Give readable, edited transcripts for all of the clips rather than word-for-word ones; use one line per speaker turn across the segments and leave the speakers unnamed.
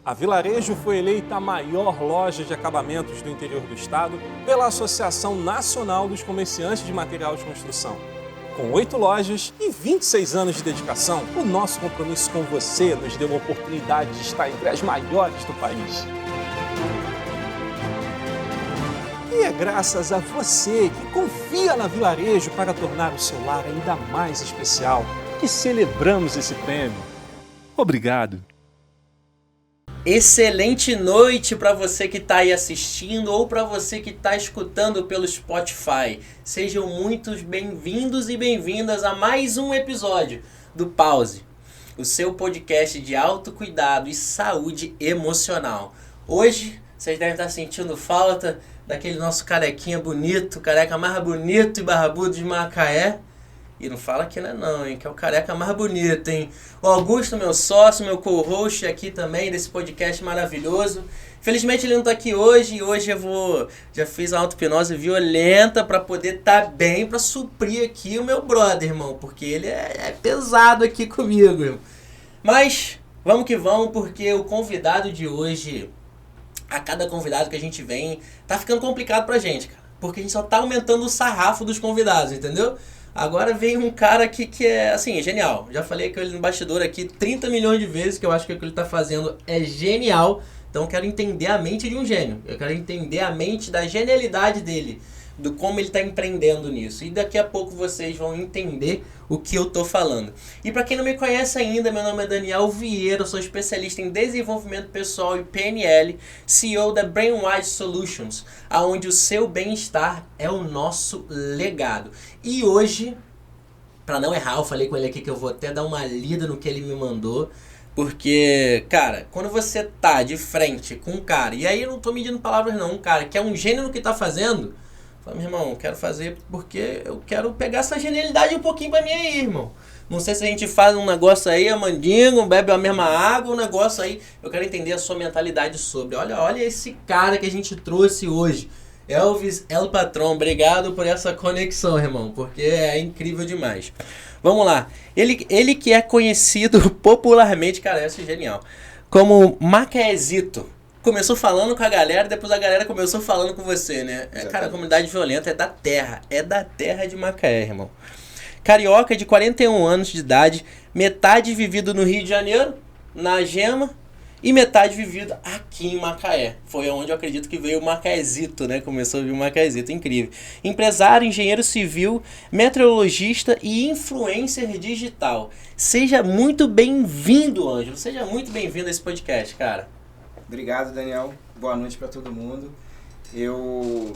A Vilarejo foi eleita a maior loja de acabamentos do interior do estado pela Associação Nacional dos Comerciantes de Material de Construção. Com 8 lojas e 26 anos de dedicação, o nosso compromisso com você nos deu a oportunidade de estar entre as maiores do país. E é graças a você que confia na Vilarejo para tornar o seu lar ainda mais especial que celebramos esse prêmio. Obrigado!
Excelente noite para você que está aí assistindo ou para você que está escutando pelo Spotify. Sejam muito bem-vindos e bem-vindas a mais um episódio do Pause, o seu podcast de autocuidado e saúde emocional. Hoje vocês devem estar sentindo falta daquele nosso carequinha bonito, careca mais bonito e barbudo de Macaé. E não fala que não é não, hein? Que é o careca mais bonito, hein? O Augusto, meu sócio, meu co-host aqui também desse podcast maravilhoso. Felizmente ele não tá aqui hoje e hoje já fiz a auto-hipnose violenta pra poder tá bem, pra suprir aqui o meu brother, irmão. Porque ele é pesado aqui comigo, irmão. Mas vamos que vamos, porque o convidado de hoje, a cada convidado que a gente vem, tá ficando complicado pra gente, cara. Porque a gente só tá aumentando o sarrafo dos convidados, entendeu? Agora vem um cara aqui que é, assim, genial. Já falei com ele no bastidor aqui 30 milhões de vezes que eu acho que o que ele tá fazendo é genial. Então eu quero entender a mente de um gênio. Eu quero entender a mente da genialidade dele, do como ele está empreendendo nisso. E daqui a pouco vocês vão entender o que eu tô falando. E para quem não me conhece ainda, meu nome é Daniel Vieira, eu sou especialista em desenvolvimento pessoal e PNL, CEO da Brainwise Solutions, aonde o seu bem-estar é o nosso legado. E hoje, para não errar, eu falei com ele aqui que eu vou até dar uma lida no que ele me mandou. Porque, cara, quando você tá de frente com um cara, e aí eu não tô medindo palavras não, um cara que é um gênio no que tá fazendo, fala, meu irmão, eu quero fazer porque eu quero pegar essa genialidade um pouquinho pra mim aí, irmão. Não sei se a gente faz um negócio aí, a mandinga, bebe a mesma água, um negócio aí. Eu quero entender a sua mentalidade sobre. Olha esse cara que a gente trouxe hoje. Elvis El Patron, obrigado por essa conexão, irmão, porque é incrível demais. Vamos lá. Ele que é conhecido popularmente, cara, esse é genial, como Macaezito. Começou falando com a galera, depois a galera começou falando com você, né? Cara, a comunidade violenta é da terra de Macaé, irmão. Carioca de 41 anos de idade, metade vivido no Rio de Janeiro, na Gema, e metade vivido aqui em Macaé. Foi onde eu acredito que veio o Macaezito, né? Começou a vir o Macaezito, incrível. Empresário, engenheiro civil, meteorologista e influencer digital. Seja muito bem-vindo, Ângelo. Seja muito bem-vindo a esse podcast, cara.
Obrigado, Daniel. Boa noite para todo mundo. Eu,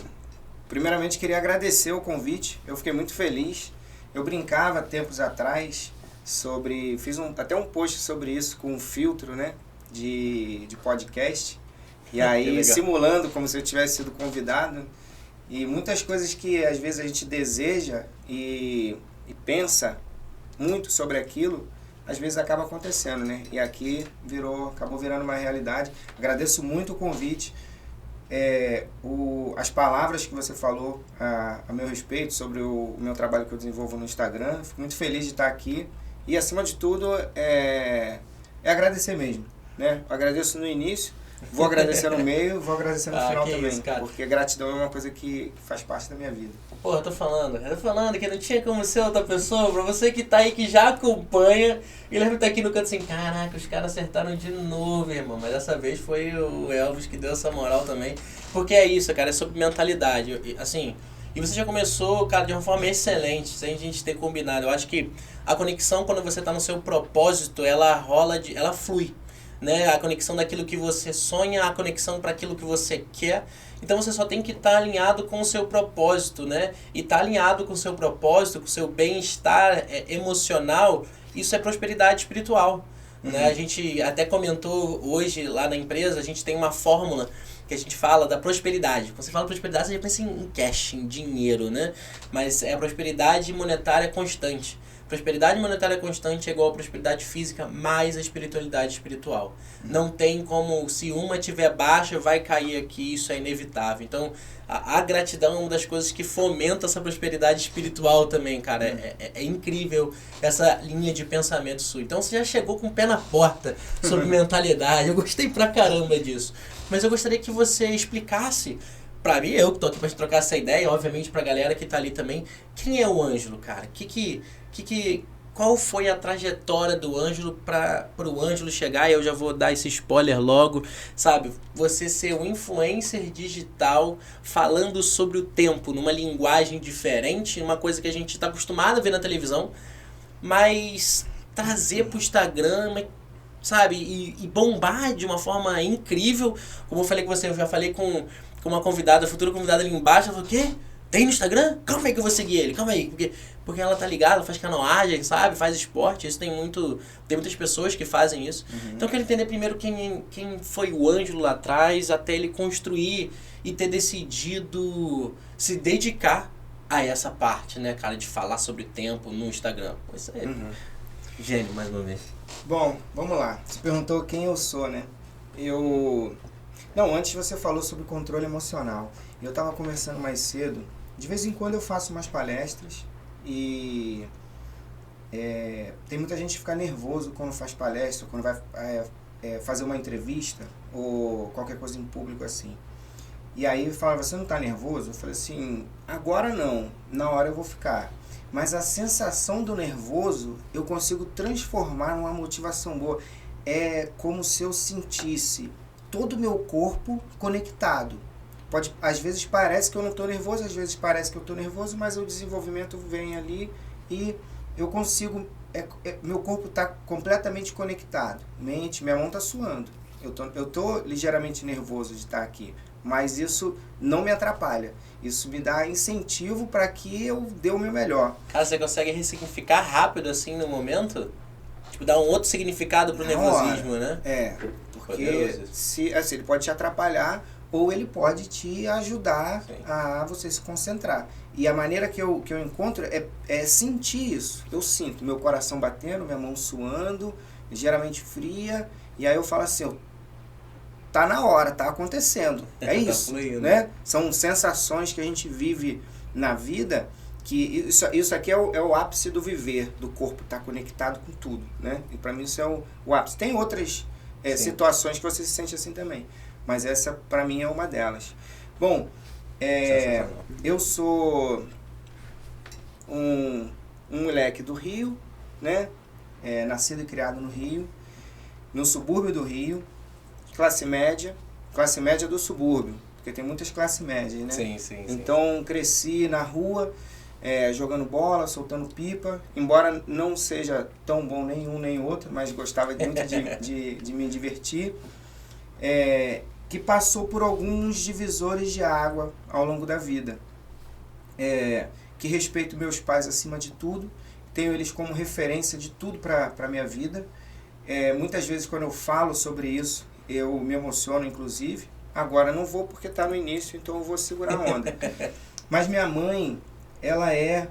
primeiramente, queria agradecer o convite. Eu fiquei muito feliz. Eu brincava tempos atrás sobre... Fiz até um post sobre isso com um filtro, né? De podcast. E aí, simulando como se eu tivesse sido convidado. E muitas coisas que, às vezes, a gente deseja e pensa muito sobre aquilo, às vezes acaba acontecendo, né? E aqui acabou virando uma realidade. Agradeço muito o convite. As palavras que você falou a meu respeito sobre o meu trabalho que eu desenvolvo no Instagram. Fico muito feliz de estar aqui. E, acima de tudo, é agradecer mesmo, né? Eu agradeço no início, vou agradecer no meio, vou agradecer no final também. Isso, porque gratidão é uma coisa que faz parte da minha vida.
Pô, eu tô falando que não tinha como ser outra pessoa. Pra você que tá aí, que já acompanha, e lembra tá aqui no canto assim, caraca, os caras acertaram de novo, irmão. Mas dessa vez foi o Elvis que deu essa moral também. Porque é isso, cara, é sobre mentalidade. Assim, e você já começou, cara, de uma forma excelente, sem a gente ter combinado. Eu acho que a conexão, quando você tá no seu propósito, ela flui. Né? A conexão daquilo que você sonha, a conexão para aquilo que você quer. Então você só tem que estar alinhado com o seu propósito, né? E estar alinhado com o seu propósito, com o seu bem-estar emocional, isso é prosperidade espiritual. Né? A gente até comentou hoje lá na empresa, a gente tem uma fórmula que a gente fala da prosperidade. Quando você fala prosperidade, você já pensa em cash, em dinheiro, né? Mas é a prosperidade monetária constante. Prosperidade monetária constante é igual a prosperidade física mais a espiritualidade espiritual. Não tem como, se uma tiver baixa, vai cair aqui, isso é inevitável. Então, a gratidão é uma das coisas que fomenta essa prosperidade espiritual também, cara. É incrível essa linha de pensamento sua. Então, você já chegou com o pé na porta sobre mentalidade. Eu gostei pra caramba disso. Mas eu gostaria que você explicasse pra mim, eu que tô aqui pra te trocar essa ideia, obviamente pra galera que tá ali também, quem é o Ângelo, cara? Qual foi a trajetória do Ângelo para o Ângelo chegar, e eu já vou dar esse spoiler logo, sabe? Você ser um influencer digital falando sobre o tempo numa linguagem diferente, uma coisa que a gente está acostumado a ver na televisão, mas trazer para o Instagram, sabe? E bombar de uma forma incrível. Como eu falei com você, eu já falei com uma convidada, futura convidada ali embaixo, ela falou, o quê? Tem no Instagram? Calma aí que eu vou seguir ele, calma aí. Porque ela tá ligada, faz canoagem, sabe? Faz esporte, isso tem muitas pessoas que fazem isso. Então eu quero entender primeiro quem foi o Ângelo lá atrás, até ele construir e ter decidido se dedicar a essa parte, né, cara, de falar sobre o tempo no Instagram. Pois é, gênio, mais uma vez.
Bom, vamos lá. Você perguntou quem eu sou, né? Não, antes você falou sobre controle emocional. Eu estava conversando mais cedo. De vez em quando eu faço umas palestras e tem muita gente que fica nervoso quando faz palestra, quando vai fazer uma entrevista ou qualquer coisa em público assim. E aí fala, você não está nervoso? Eu falei assim, agora não, na hora eu vou ficar. Mas a sensação do nervoso eu consigo transformar numa motivação boa. É como se eu sentisse todo o meu corpo conectado. Às vezes parece que eu não estou nervoso, às vezes parece que eu estou nervoso, mas o desenvolvimento vem ali e eu consigo... meu corpo está completamente conectado. Minha mão está suando. Eu tô ligeiramente nervoso de estar aqui, mas isso não me atrapalha. Isso me dá incentivo para que eu dê o meu melhor.
Cara, você consegue ressignificar rápido assim no momento? Tipo, dar um outro significado pro nervosismo, né?
Porque ele pode te atrapalhar ou ele pode te ajudar a você se concentrar. E a maneira que eu encontro é sentir isso. Eu sinto meu coração batendo, minha mão suando, ligeiramente fria, e aí eu falo assim, tá na hora, tá acontecendo. É isso,
fluindo,
né? São sensações que a gente vive na vida, que isso aqui é o ápice do viver, do corpo estar conectado com tudo, né? E para mim isso é o ápice. Tem outras situações que você se sente assim também, mas essa para mim é uma delas. Bom, eu sou um moleque do Rio, né? Nascido e criado no Rio, no subúrbio do Rio, classe média do subúrbio, porque tem muitas classes médias, né?
Sim.
Então cresci na rua, jogando bola, soltando pipa, embora não seja tão bom nenhum nem outro, mas gostava muito de me divertir, que passou por alguns divisores de água ao longo da vida, que respeito meus pais acima de tudo, tenho eles como referência de tudo para a minha vida. Muitas vezes quando eu falo sobre isso, eu me emociono inclusive. Agora não vou porque está no início, então eu vou segurar a onda. Mas minha mãe, ela é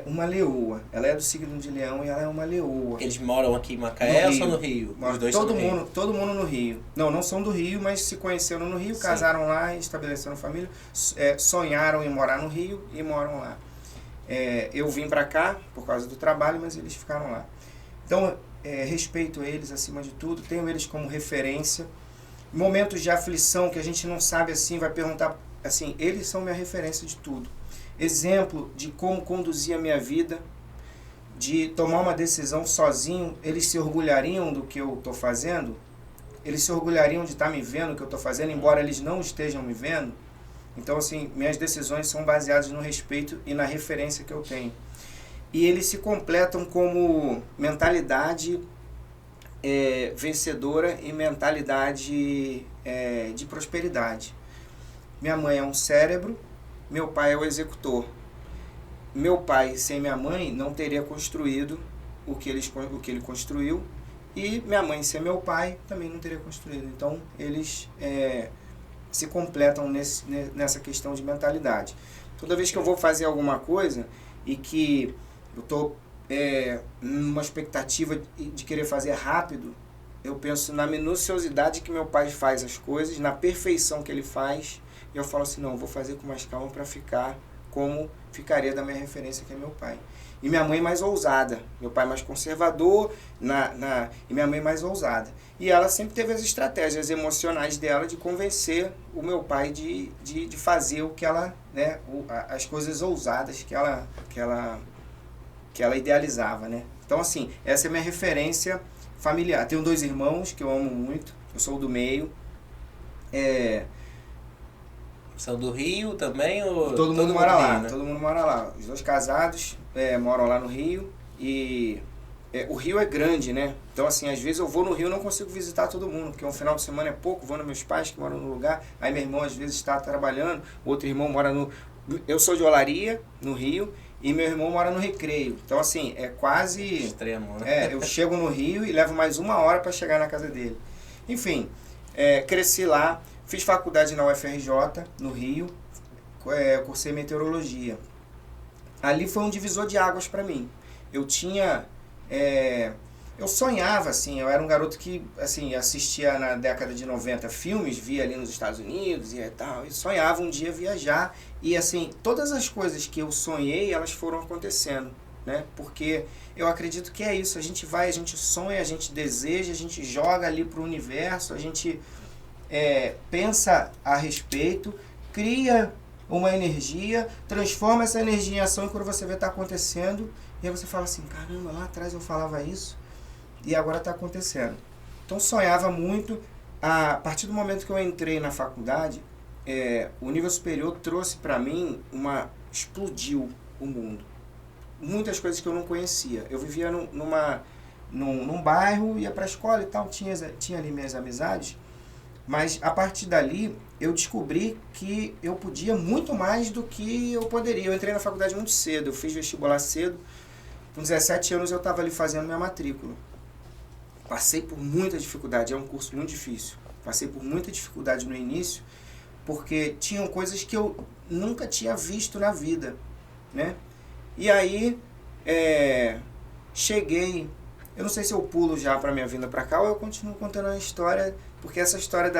uma leoa. Ela é do signo de Leão e ela é uma leoa.
Eles moram aqui em Macaé ou são no Rio? Os dois são no Rio?
Todo mundo no Rio. Não são do Rio, mas se conheceram no Rio, casaram lá, estabeleceram família, sonharam em morar no Rio e moram lá. Eu vim para cá por causa do trabalho, mas eles ficaram lá. Então, respeito eles acima de tudo, tenho eles como referência. Momentos de aflição que a gente não sabe assim, vai perguntar assim, eles são minha referência de tudo. Exemplo de como conduzir a minha vida, de tomar uma decisão sozinho, eles se orgulhariam do que eu estou fazendo, eles se orgulhariam de estar me vendo o que eu estou fazendo, embora eles não estejam me vendo. Então, assim, minhas decisões são baseadas no respeito e na referência que eu tenho. E eles se completam como mentalidade vencedora e mentalidade de prosperidade. Minha mãe é um cérebro, meu pai é o executor. Meu pai, sem minha mãe, não teria construído o que ele construiu. E minha mãe, sem meu pai, também não teria construído. Então, eles se completam nessa questão de mentalidade. Toda vez que eu vou fazer alguma coisa e que numa expectativa de querer fazer rápido, eu penso na minuciosidade que meu pai faz as coisas, na perfeição que ele faz, e eu falo assim, não, vou fazer com mais calma para ficar como ficaria da minha referência, que é meu pai. E minha mãe mais ousada, meu pai mais conservador e minha mãe mais ousada. E ela sempre teve as estratégias emocionais dela de convencer o meu pai de fazer o que ela, né, as coisas ousadas que ela idealizava, né? Então, assim, essa é a minha referência familiar. Tenho 2 irmãos que eu amo muito, eu sou o do meio.
São do Rio também? Ou
todo mundo mora lá,
né?
todo mundo mora lá. Os 2 casados moram lá no Rio e o Rio é grande, né? Então, assim, às vezes eu vou no Rio e não consigo visitar todo mundo, porque um final de semana é pouco, vou nos meus pais que moram no lugar, aí meu irmão às vezes está trabalhando, outro irmão mora no... Eu sou de Olaria, no Rio, e meu irmão mora no Recreio. Então, assim, é quase...
extremo, né?
eu chego no Rio e levo mais 1 hora para chegar na casa dele. Enfim, cresci lá, fiz faculdade na UFRJ, no Rio, cursei meteorologia. Ali foi um divisor de águas para mim. Eu tinha... eu sonhava, assim, eu era um garoto que, assim, assistia na década de 90 filmes, via ali nos Estados Unidos e tal, e sonhava um dia viajar. E, assim, todas as coisas que eu sonhei, elas foram acontecendo, né? Porque eu acredito que é isso, a gente vai, a gente sonha, a gente deseja, a gente joga ali pro universo, a gente pensa a respeito, cria uma energia, transforma essa energia em ação e quando você vê tá acontecendo, e aí você fala assim, caramba, lá atrás eu falava isso e agora está acontecendo. Então sonhava muito. A partir do momento que eu entrei na faculdade, o nível superior trouxe para mim explodiu o mundo. Muitas coisas que eu não conhecia. Eu vivia num bairro, ia para a escola e tal, tinha ali minhas amizades, mas a partir dali eu descobri que eu podia muito mais do que eu poderia. Eu entrei na faculdade muito cedo, eu fiz vestibular cedo. Com 17 anos eu estava ali fazendo minha matrícula. Passei por muita dificuldade, é um curso muito difícil. Passei por muita dificuldade no início, porque tinham coisas que eu nunca tinha visto na vida, né? E aí, cheguei... Eu não sei se eu pulo já para minha vinda para cá ou eu continuo contando a história, porque essa história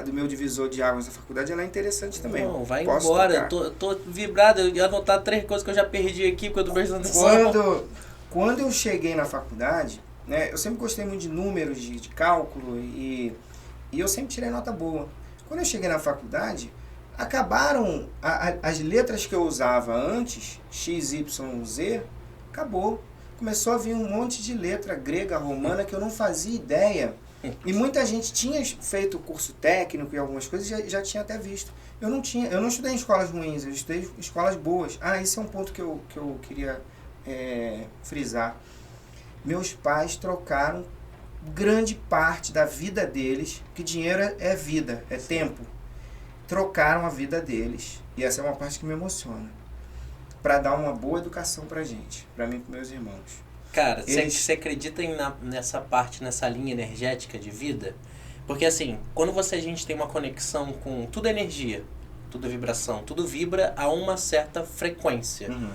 do meu divisor de águas da faculdade, ela é interessante também.
Não, vai
Posso
embora.
tocar?
Eu tô vibrado. Eu ia anotar 3 coisas que eu já perdi aqui, porque eu tô prestando atenção.
Quando eu cheguei na faculdade, né, eu sempre gostei muito de números, de cálculo, e eu sempre tirei nota boa. Quando eu cheguei na faculdade, acabaram as letras que eu usava antes, X, Y, Z, acabou. Começou a vir um monte de letra grega, romana, que eu não fazia ideia. E muita gente tinha feito curso técnico e algumas coisas e já tinha até visto. Eu não estudei em escolas ruins, eu estudei em escolas boas. Esse é um ponto que eu queria frisar. Meus pais trocaram grande parte da vida deles, que dinheiro é vida, é tempo. Trocaram a vida deles. E essa é uma parte que me emociona. Para dar uma boa educação pra gente, pra mim e pros meus irmãos.
Cara, você acredita nessa parte, nessa linha energética de vida? Porque assim, quando a gente tem uma conexão com... Tudo é energia, tudo é vibração, tudo vibra a uma certa frequência.
Uhum.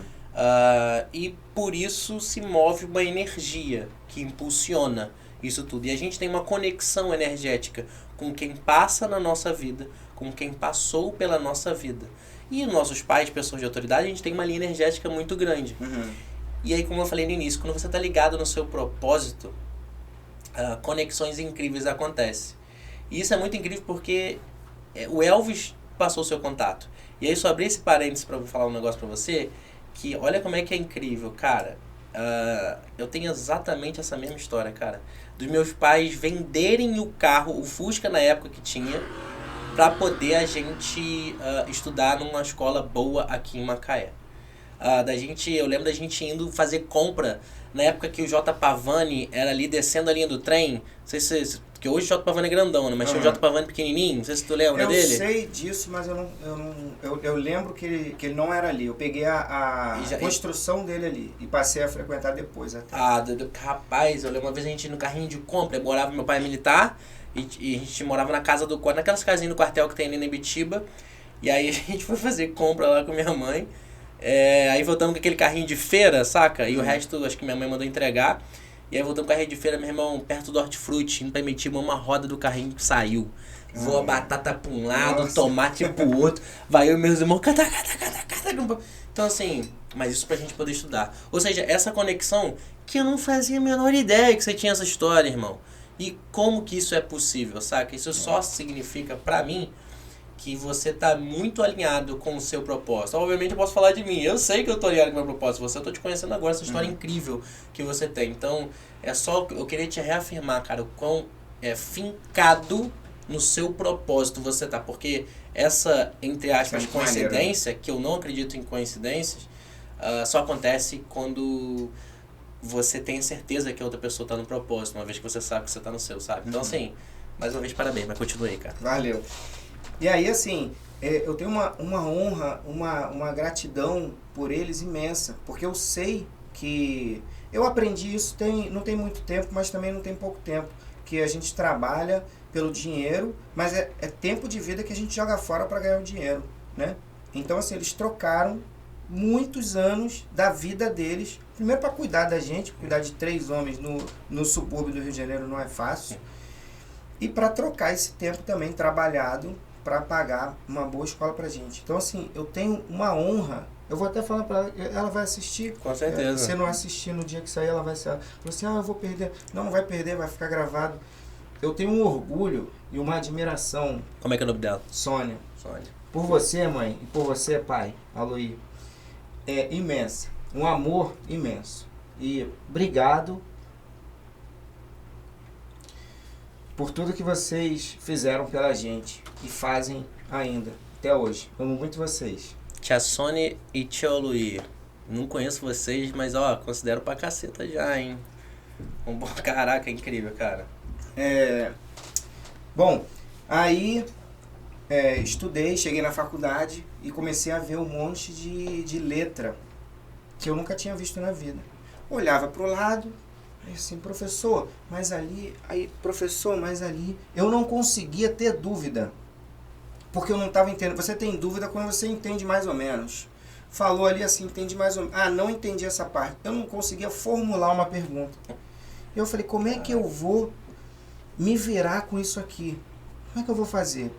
E por isso se move uma energia que impulsiona isso tudo. E a gente tem uma conexão energética com quem passa na nossa vida, com quem passou pela nossa vida. E nossos pais, pessoas de autoridade, a gente tem uma linha energética muito grande.
Uhum.
E aí, como eu falei no início, quando você está ligado no seu propósito, conexões incríveis acontecem. E isso é muito incrível porque o Elvis passou o seu contato. E aí, só abrir esse parênteses para falar um negócio para você, que olha como é que é incrível, cara. Eu tenho exatamente essa mesma história, cara. Dos meus pais venderem o carro, o Fusca na época que tinha, para poder a gente estudar numa escola boa aqui em Macaé. Eu lembro da gente indo fazer compra na época que o J. Pavani era ali descendo a linha do trem. Não sei se... Porque hoje o J. Pavani é grandão, né? Mas tinha o J. Pavani pequenininho. Não sei se tu lembra dele.
Eu sei disso, mas eu lembro que ele não era ali. Eu peguei a construção dele ali e passei a frequentar depois até.
Rapaz, eu lembro uma vez a gente ia no carrinho de compra. Morava meu pai militar e a gente morava na casa do... Naquelas casinhas do quartel que tem ali na Ibitiba. E aí a gente foi fazer compra lá com minha mãe. Aí voltamos com aquele carrinho de feira, saca? E o resto, acho que minha mãe mandou entregar. E aí voltamos com o carrinho de feira, meu irmão, perto do hortifruti, indo pra emitir uma roda do carrinho que saiu. Voa batata pra um lado,
Nossa.
tomate pro outro. Vai eu e meus irmãos, cata. Então assim, mas isso pra gente poder estudar. Ou seja, essa conexão que eu não fazia a menor ideia que você tinha essa história, irmão. E como que isso é possível, saca? Isso só significa pra mim que você tá muito alinhado com o seu propósito. Obviamente eu posso falar de mim. Eu sei que eu tô alinhado com o meu propósito. Eu tô te conhecendo agora, essa história incrível que você tem. Então, eu queria te reafirmar, cara, o quão fincado no seu propósito você tá. Porque essa, entre aspas, coincidência, que eu não acredito em coincidências, só acontece quando você tem certeza que a outra pessoa tá no propósito, uma vez que você sabe que você tá no seu, sabe? Então, assim, mais uma vez, parabéns, mas continue aí, cara.
Valeu. E aí, assim, eu tenho uma honra, uma gratidão por eles imensa, porque eu sei que... Eu aprendi isso não tem muito tempo, mas também não tem pouco tempo, que a gente trabalha pelo dinheiro, mas é tempo de vida que a gente joga fora para ganhar o dinheiro, né? Então, assim, eles trocaram muitos anos da vida deles, primeiro para cuidar da gente, cuidar de 3 homens no subúrbio do Rio de Janeiro não é fácil, e para trocar esse tempo também trabalhado para pagar uma boa escola pra gente. Então, assim, eu tenho uma honra. Eu vou até falar pra ela vai assistir.
Com certeza.
Se não assistir no dia que sair, ela vai ser... Falou assim, eu vou perder. Não vai perder, vai ficar gravado. Eu tenho um orgulho e uma admiração.
Como é que é o nome dela?
Sônia.
Sônia.
Por você, mãe, e por você, pai, Aloy. É imensa. Um amor imenso. E obrigado por tudo que vocês fizeram pela gente e fazem ainda, até hoje. Amo muito vocês.
Tia Sônia e tia Luí. Não conheço vocês, mas considero pra caceta já, hein? Caraca, incrível, cara.
Bom, aí estudei, cheguei na faculdade e comecei a ver um monte de letra que eu nunca tinha visto na vida. Olhava pro lado, aí assim, professor, mas ali, eu não conseguia ter dúvida, porque eu não estava entendendo. Você tem dúvida quando você entende mais ou menos. Falou ali assim, entende mais ou menos. Não entendi essa parte. Eu não conseguia formular uma pergunta. Eu falei, como é que eu vou me virar com isso aqui? Como é que eu vou fazer?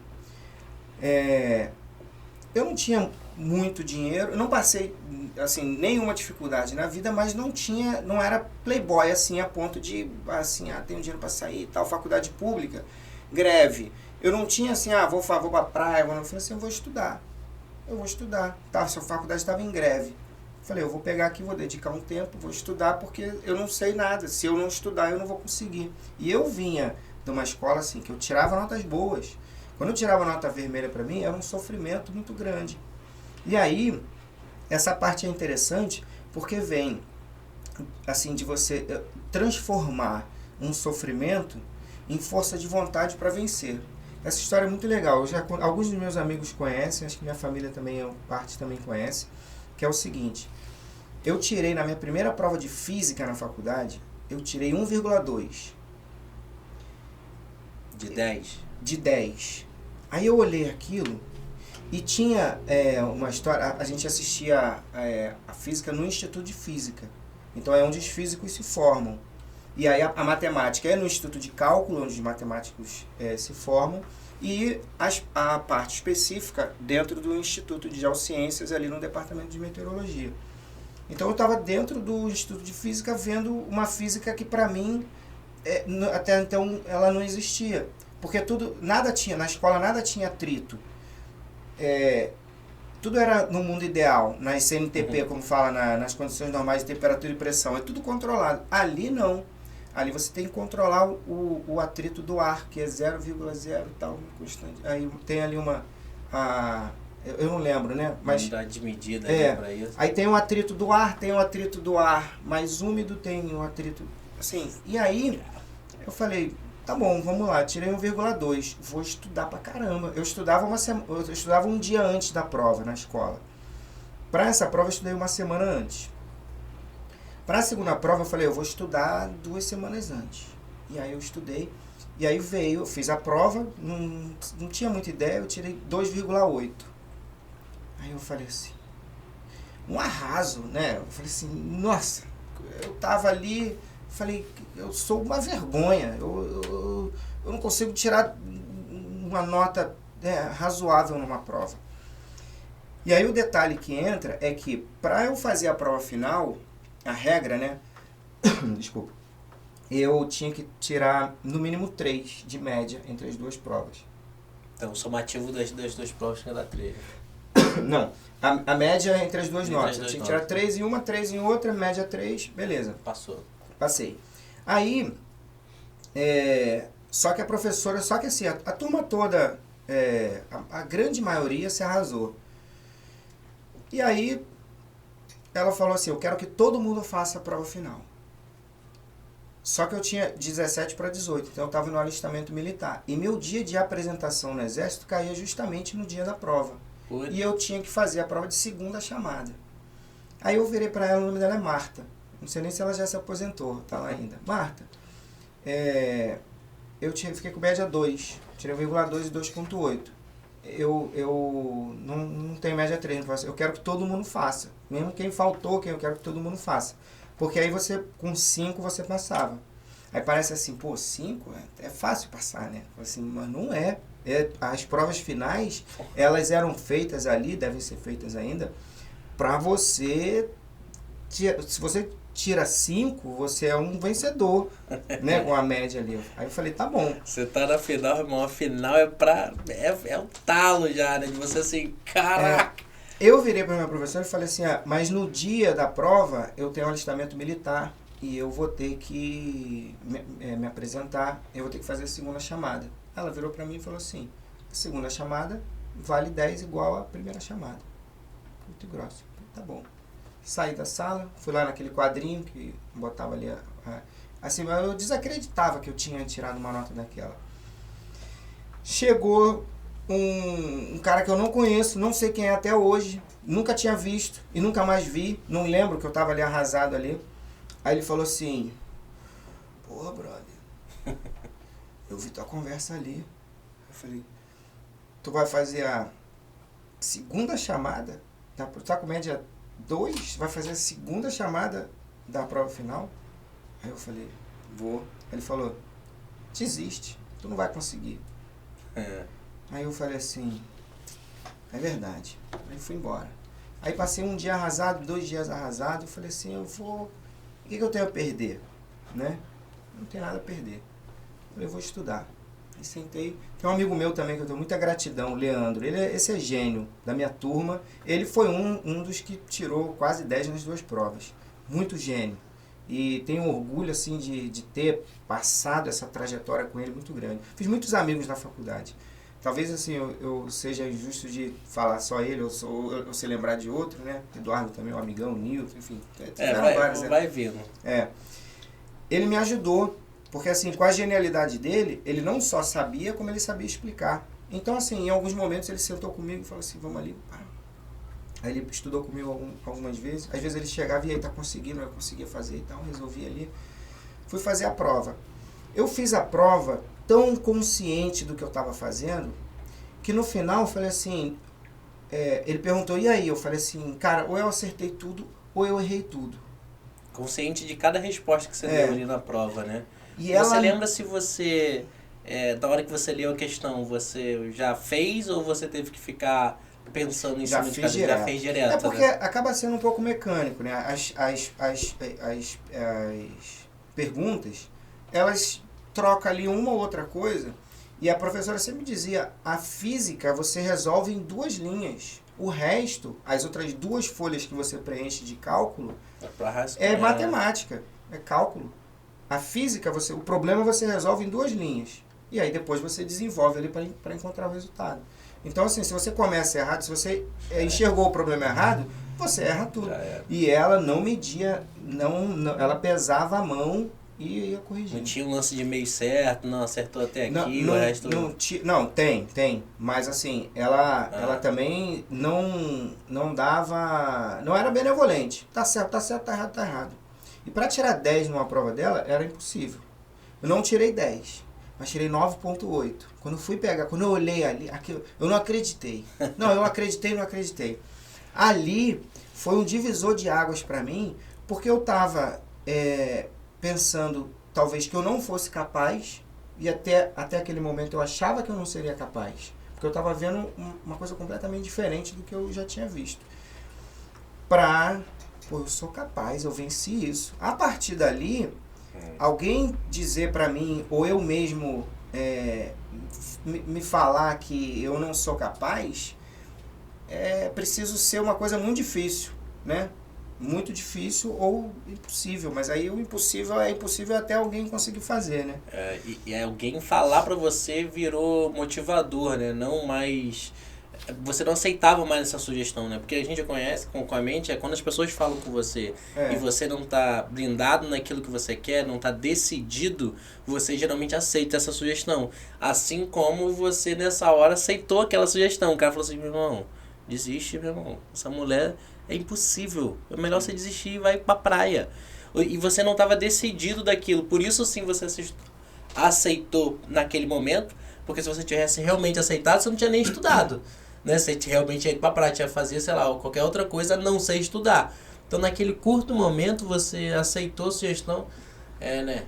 Eu não tinha muito dinheiro, eu não passei assim nenhuma dificuldade na vida, mas não era playboy assim a ponto de assim, tenho dinheiro para sair, tal, faculdade pública, greve. Eu não tinha assim, vou pra praia, eu falei assim, eu vou estudar. A faculdade estava em greve. Falei, eu vou pegar aqui, vou dedicar um tempo, vou estudar, porque eu não sei nada. Se eu não estudar, eu não vou conseguir. E eu vinha de uma escola assim, que eu tirava notas boas. Quando eu tirava nota vermelha para mim, era um sofrimento muito grande. E aí, essa parte é interessante, porque vem, assim, de você transformar um sofrimento em força de vontade para vencer. Essa história é muito legal. Alguns dos meus amigos conhecem, acho que minha família também, parte também conhece, que é o seguinte. Eu tirei, na minha primeira prova de física na faculdade, eu tirei 1,2.
De 10?
De 10. Aí eu olhei aquilo e tinha uma história, a gente assistia a física no Instituto de Física. Então é onde os físicos se formam. E aí a matemática é no Instituto de Cálculo, onde os matemáticos se formam, e a parte específica dentro do Instituto de Geociências, ali no Departamento de Meteorologia. Então eu estava dentro do Instituto de Física vendo uma física que para mim, até então, ela não existia. Porque na escola nada tinha atrito. Tudo era no mundo ideal, na CNTP, como fala, nas condições normais de temperatura e pressão. É tudo controlado. Ali não. Ali você tem que controlar o atrito do ar, que é 0,0 e tal, constante. Aí tem ali eu não lembro, né? Mas
unidade de medida para isso.
Aí tem o atrito do ar, mais úmido tem o atrito, assim. E aí eu falei, tá bom, vamos lá, tirei 1,2, vou estudar pra caramba. Eu estudava um dia antes da prova na escola. Para essa prova eu estudei uma semana antes. Para a segunda prova eu falei, eu vou estudar 2 semanas antes. E aí eu estudei, e aí eu fiz a prova, não tinha muita ideia, eu tirei 2,8. Aí eu falei assim, um arraso, né? Eu falei assim, nossa, eu tava ali, falei, eu sou uma vergonha, eu não consigo tirar uma nota razoável numa prova. E aí o detalhe que entra é que para eu fazer a prova final, a regra, né? Desculpa. Eu tinha que tirar no mínimo 3 de média entre as duas provas.
Então, o somativo das duas provas que dá 3.
Não, a média é entre as duas notas. Eu
duas
tinha que tirar
notas.
3 em uma, 3 em outra, média 3, beleza.
Passou.
Passei. Aí, só que a professora, só que assim, a turma toda, a grande maioria se arrasou. E aí, ela falou assim, eu quero que todo mundo faça a prova final. Só que eu tinha 17 para 18, então eu estava no alistamento militar. E meu dia de apresentação no Exército caía justamente no dia da prova.
Putz.
E eu tinha que fazer a prova de segunda chamada. Aí eu virei para ela, o nome dela é Marta. Não sei nem se ela já se aposentou, tá lá ainda. Marta, eu fiquei com média 2, tirei 1,2 e 2,8. Eu não tenho média 3, eu quero que todo mundo faça. Mesmo quem faltou, eu quero que todo mundo faça. Porque aí você, com 5, você passava. Aí parece assim, pô, 5 é fácil passar, né? Assim, mas não é. As provas finais, elas eram feitas ali, devem ser feitas ainda, para você... Se você tira 5, você é um vencedor, né? Com a média ali. Aí eu falei, tá bom.
Você tá na final, irmão. A final é um talo já, né? De você assim, caraca.
Eu virei para minha professora e falei assim, mas no dia da prova eu tenho um alistamento militar e eu vou ter que me apresentar, eu vou ter que fazer a segunda chamada. Ela virou para mim e falou assim, a segunda chamada vale 10 igual a primeira chamada. Muito grosso. Tá bom. Saí da sala, fui lá naquele quadrinho que botava ali, assim, eu desacreditava que eu tinha tirado uma nota daquela. Chegou um cara que eu não conheço, não sei quem é até hoje, nunca tinha visto e nunca mais vi, não lembro que eu tava ali arrasado ali. Aí ele falou assim, porra, brother, eu vi tua conversa ali. Eu falei, tu vai fazer a segunda chamada? Tá com média 2? Vai fazer a segunda chamada da prova final? Aí eu falei, vou. Ele falou, desiste, tu não vai conseguir. Aí eu falei assim, é verdade. Aí fui embora. Aí passei um dia arrasado, 2 dias arrasado. Eu falei assim, o que eu tenho a perder? Né? Não tenho nada a perder. Eu falei, eu vou estudar. Aí sentei. Tem um amigo meu também que eu tenho muita gratidão, o Leandro. Esse é gênio da minha turma. Ele foi um dos que tirou quase 10 nas 2 provas. Muito gênio. E tenho orgulho assim de ter passado essa trajetória com ele muito grande. Fiz muitos amigos na faculdade. Talvez assim eu seja injusto de falar só ele, ou se lembrar de outro, né? Eduardo também, um amigão, Nilton, enfim.
Vai vendo.
Ele me ajudou, porque assim, com a genialidade dele, ele não só sabia, como ele sabia explicar. Então assim, em alguns momentos ele sentou comigo e falou assim, vamos ali. Aí ele estudou comigo algumas vezes. Às vezes ele chegava e aí, tá conseguindo, eu conseguia fazer e tal, resolvi ali. Fui fazer a prova. Eu fiz a prova tão consciente do que eu estava fazendo, que no final eu falei assim, ele perguntou, e aí? Eu falei assim, cara, ou eu acertei tudo, ou eu errei tudo.
Consciente de cada resposta que você deu ali na prova, né?
E
você lembra se você, da hora que você leu a questão, você já fez ou você teve que ficar pensando em cima de cada? Já fez direto.
É porque acaba sendo um pouco mecânico, né? As perguntas, elas trocam ali uma ou outra coisa, e a professora sempre dizia, a física você resolve em 2 linhas. O resto, as outras 2 folhas que você preenche de cálculo, é matemática, é cálculo. A física, o problema você resolve em 2 linhas. E aí depois você desenvolve ali para encontrar o resultado. Então assim, se você começa errado, se você enxergou o problema errado, você erra tudo. E ela não media, ela pesava a mão e ia corrigir.
Não tinha um lance de meio certo, não acertou até aqui, o resto...
Não, tem. Mas assim, ela também não dava... Não era benevolente. Tá certo, tá errado, tá errado. E para tirar 10 numa prova dela, era impossível. Eu não tirei 10, mas tirei 9,8. Quando eu olhei ali, eu não acreditei. Não acreditei. Ali foi um divisor de águas para mim, porque eu estava pensando talvez que eu não fosse capaz, e até aquele momento eu achava que eu não seria capaz, porque eu estava vendo uma coisa completamente diferente do que eu já tinha visto. Eu sou capaz, eu venci isso. A partir dali, alguém dizer para mim, ou eu mesmo me falar que eu não sou capaz, é preciso ser uma coisa muito difícil, né? Muito difícil ou impossível, mas aí o impossível é impossível até alguém conseguir fazer, né?
E alguém falar pra você virou motivador, né? Não mais... Você não aceitava mais essa sugestão, né? Porque a gente conhece com a mente, quando as pessoas falam com você e você não tá blindado naquilo que você quer, não tá decidido, você geralmente aceita essa sugestão. Assim como você nessa hora aceitou aquela sugestão. O cara falou assim, meu irmão, desiste, meu irmão. Essa mulher é impossível. É melhor você desistir e vai pra praia. E você não estava decidido daquilo. Por isso sim você aceitou naquele momento. Porque se você tivesse realmente aceitado, você não tinha nem estudado. Né? Você realmente ia ir pra praia, ia fazer, sei lá, qualquer outra coisa, não sei estudar. Então naquele curto momento você aceitou a sugestão. Né?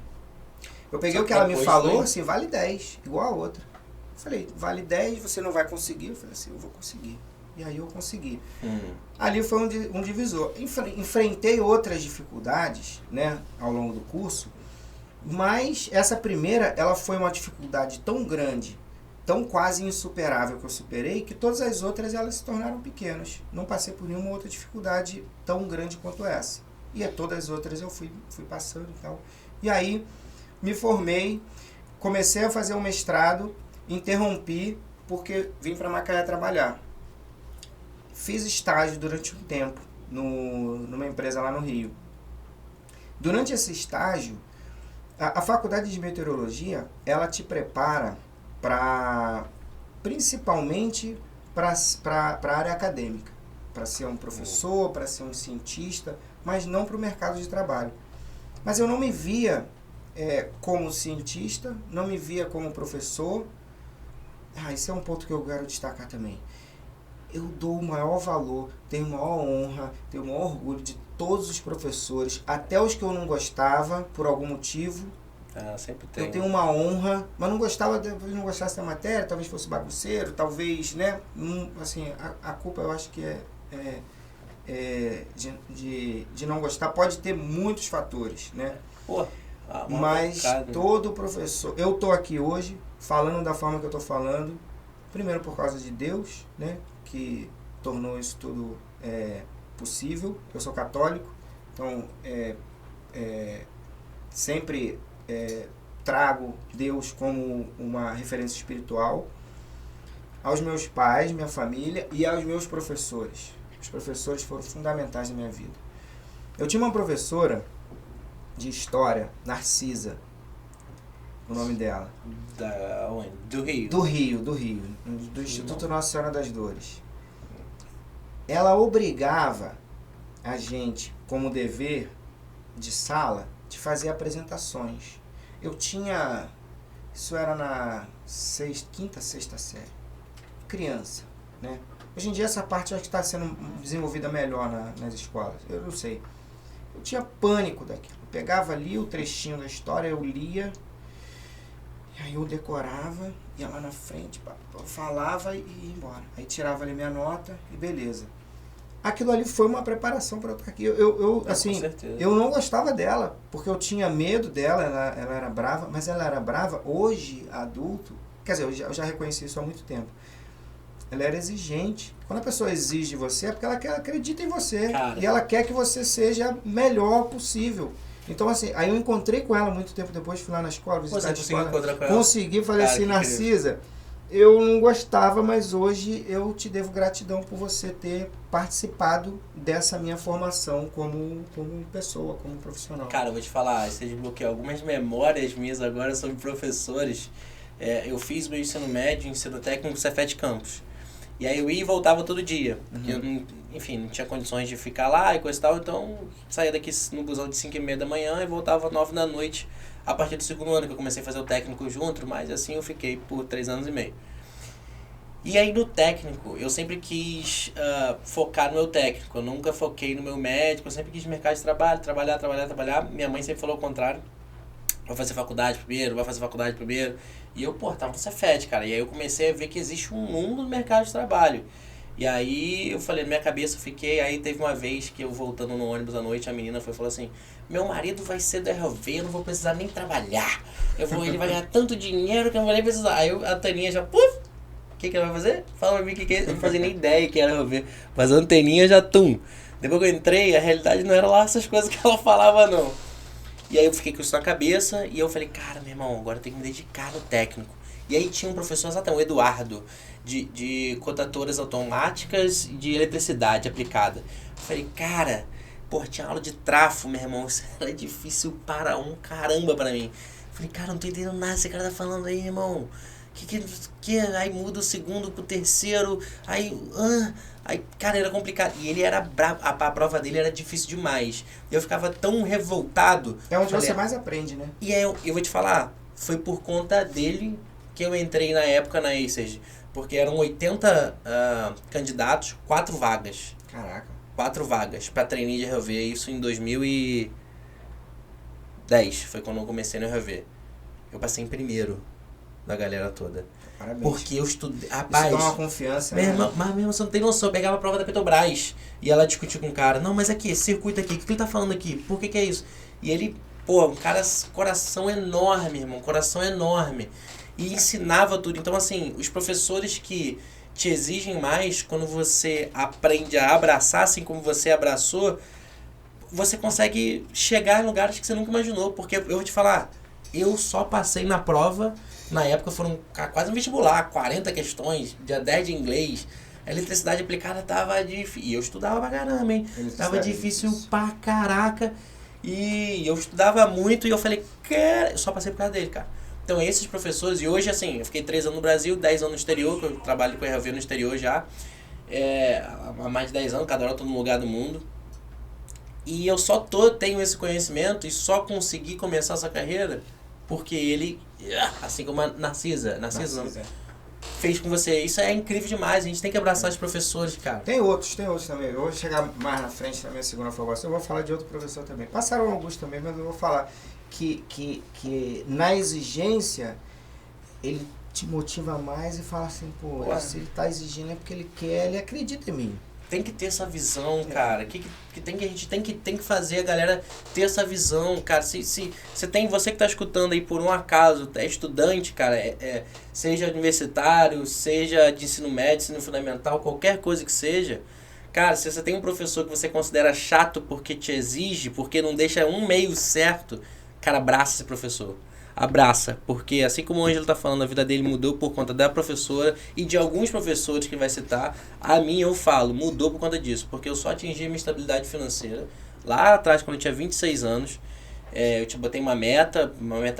Eu peguei o que ela me falou, assim, vale 10, igual a outra. Eu falei, vale 10, você não vai conseguir? Eu falei assim, eu vou conseguir. E aí eu consegui. Ali foi um divisor. Enfrentei outras dificuldades, né, ao longo do curso, mas essa primeira, ela foi uma dificuldade tão grande, tão quase insuperável que eu superei, que todas as outras elas se tornaram pequenas. Não passei por nenhuma outra dificuldade tão grande quanto essa. E todas as outras eu fui passando e tal. E aí me formei, comecei a fazer um mestrado, interrompi porque vim para Macaé trabalhar. Fiz estágio durante um tempo numa empresa lá no Rio. Durante esse estágio, a faculdade de meteorologia, ela te prepara principalmente para a área acadêmica, para ser um professor, para ser um cientista, mas não para o mercado de trabalho. Mas eu não me via como cientista, não me via como professor. Esse é um ponto que eu quero destacar também. Eu dou o maior valor, tenho maior honra, tenho o maior orgulho de todos os professores, até os que eu não gostava, por algum motivo.
Sempre tem.
Eu tenho uma honra, mas não gostasse da matéria, talvez fosse bagunceiro, talvez, né? Assim, a culpa eu acho que de não gostar pode ter muitos fatores, né? Mas todo professor... Eu estou aqui hoje, falando da forma que eu estou falando, primeiro por causa de Deus, né? Que tornou isso tudo possível. Eu sou católico, então sempre trago Deus como uma referência espiritual. Aos meus pais, minha família e aos meus professores. Os professores foram fundamentais na minha vida. Eu tinha uma professora de história, Narcisa, o nome dela.
Do Rio.
Do Rio. Do Instituto Nossa Senhora das Dores. Ela obrigava a gente, como dever de sala, de fazer apresentações. Eu tinha... Isso era na quinta, sexta série. Criança, né? Hoje em dia essa parte acho que está sendo desenvolvida melhor nas escolas. Eu não sei. Eu tinha pânico daquilo. Eu pegava ali o trechinho da história, eu lia... Aí eu decorava, ia lá na frente, falava e ia embora. Aí tirava ali minha nota e beleza. Aquilo ali foi uma preparação para eu estar aqui. Assim, eu não gostava dela, porque eu tinha medo dela, ela era brava, mas ela era brava hoje, adulto. Quer dizer, eu já reconheci isso há muito tempo. Ela era exigente. Quando a pessoa exige de você, é porque ela acredita em você. Cara. E ela quer que você seja melhor possível. Então, assim, aí eu encontrei com ela muito tempo depois, fui lá na escola, visitar a escola. Encontrar com ela? Consegui, falei assim, Narcisa, eu não gostava, mas hoje eu te devo gratidão por você ter participado dessa minha formação como pessoa, como profissional.
Cara, eu vou te falar, você desbloqueou algumas memórias minhas agora sobre professores. Eu fiz meu ensino médio, ensino técnico no Cefet Campos. E aí eu ia e voltava todo dia, porque eu não tinha condições de ficar lá e coisa e tal, então saía daqui no busão de 5h30 da manhã e voltava 9 da noite, a partir do segundo ano que eu comecei a fazer o técnico junto, mas assim eu fiquei por 3 anos e meio. E aí no técnico, eu sempre quis focar no meu técnico, eu nunca foquei no meu médico, eu sempre quis mercado de trabalho, trabalhar. Minha mãe sempre falou o contrário, vai fazer faculdade primeiro. E eu, tava no Cefet, cara. E aí eu comecei a ver que existe um mundo no mercado de trabalho. E aí eu falei, na minha cabeça eu fiquei, aí teve uma vez que eu voltando no ônibus à noite, a menina falou assim, meu marido vai ser do RV, eu não vou precisar nem trabalhar. Ele vai ganhar tanto dinheiro que eu não vou nem precisar. Aí a Taninha já, puf! O que ela vai fazer? Fala pra mim o que é. Eu não fazia nem ideia que era RV. Mas a anteninha já, tum. Depois que eu entrei, a realidade não era lá essas coisas que ela falava, não. E aí eu fiquei com isso na cabeça e eu falei, cara, meu irmão, agora eu tenho que me dedicar no técnico. E aí tinha um professor, exatamente, o Eduardo, de cotadoras automáticas de eletricidade aplicada. Eu falei, cara, tinha aula de trafo, meu irmão, isso era difícil para um caramba pra mim. Eu falei, cara, não tô entendendo nada, esse cara tá falando aí, irmão. Que aí muda o segundo pro terceiro, aí, cara, era complicado. E ele era bravo, a prova dele era difícil demais. Eu ficava tão revoltado.
É onde você mais aprende, né?
E aí eu vou te falar, foi por conta dele que eu entrei na época na Acer, porque eram 80 candidatos, 4 vagas.
Caraca.
4 vagas pra trainee de RV, isso em 2010, foi quando eu comecei no RV. Eu passei em primeiro da galera toda.
Parabéns.
Porque eu estudei. Rapaz,
isso dá uma confiança,
meu
né?
irmão, mas mesmo você não tem noção. Eu pegava a prova da Petrobras e ela discutiu com o cara. Não, mas aqui, esse circuito aqui, o que ele tá falando aqui? Por que é isso? E ele, um cara, coração enorme, irmão, coração enorme. E ensinava tudo. Então, assim, os professores que te exigem mais, quando você aprende a abraçar, assim como você abraçou, você consegue chegar em lugares que você nunca imaginou. Porque eu vou te falar, eu só passei na prova. Na época foram quase um vestibular, 40 questões, dia 10 de inglês. A eletricidade aplicada tava difícil. E eu estudava pra caramba, hein? Tava difícil pra caraca. E eu estudava muito e eu falei, cara, eu só passei por causa dele, cara. Então esses professores, e hoje assim, eu fiquei 3 anos no Brasil, 10 anos no exterior, que eu trabalho com RV no exterior já. Há mais de 10 anos, cada hora eu tô num lugar do mundo. E eu só tenho esse conhecimento e só consegui começar essa carreira porque ele, assim como a Narcisa não, fez com você. Isso é incrível demais, a gente tem que abraçar os professores, cara.
Tem outros também. Eu vou chegar mais na frente na minha segunda formação, eu vou falar de outro professor também. Passaram alguns também, mas eu vou falar que na exigência ele te motiva mais e fala assim, se ele tá exigindo é porque ele quer, ele acredita em mim.
Tem que ter essa visão, cara. A gente tem que fazer a galera ter essa visão, cara. Se você que tá escutando aí por um acaso, é estudante, cara, seja universitário, seja de ensino médio, ensino fundamental, qualquer coisa que seja, cara, se você tem um professor que você considera chato porque te exige, porque não deixa um meio certo, cara, abraça esse professor. Abraça, porque assim como o Ângelo tá falando, a vida dele mudou por conta da professora e de alguns professores que vai citar. A mim, eu falo, mudou por conta disso, porque eu só atingi a minha estabilidade financeira lá atrás, quando eu tinha 26 anos. Eu te botei uma meta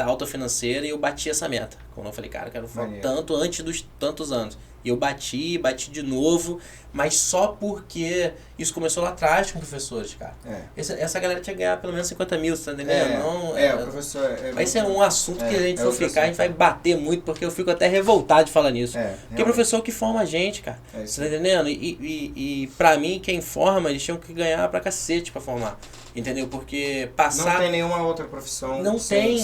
alta financeira e eu bati essa meta. Quando eu falei, cara, eu quero tanto antes dos tantos anos. E eu bati de novo, mas só porque isso começou lá atrás com professores, cara. Essa galera tinha que ganhar pelo menos 50 mil, você tá entendendo?
O professor...
Vai ser um assunto que a gente for ficar, a gente vai bater muito, porque eu fico até revoltado de falar nisso. Porque é o professor que forma a gente, cara. Você tá entendendo? E pra mim, quem forma, eles tinham que ganhar pra cacete pra formar. Entendeu? Porque passar...
Não tem nenhuma outra profissão.
Não tem.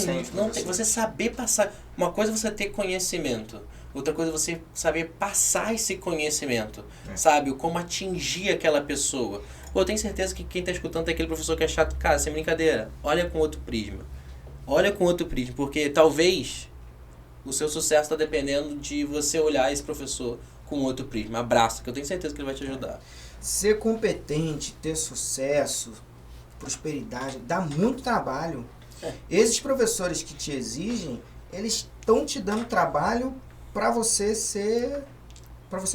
Você saber passar... Uma coisa é você ter conhecimento. Outra coisa é você saber passar esse conhecimento. Sabe? Como atingir aquela pessoa. Eu tenho certeza que quem tá escutando tem aquele professor que é chato. Cara, sem brincadeira. Olha com outro prisma. Porque talvez o seu sucesso está dependendo de você olhar esse professor com outro prisma. Abraço, que eu tenho certeza que ele vai te ajudar.
Ser competente, ter sucesso, prosperidade, dá muito trabalho. Esses professores que te exigem, eles estão te dando trabalho para você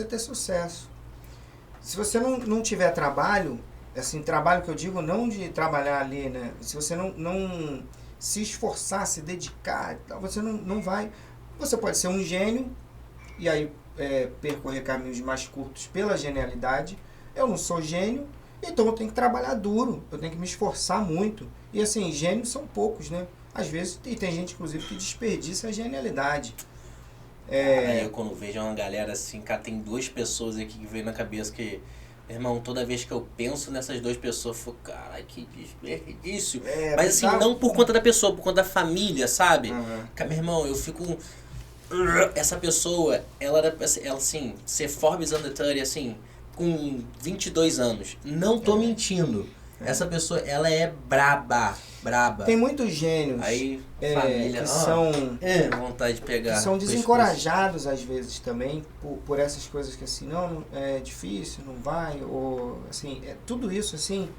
ter sucesso. Se você não tiver trabalho, assim, trabalho que eu digo, não de trabalhar ali, né? Se você não se esforçar, se dedicar, você não vai. Você pode ser um gênio e aí percorrer caminhos mais curtos pela genialidade. Eu não sou gênio, então eu tenho que trabalhar duro, eu tenho que me esforçar muito. E assim, gênios são poucos, né? Às vezes, e tem gente, inclusive, que desperdiça a genialidade.
Aí eu quando vejo uma galera assim, cara, tem 2 pessoas aqui que veio na cabeça que... Meu irmão, toda vez que eu penso nessas 2 pessoas, eu falo, cara, que desperdício. Mas assim, não por conta da pessoa, por conta da família, sabe? Cara, meu irmão, eu fico... Essa pessoa, ela assim, ser Forbes Under 30, assim, com 22 anos. Não tô mentindo. Essa pessoa, ela é braba.
Tem muitos gênios
aí, família,
que são...
vontade de pegar.
Que são desencorajados, às vezes, também, por essas coisas que, assim, não, é difícil, não vai, ou, assim, tudo isso, assim...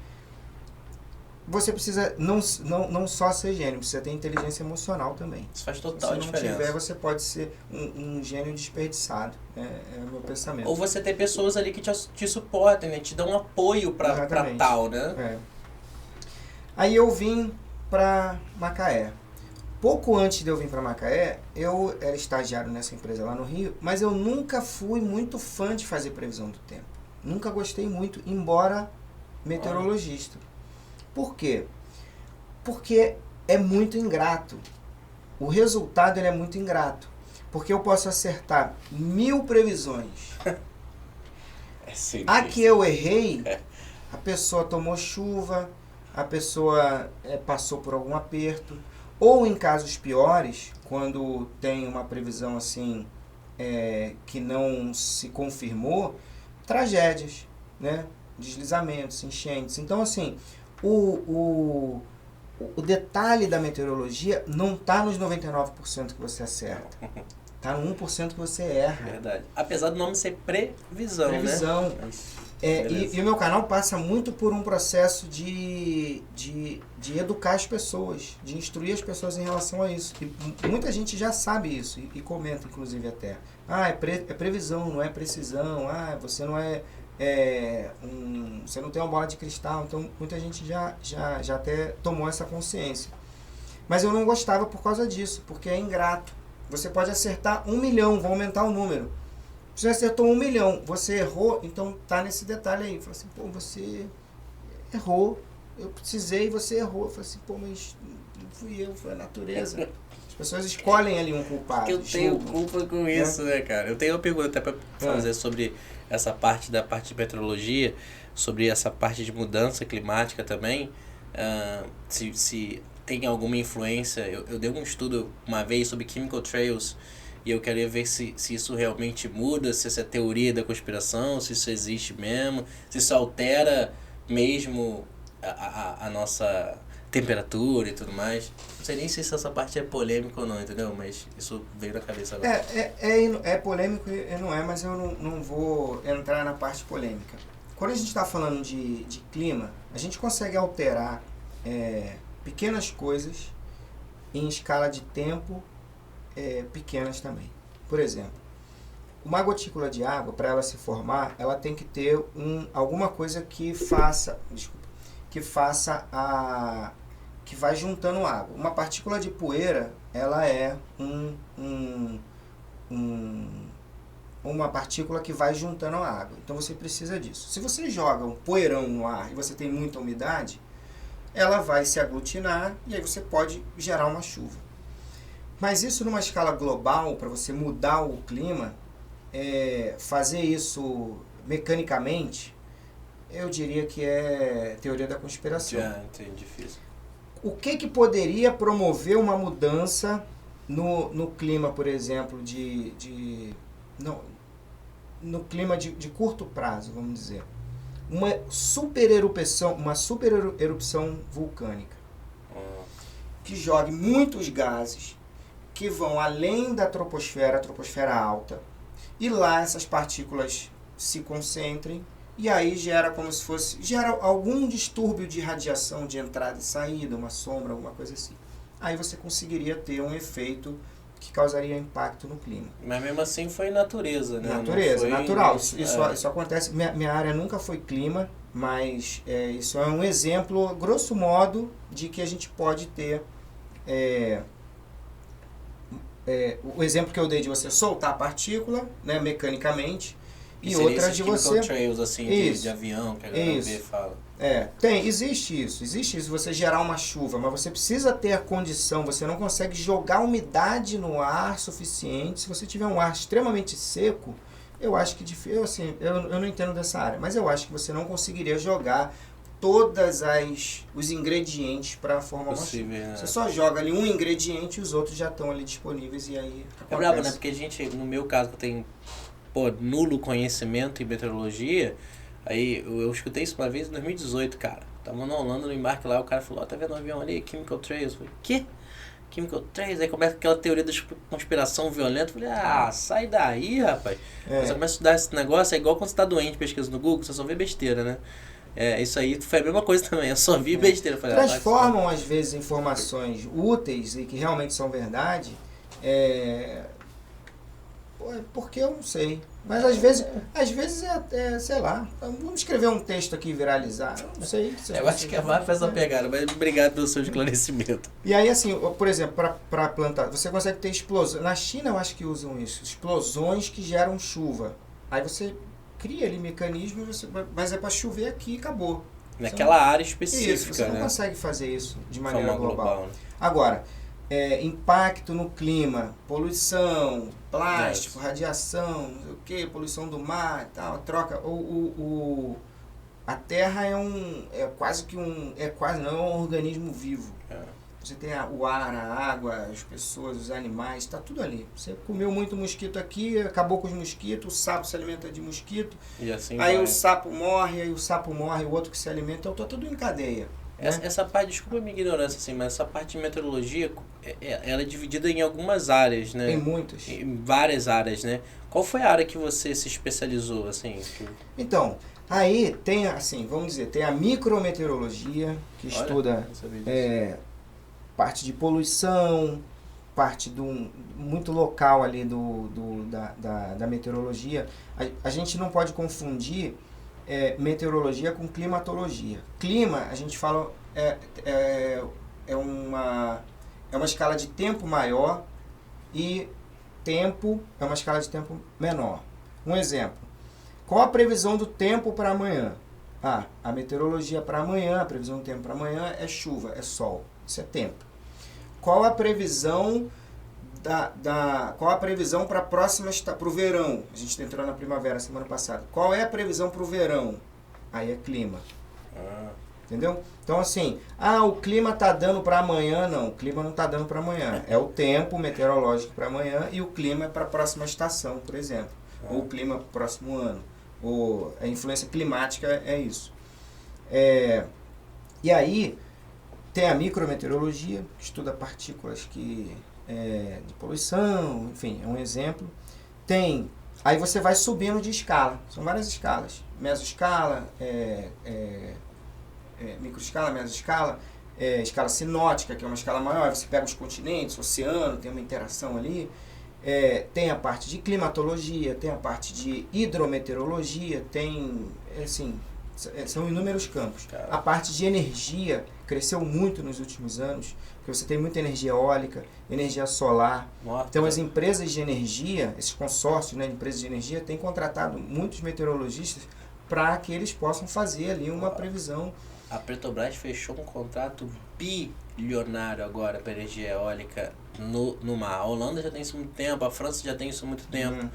Você precisa não só ser gênio, precisa ter inteligência emocional também.
Isso faz total diferença.
Se não tiver, você pode ser um gênio desperdiçado. É o meu pensamento.
Ou você ter pessoas ali que te suportem, né? Te dão um apoio pra tal, né?
Aí eu vim pra Macaé. Pouco antes de eu vir pra Macaé, eu era estagiário nessa empresa lá no Rio, mas eu nunca fui muito fã de fazer previsão do tempo. Nunca gostei muito, embora meteorologista. Por quê? Porque é muito ingrato. O resultado ele é muito ingrato. Porque eu posso acertar 1000 previsões. A que eu errei, a pessoa tomou chuva, a pessoa passou por algum aperto. Ou em casos piores, quando tem uma previsão assim que não se confirmou, tragédias, né? Deslizamentos, enchentes. Então assim... O detalhe da meteorologia não está nos 99% que você acerta. Está no 1% que você erra.
Verdade. Apesar do nome ser previsão, né?
E o meu canal passa muito por um processo de educar as pessoas, de instruir as pessoas em relação a isso. E muita gente já sabe isso e comenta, inclusive, até. É previsão, não é precisão. Você não você não tem uma bola de cristal. Então muita gente já até tomou essa consciência. Mas eu não gostava por causa disso, porque é ingrato. Você pode acertar 1 milhão, vou aumentar o número. Você acertou 1 milhão, você errou, então tá nesse detalhe aí. Fala assim, você errou, eu precisei, você errou. Eu falei assim, mas não fui eu, foi a natureza. As pessoas escolhem ali um culpado.
Eu tenho culpa com isso, né, cara? Eu tenho uma pergunta até para fazer sobre essa parte da parte de meteorologia, sobre essa parte de mudança climática também. Se tem alguma influência, eu dei um estudo uma vez sobre chemical trails e eu queria ver se isso realmente muda, se essa é teoria da conspiração, se isso existe mesmo, se isso altera mesmo a nossa temperatura e tudo mais. Não sei nem se essa parte é polêmica ou não, entendeu? Mas isso veio na cabeça agora.
É polêmico e não é, mas eu não vou entrar na parte polêmica. Quando a gente está falando de clima, a gente consegue alterar pequenas coisas em escala de tempo pequenas também. Por exemplo, uma gotícula de água, para ela se formar, ela tem que ter alguma coisa que vai juntando água. Uma partícula de poeira, ela é uma partícula que vai juntando a água. Então você precisa disso. Se você joga um poeirão no ar e você tem muita umidade, ela vai se aglutinar e aí você pode gerar uma chuva. Mas isso numa escala global, para você mudar o clima, fazer isso mecanicamente, eu diria que é teoria da conspiração.
Entendi, difícil.
O que poderia promover uma mudança no clima, por exemplo, no clima de curto prazo, vamos dizer? Uma super erupção vulcânica que jogue muitos gases que vão além da troposfera, a troposfera alta, e lá essas partículas se concentrem e aí gera algum distúrbio de radiação de entrada e saída, uma sombra, alguma coisa assim. Aí você conseguiria ter um efeito que causaria impacto no clima.
Mas mesmo assim foi natureza, né?
Natural. Isso acontece. Minha área nunca foi clima, mas isso é um exemplo, grosso modo, de que a gente pode ter... o exemplo que eu dei de você soltar a partícula, né, mecanicamente, E
seria
outra
esses
de
chemical
você...
trails, assim, de avião, que a galera vê e fala.
Existe isso, você gerar uma chuva, mas você precisa ter a condição, você não consegue jogar umidade no ar suficiente. Se você tiver um ar extremamente seco, eu acho que, eu não entendo dessa área, mas eu acho que você não conseguiria jogar os ingredientes para formar uma chuva.
Né?
Você só joga ali um ingrediente e os outros já estão ali disponíveis e aí acontece.
É brabo, né? Porque a gente, no meu caso, que eu tenho nulo conhecimento em meteorologia, aí eu escutei isso uma vez em 2018, cara. Tava na Holanda, no embarque lá, o cara falou, tá vendo um avião ali, Chemical Trails? Eu falei, quê? Chemical Trails? Aí começa aquela teoria da conspiração violenta. Eu falei, sai daí, rapaz. Você começa a estudar esse negócio, é igual quando você tá doente, pesquisa no Google, você só vê besteira, né? Isso aí foi a mesma coisa também, eu só vi besteira. Falei,
transformam às vezes informações úteis e que realmente são verdade, porque eu não sei. Mas às vezes sei lá, vamos escrever um texto aqui e viralizar, eu não sei.
Eu acho que é mais pra essa pegada, mas obrigado pelo seu esclarecimento.
E aí assim, por exemplo, para plantar, você consegue ter explosões. Na China eu acho que usam isso, explosões que geram chuva. Aí você cria ali mecanismo, mas é para chover aqui e acabou.
Naquela área específica,
isso, você não consegue fazer isso de maneira global.
Né?
Agora, impacto no clima, poluição, plástico, radiação, não sei o que, poluição do mar e tal, troca. A Terra não é um organismo vivo. Você tem o ar, a água, as pessoas, os animais, está tudo ali. Você comeu muito mosquito aqui, acabou com os mosquitos, o sapo se alimenta de mosquito,
e assim
aí o sapo morre, o outro que se alimenta, então está tudo em cadeia.
Essa parte, desculpa a minha ignorância, assim, mas essa parte de meteorologia, ela é dividida em algumas áreas, né?
Em muitas.
Em várias áreas, né? Qual foi a área que você se especializou, assim?
Então, aí tem, assim, vamos dizer, tem a micrometeorologia, que estuda parte de poluição, parte muito local ali da meteorologia. A gente não pode confundir meteorologia com climatologia. Clima, a gente fala, é uma escala de tempo maior e tempo é uma escala de tempo menor. Um exemplo, qual a previsão do tempo para amanhã? A meteorologia para amanhã, a previsão do tempo para amanhã é chuva, é sol, isso é tempo. Qual a previsão para o verão? A gente entrou na primavera semana passada. Qual é a previsão para o verão? Aí é clima. Entendeu? Então assim, o clima está dando para amanhã. Não, o clima não está dando para amanhã. É o tempo meteorológico para amanhã e o clima é para a próxima estação, por exemplo. Ou o clima para o próximo ano. Ou a influência climática é isso. E aí, tem a micrometeorologia, que estuda partículas de poluição, enfim, é um exemplo. Aí você vai subindo de escala, são várias escalas. Mesoescala, microescala, mesoescala, escala sinótica, que é uma escala maior, você pega os continentes, o oceano, tem uma interação ali. Tem a parte de climatologia, tem a parte de hidrometeorologia, tem, assim, são inúmeros campos. A parte de energia cresceu muito nos últimos anos, porque você tem muita energia eólica, energia solar. Então as empresas de energia, esses consórcios, né, de empresas de energia, têm contratado muitos meteorologistas para que eles possam fazer ali uma previsão.
A Petrobras fechou um contrato bilionário agora para energia eólica no mar. A Holanda já tem isso há muito tempo, a França já tem isso há muito tempo.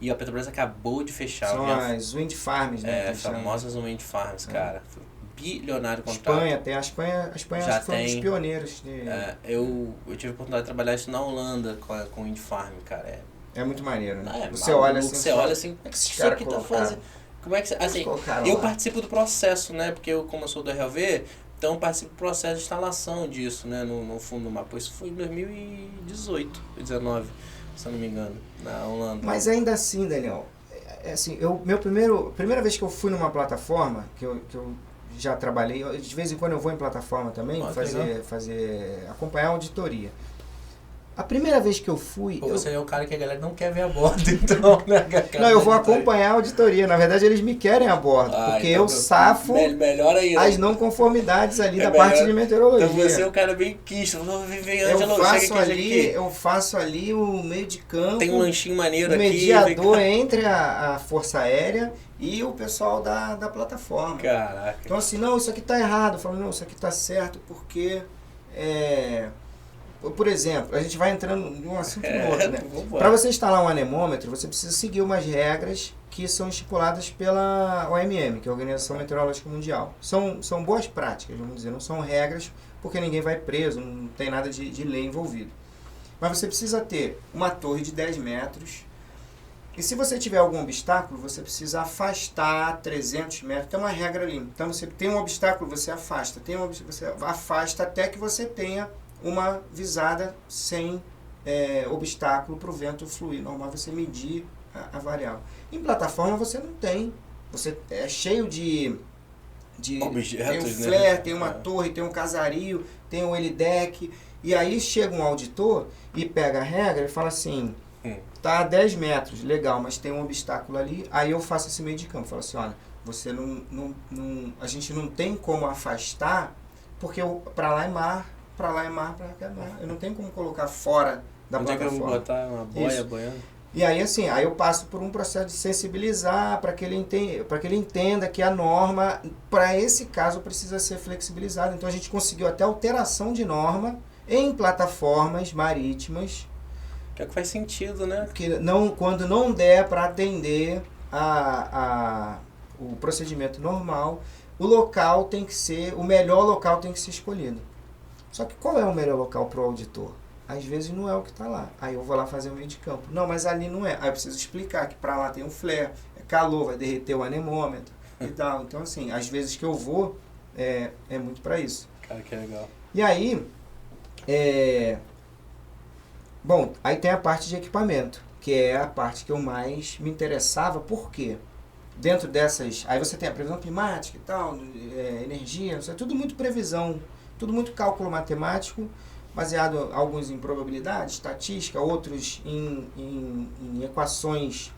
E a Petrobras acabou de fechar.
São as wind farms, né?
As famosas wind farms, cara. Bilionário contrato.
A Espanha já foi um dos pioneiros.
Eu tive a oportunidade de trabalhar isso na Holanda com wind farm, cara.
É muito maneiro, né?
Você olha assim, como é que isso aqui tá fazendo? Como é que assim, eu participo do processo, né? Porque como eu sou do RLV, então eu participo do processo de instalação disso, né? No fundo do mapa. Isso foi em 2018, 2019, se eu não me engano, na Holanda.
Mas ainda assim, Daniel, assim, primeira vez que eu fui numa plataforma, que eu já trabalhei, de vez em quando eu vou em plataforma também, acompanhar a auditoria. A primeira vez que eu fui...
Ou você é o cara que a galera não quer ver a bordo, então, né?
Não, eu vou acompanhar a auditoria. Na verdade, eles me querem a bordo, porque
então
eu safo
melhor aí,
as não conformidades ali da
melhor.
parte de meteorologia.
Então você é o cara bem quisto.
Eu faço ali o meio de campo.
Tem um lanchinho maneiro
o
aqui.
Mediador entre a Força Aérea e o pessoal da plataforma.
Caraca.
Então assim, não, isso aqui tá errado. Eu falo, não, isso aqui tá certo porque... Por exemplo, a gente vai entrando de um assunto no outro, né? Para você instalar um anemômetro, você precisa seguir umas regras que são estipuladas pela OMM, que é a Organização Meteorológica Mundial. São boas práticas, vamos dizer, não são regras, porque ninguém vai preso, não tem nada de lei envolvido. Mas você precisa ter uma torre de 10 metros, e se você tiver algum obstáculo, você precisa afastar 300 metros, tem uma regra ali. Então você tem um obstáculo, você afasta, você afasta até que você tenha uma visada sem obstáculo para o vento fluir. Normal você medir a variável. Em plataforma você não tem. Você é cheio de objetos, tem um flare, né? Tem uma torre, tem um casario, tem um helideck. E aí chega um auditor e pega a regra e fala assim, tá a 10 metros, legal, mas tem um obstáculo ali. Aí eu faço esse meio de campo. Falo assim, olha, você a gente não tem como afastar, porque para lá é mar, para lá é mar, para cá é mar. Eu não tenho como colocar fora da plataforma.
Onde é que eu vou botar uma boia boiando?
E aí assim, aí eu passo por um processo de sensibilizar para que ele entenda que a norma, para esse caso, precisa ser flexibilizada. Então a gente conseguiu até alteração de norma em plataformas marítimas.
Que é que faz sentido, né?
Que quando não der para atender o procedimento normal, o melhor local tem que ser escolhido. Só que qual é o melhor local para o auditor? Às vezes não é o que está lá. Aí eu vou lá fazer o meio de campo. Não, mas ali não é. Aí eu preciso explicar que para lá tem um flare, é calor, vai derreter o anemômetro e tal. Então, assim, às vezes que eu vou, é muito para isso.
Cara, que legal.
E aí, bom, aí tem a parte de equipamento, que é a parte que eu mais me interessava. Por quê? Dentro dessas... Aí você tem a previsão climática e tal, energia, isso é tudo muito previsão, tudo muito cálculo matemático, baseado alguns em probabilidade, estatística, outros em equações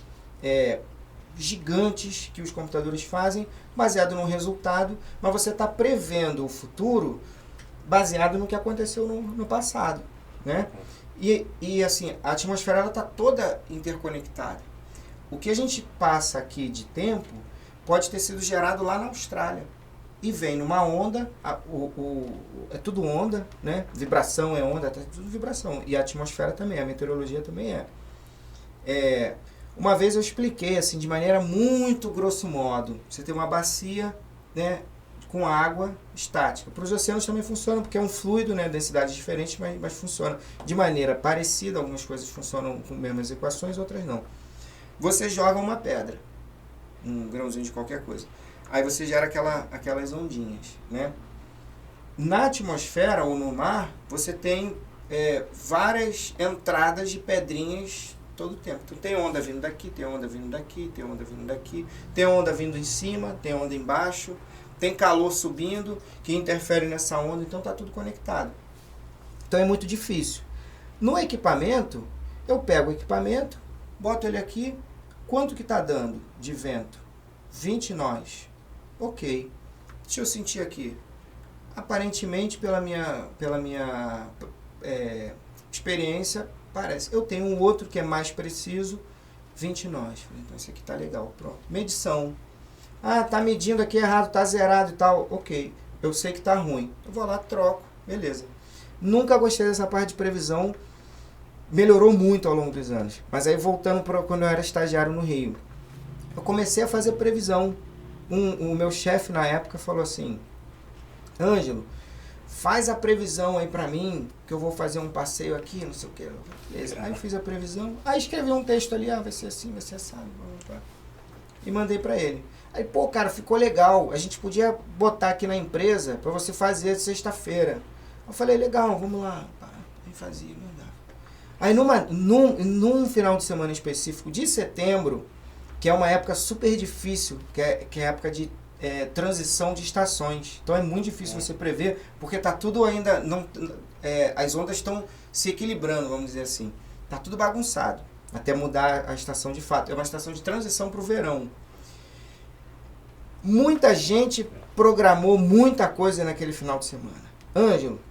gigantes que os computadores fazem, baseado no resultado, mas você está prevendo o futuro baseado no que aconteceu no passado, né? E assim, a atmosfera está toda interconectada. O que a gente passa aqui de tempo pode ter sido gerado lá na Austrália. E vem numa onda, é tudo onda, né? Vibração é onda, é tudo vibração. E a atmosfera também, a meteorologia também é. Uma vez eu expliquei, assim, de maneira muito grosso modo. Você tem uma bacia, né, com água estática. Para os oceanos também funciona, porque é um fluido, né, densidades diferentes, mas funciona de maneira parecida. Algumas coisas funcionam com as mesmas equações, outras não. Você joga uma pedra, um grãozinho de qualquer coisa. Aí você gera aquelas ondinhas, né? Na atmosfera ou no mar, você tem várias entradas de pedrinhas todo o tempo. Então tem onda vindo daqui, tem onda vindo daqui, tem onda vindo daqui, tem onda vindo em cima, tem onda embaixo, tem calor subindo que interfere nessa onda, então está tudo conectado. Então é muito difícil. No equipamento, eu pego o equipamento, boto ele aqui, quanto que está dando de vento? 20 nós. Ok. Deixa eu sentir aqui. Aparentemente, pela minha experiência, parece. Eu tenho um outro que é mais preciso, 20 nós. Então, esse aqui tá legal. Pronto. Medição. Ah, tá medindo aqui errado, tá zerado e tal. Ok. Eu sei que tá ruim. Eu vou lá, troco. Beleza. Nunca gostei dessa parte de previsão. Melhorou muito ao longo dos anos. Mas aí, voltando para quando eu era estagiário no Rio, eu comecei a fazer previsão. O meu chefe na época falou assim: Ângelo, faz a previsão aí pra mim, que eu vou fazer um passeio aqui, não sei o que. Beleza. Aí eu fiz a previsão, aí escrevi um texto ali, vai ser assim, vai ser assado, e mandei pra ele. Aí, pô, cara, ficou legal, a gente podia botar aqui na empresa pra você fazer sexta-feira. Eu falei, legal, vamos lá. Aí fazia, mandava. Aí num final de semana específico de setembro, que é uma época super difícil, que é a época de transição de estações. Então é muito difícil você prever, porque tá tudo ainda... as ondas estão se equilibrando, vamos dizer assim. Tá tudo bagunçado, até mudar a estação de fato. É uma estação de transição para o verão. Muita gente programou muita coisa naquele final de semana. Ângelo,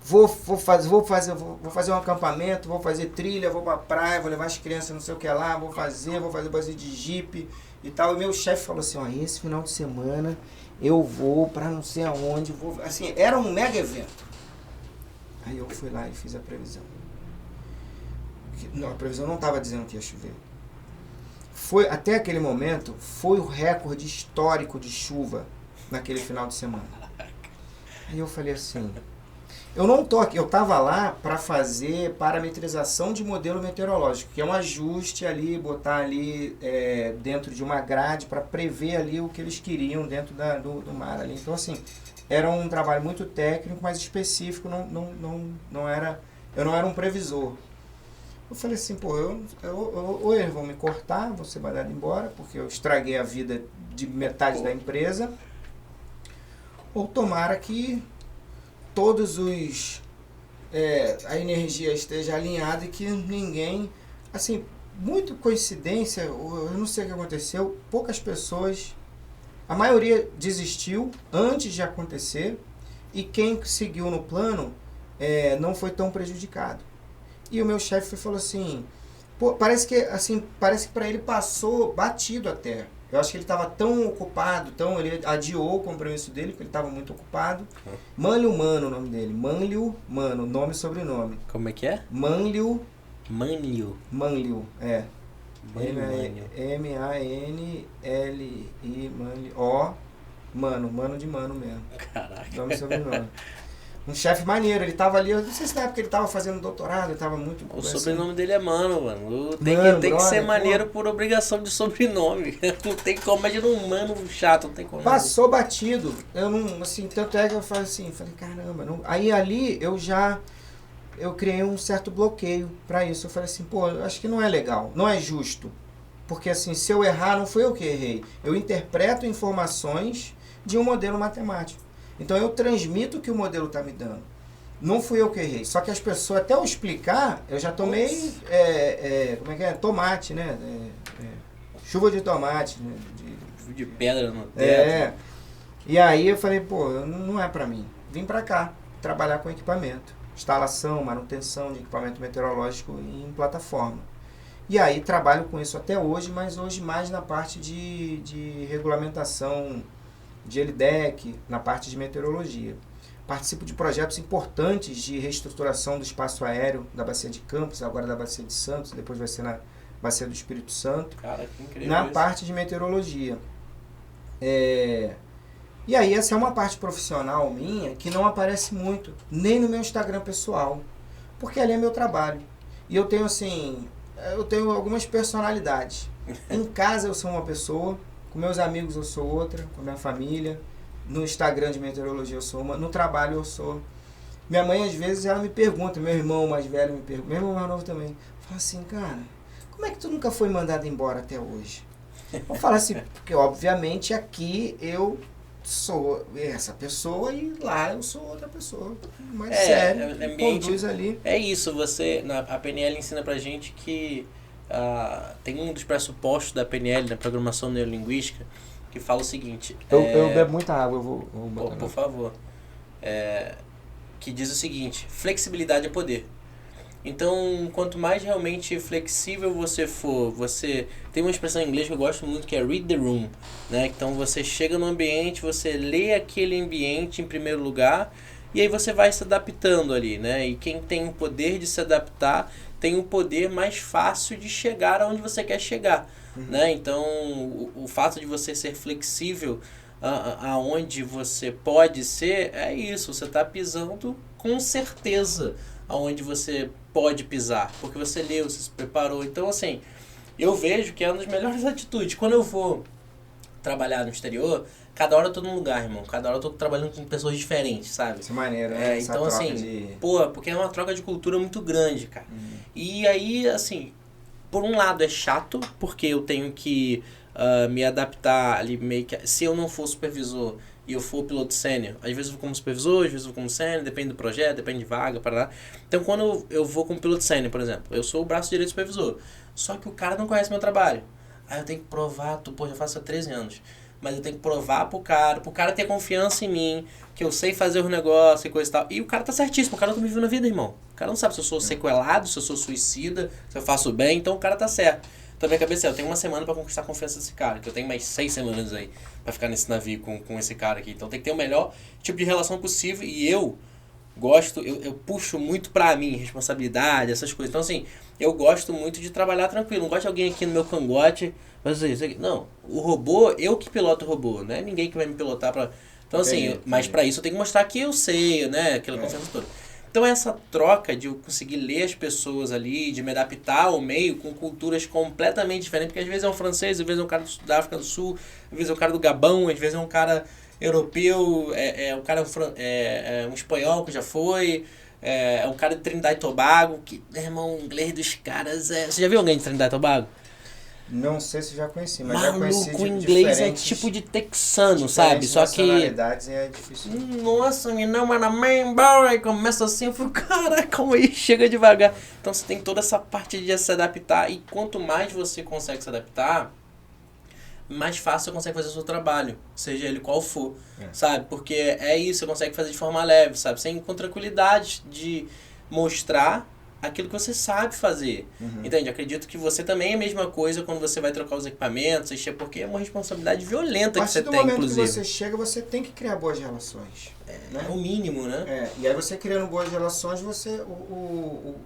vou fazer um acampamento, vou fazer trilha, vou pra praia, vou levar as crianças não sei o que lá, vou fazer base de jipe e tal. E meu chefe falou assim, ó, esse final de semana eu vou pra não sei aonde, assim, era um mega evento. Aí eu fui lá e fiz a previsão. Não, a previsão não estava dizendo que ia chover. Até aquele momento, foi o recorde histórico de chuva naquele final de semana. Aí eu falei assim, eu não tô aqui, eu estava lá para fazer parametrização de modelo meteorológico, que é um ajuste ali, botar ali dentro de uma grade para prever ali o que eles queriam dentro do mar ali. Então assim, era um trabalho muito técnico, mas específico, eu não era um previsor. Eu falei assim, pô, ou eles vão me cortar, vou ser mandado embora, porque eu estraguei a vida de metade da empresa, ou tomara que todos a energia esteja alinhada e que ninguém, assim, muito coincidência, eu não sei o que aconteceu, poucas pessoas, a maioria desistiu antes de acontecer, e quem seguiu no plano não foi tão prejudicado. E o meu chefe falou assim, pô, parece que para ele passou batido até. Eu acho que ele estava tão ocupado, ele adiou o compromisso dele, porque ele estava muito ocupado. Manlio Mano, o nome dele. Manlio Mano, nome e sobrenome.
Como é que é?
Manlio, é. M-A-N-L-I, Manlio, Mano de Mano mesmo.
Caraca.
Nome e sobrenome. Um chefe maneiro, ele tava ali, eu não sei se na época ele tava fazendo doutorado, ele tava muito...
O sobrenome dele é Mano. Tem que ser maneiro por obrigação de sobrenome. Não tem como, imagina um mano chato, não tem como.
Passou batido. Eu não, assim, tanto é que eu falei assim, caramba, não... Aí ali eu criei um certo bloqueio pra isso. Eu falei assim, pô, acho que não é legal, não é justo. Porque assim, se eu errar, não fui eu que errei. Eu interpreto informações de um modelo matemático. Então eu transmito o que o modelo está me dando. Não fui eu que errei. Só que as pessoas, até eu explicar, eu já tomei como é que é? Tomate, né? Chuva de tomate. Né?
De pedra no teto.
E aí eu falei, pô, não é para mim. Vim para cá, trabalhar com equipamento. Instalação, manutenção de equipamento meteorológico em plataforma. E aí trabalho com isso até hoje, mas hoje mais na parte de regulamentação de LDEC, na parte de meteorologia. Participo de projetos importantes de reestruturação do espaço aéreo da Bacia de Campos, agora da Bacia de Santos, depois vai ser na Bacia do Espírito Santo.
Cara, que incrível
na
isso.
Parte de meteorologia. E aí essa é uma parte profissional minha que não aparece muito, nem no meu Instagram pessoal, porque ali é meu trabalho. E eu tenho assim, algumas personalidades. Em casa eu sou uma pessoa, com meus amigos eu sou outra, com minha família. No Instagram de meteorologia eu sou uma, no trabalho eu sou. Minha mãe às vezes ela me pergunta, meu irmão mais velho me pergunta, meu irmão mais novo também, fala assim, cara, como é que tu nunca foi mandado embora até hoje? Eu falo assim, porque obviamente aqui eu sou essa pessoa e lá eu sou outra pessoa, mais sério, conduz ali.
É isso, a PNL ensina pra gente que tem um dos pressupostos da PNL, da programação neurolinguística, que fala o seguinte...
Eu bebo muita água, eu vou botar.
Por favor. Que diz o seguinte, flexibilidade é poder. Então, quanto mais realmente flexível você for, você... Tem uma expressão em inglês que eu gosto muito, que é read the room, né? Então, você chega no ambiente, você lê aquele ambiente em primeiro lugar, e aí você vai se adaptando ali, né? E quem tem o poder de se adaptar, tem o poder mais fácil de chegar aonde você quer chegar, né? Então, o fato de você ser flexível aonde você pode ser, é isso. Você está pisando com certeza aonde você pode pisar, porque você leu, você se preparou. Então, assim, eu vejo que é uma das melhores atitudes. Quando eu vou trabalhar no exterior, cada hora eu tô num lugar, irmão. Cada hora eu tô trabalhando com pessoas diferentes, sabe?
Isso é maneiro, né?
Então, assim, porque é uma troca de cultura muito grande, cara. E aí, assim, por um lado é chato, porque eu tenho que me adaptar ali meio que... Se eu não for supervisor e eu for piloto sênior, às vezes eu vou como supervisor, às vezes eu vou como sênior, depende do projeto, depende de vaga, para lá. Então quando eu vou como piloto sênior, por exemplo, eu sou o braço direito do supervisor, só que o cara não conhece meu trabalho. Aí eu tenho que provar, pô, já faço há 13 anos, mas eu tenho que provar pro cara ter confiança em mim, que eu sei fazer os negócios e coisa e tal. E o cara tá certíssimo, o cara não me viu na vida, irmão. O cara não sabe se eu sou sequelado, se eu sou suicida, se eu faço bem, então o cara tá certo. Então minha cabeça eu tenho uma semana pra conquistar a confiança desse cara, que eu tenho mais 6 semanas aí pra ficar nesse navio com esse cara aqui. Então tem que ter o melhor tipo de relação possível e eu gosto, eu puxo muito pra mim, responsabilidade, essas coisas. Então assim, eu gosto muito de trabalhar tranquilo, não gosto de alguém aqui no meu cangote, fazer isso aqui. Não, o robô, eu que piloto o robô, não é ninguém que vai me pilotar pra... Então assim, mas pra isso eu tenho que mostrar que eu sei, né, aquela confiança toda. Então essa troca de eu conseguir ler as pessoas ali, de me adaptar ao meio com culturas completamente diferentes, porque às vezes é um francês, às vezes é um cara da África do Sul, às vezes é um cara do Gabão, às vezes é um cara europeu, um cara um espanhol que já foi, é um cara de Trinidad e Tobago, que, irmão, o inglês dos caras é... Você já viu alguém de Trinidad e Tobago?
Não sei se já conheci, mas
maluco,
já conheci
o inglês é tipo de texano, sabe? Só que...
é difícil.
Nossa, me não, mano, aí começa assim, eu fico, caraca, calma aí, chega devagar. Então você tem toda essa parte de se adaptar, e quanto mais você consegue se adaptar, mais fácil você consegue fazer o seu trabalho, seja ele qual for, sabe? Porque é isso, você consegue fazer de forma leve, sabe? Sem com tranquilidade de mostrar aquilo que você sabe fazer. Entende? Acredito que você também é a mesma coisa quando você vai trocar os equipamentos, porque é uma responsabilidade violenta que você tem, inclusive. A partir do momento que
você chega, você tem que criar boas relações.
É o mínimo, né?
E aí você criando boas relações,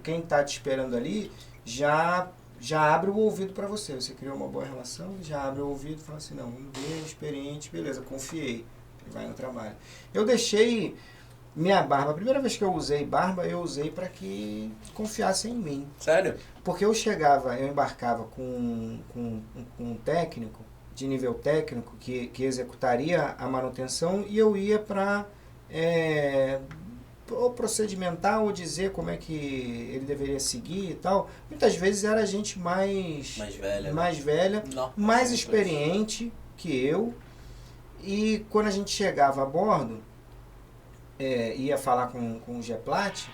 quem está te esperando ali já abre o ouvido para você. Você criou uma boa relação, já abre o ouvido e fala assim, não, vamos ver, experiente, beleza, confiei. Ele vai no trabalho. Eu deixei... Minha barba, a primeira vez que eu usei barba, eu usei para que confiassem em mim.
Sério?
Porque eu embarcava com um técnico, de nível técnico, que executaria a manutenção, e eu ia para ou procedimentar ou dizer como é que ele deveria seguir e tal. Muitas vezes era gente mais velha, mais experiente que eu. E quando a gente chegava a bordo, ia falar com o Geplat,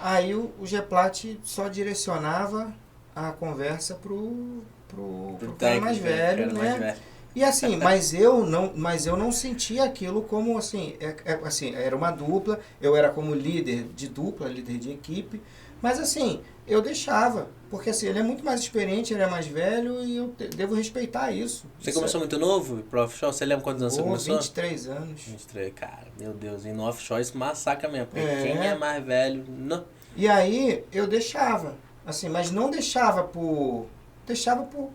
aí o Geplat só direcionava a conversa pro cara mais velho, né? E assim, mas eu não sentia aquilo como assim, assim, era uma dupla, eu era como líder de dupla, líder de equipe, mas assim, eu deixava, porque assim, ele é muito mais experiente, ele é mais velho e eu devo respeitar isso.
Você começou muito novo pro offshore? Você lembra quantos anos você começou?
23 anos.
23, cara, meu Deus, e no offshore isso massacra mesmo, porque quem é mais velho, não.
E aí eu deixava, assim, mas não deixava por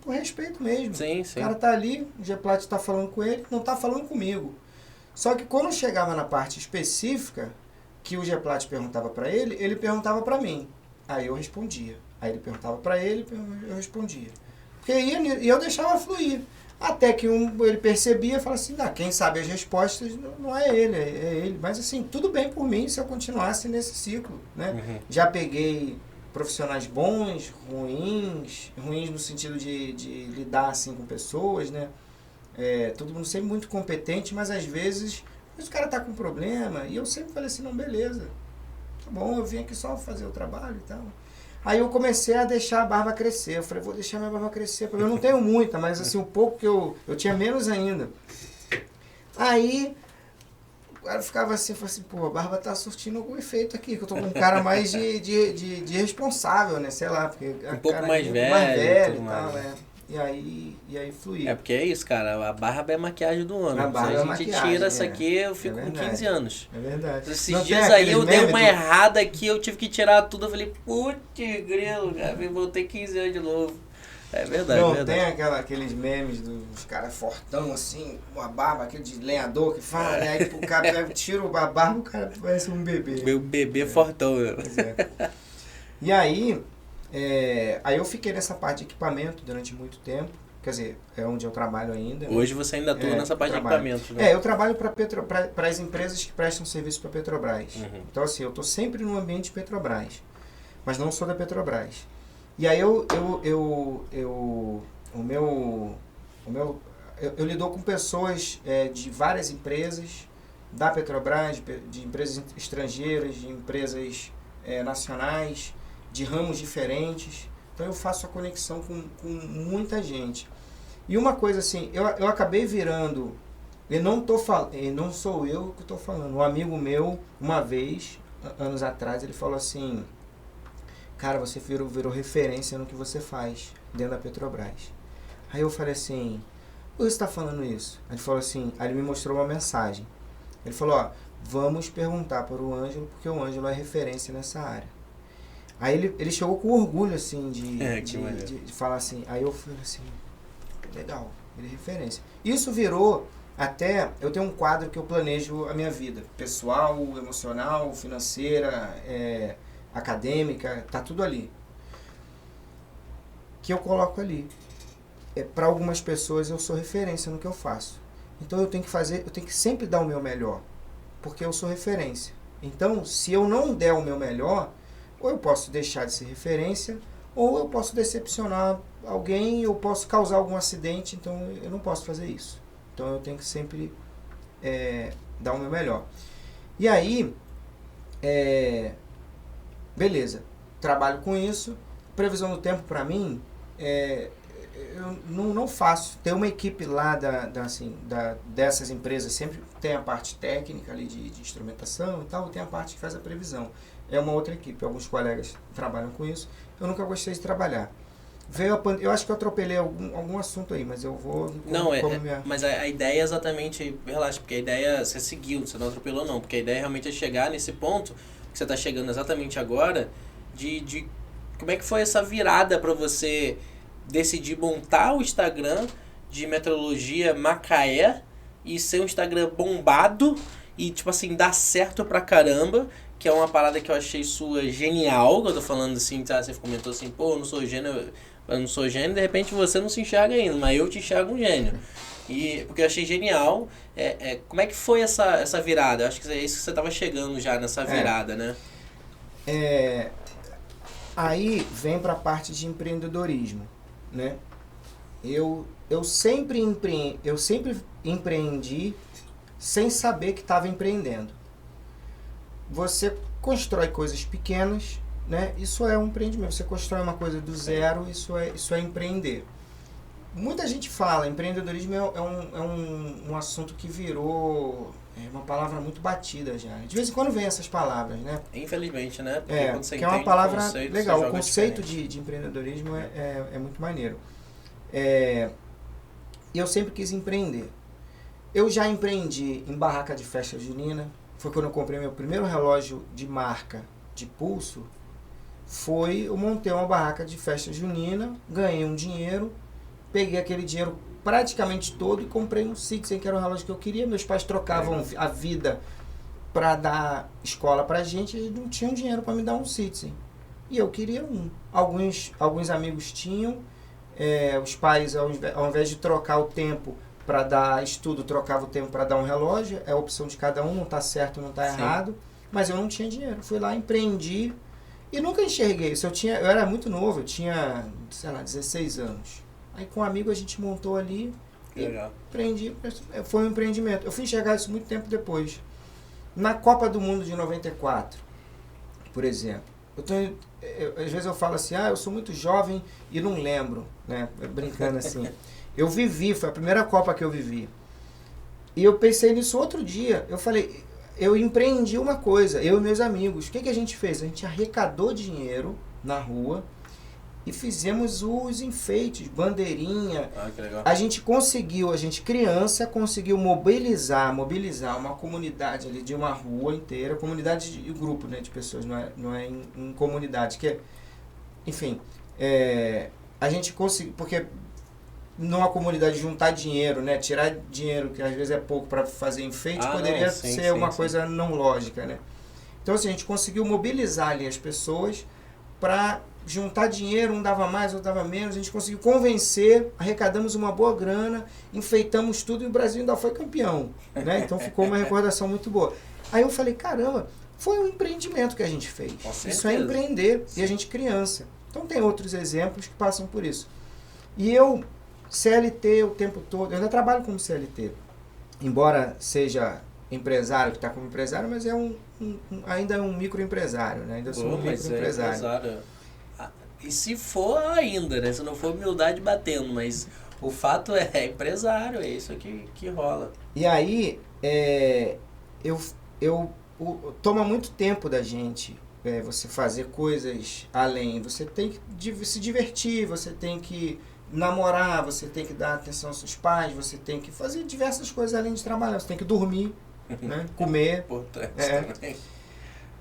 respeito mesmo.
Sim, sim.
O cara tá ali, o Geplat está falando com ele, não tá falando comigo. Só que quando chegava na parte específica, que o Geplat perguntava para ele, ele perguntava para mim. Aí eu respondia. Aí ele perguntava para ele, eu respondia. Porque e eu deixava fluir. Até que ele percebia e falava assim, quem sabe as respostas não é ele, é ele. Mas assim, tudo bem por mim se eu continuasse nesse ciclo, né? Já peguei profissionais bons, ruins no sentido de lidar assim com pessoas, né? Todo mundo sempre muito competente, mas às vezes o cara tá com problema, e eu sempre falei assim, não, beleza, tá bom, eu vim aqui só fazer o trabalho e tal. Aí eu comecei a deixar a barba crescer, eu falei, vou deixar minha barba crescer, porque eu não tenho muita, mas assim, um pouco que eu tinha menos ainda. Aí o cara ficava assim, falava assim, pô, a barba tá surtindo algum efeito aqui, que eu tô com um cara mais de responsável, né, sei lá, porque
um pouco mais velho
e tal, né. E aí fluía.
Porque é isso, cara, a barba é a maquiagem do ano.
A barba
se a gente tira essa aqui, eu fico com 15 anos.
É verdade.
Esses dias aí eu dei uma errada aqui, eu tive que tirar tudo, eu falei, putz, grilo, cara, eu voltei 15 anos de novo. É verdade,
não,
verdade.
Tem aqueles memes dos caras fortão, assim, uma barba, aquele de lenhador que fala, né? Aí o cara tira a barba, o cara parece um bebê.
Meu bebê fortão, meu.
Pois é. E aí eu fiquei nessa parte de equipamento durante muito tempo. Quer dizer, é onde eu trabalho ainda.
Hoje você ainda atua nessa parte de equipamento, né?
Eu trabalho para as empresas que prestam serviço para a Petrobras. Então, assim, eu estou sempre no ambiente de Petrobras, mas não sou da Petrobras. E aí eu lido com pessoas de várias empresas, da Petrobras, de empresas estrangeiras, de empresas nacionais, de ramos diferentes. Então eu faço a conexão com muita gente. E uma coisa assim, eu acabei virando, não sou eu que estou falando, um amigo meu, uma vez, anos atrás, ele falou assim, cara, você virou referência no que você faz dentro da Petrobras. Aí eu falei assim, por que você está falando isso? Aí ele falou assim, aí ele me mostrou uma mensagem. Ele falou, ó, vamos perguntar para o Ângelo, porque o Ângelo é referência nessa área. Aí ele chegou com orgulho, assim, de falar assim. Aí eu falei assim, legal, ele é referência. Isso virou até, eu tenho um quadro que eu planejo a minha vida, pessoal, emocional, financeira, acadêmica, tá tudo ali. Que eu coloco ali. Para algumas pessoas eu sou referência no que eu faço. Então eu tenho que sempre dar o meu melhor, porque eu sou referência. Então, se eu não der o meu melhor, ou eu posso deixar de ser referência, ou eu posso decepcionar alguém, eu posso causar algum acidente, então eu não posso fazer isso. Então eu tenho que sempre dar o meu melhor. E aí, beleza, trabalho com isso. Previsão do tempo para mim, eu não faço. Tem uma equipe lá dessas empresas, sempre tem a parte técnica ali de instrumentação e tal, tem a parte que faz a previsão. É uma outra equipe, alguns colegas trabalham com isso. Eu nunca gostei de trabalhar. Eu acho que eu atropelei algum assunto aí, mas eu vou...
Mas a ideia é exatamente... Relaxa, porque a ideia você seguiu, você não atropelou não. Porque a ideia realmente é chegar nesse ponto, que você está chegando exatamente agora, de como é que foi essa virada para você decidir montar o Instagram de meteorologia Macaé e ser um Instagram bombado e, tipo assim, dar certo pra caramba, que é uma parada que eu achei sua genial, que eu tô falando assim, tá? Você comentou assim, pô, eu não sou gênio, de repente você não se enxerga ainda, mas eu te enxergo um gênio. E, porque eu achei genial. Como é que foi essa virada? Eu acho que é isso que você tava chegando já nessa virada, né?
Aí vem pra parte de empreendedorismo, né? Eu sempre empreendi sem saber que estava empreendendo. Você constrói coisas pequenas, né? Isso é um empreendimento. Você constrói uma coisa do zero, isso é empreender. Muita gente fala, empreendedorismo é um assunto que virou uma palavra muito batida já. De vez em quando vem essas palavras, né?
Infelizmente, né? Porque quando você
que é uma palavra
conceito,
legal. O conceito de empreendedorismo é muito maneiro. E eu sempre quis empreender. Eu já empreendi em barraca de festa junina. Foi quando eu comprei meu primeiro relógio de marca de pulso. Eu montei uma barraca de festa junina, ganhei um dinheiro, peguei aquele dinheiro praticamente todo e comprei um Citizen, que era o relógio que eu queria. Meus pais trocavam a vida para dar escola pra gente e não tinham dinheiro para me dar um Citizen. E eu queria um. Alguns amigos tinham. Os pais, ao invés de trocar o tempo para dar estudo, trocava o tempo para dar um relógio. É a opção de cada um, não está certo, não está errado. Mas eu não tinha dinheiro. Fui lá, empreendi e nunca enxerguei isso. Eu era muito novo, eu tinha, 16 anos. Aí com um amigo a gente montou ali e empreendi. Foi um empreendimento. Eu fui enxergar isso muito tempo depois. Na Copa do Mundo de 94, por exemplo. Às vezes eu falo assim, eu sou muito jovem e não lembro, né? Brincando assim. Eu vivi, foi a primeira Copa que eu vivi. E eu pensei nisso outro dia. Eu falei, eu empreendi uma coisa, eu e meus amigos. O que a gente fez? A gente arrecadou dinheiro na rua e fizemos os enfeites, bandeirinha.
Que legal.
A gente criança, conseguiu mobilizar uma comunidade ali de uma rua inteira, comunidade e grupo, né, de pessoas, não é em comunidade, enfim, a gente conseguiu, porque numa comunidade juntar dinheiro, né, tirar dinheiro, que às vezes é pouco para fazer enfeite, poderia ser uma coisa não lógica, né. Então assim, a gente conseguiu mobilizar ali as pessoas para juntar dinheiro, um dava mais, outro dava menos, a gente conseguiu convencer, arrecadamos uma boa grana, enfeitamos tudo e o Brasil ainda foi campeão, né? Então ficou uma recordação muito boa. Aí eu falei, caramba, foi um empreendimento que a gente fez. Isso é empreender, e a gente criança. Então tem outros exemplos que passam por isso. E eu, CLT o tempo todo, eu ainda trabalho como CLT, embora seja empresário, que está como empresário, mas ainda é um microempresário, né? Ainda sou um microempresário.
E se for ainda, né? Se não for humildade batendo, mas o fato é empresário, é isso que rola.
E aí, toma muito tempo da gente você fazer coisas além. Você tem que se divertir, você tem que namorar, você tem que dar atenção aos seus pais, você tem que fazer diversas coisas além de trabalhar. Você tem que dormir, né? Comer.
Importante também.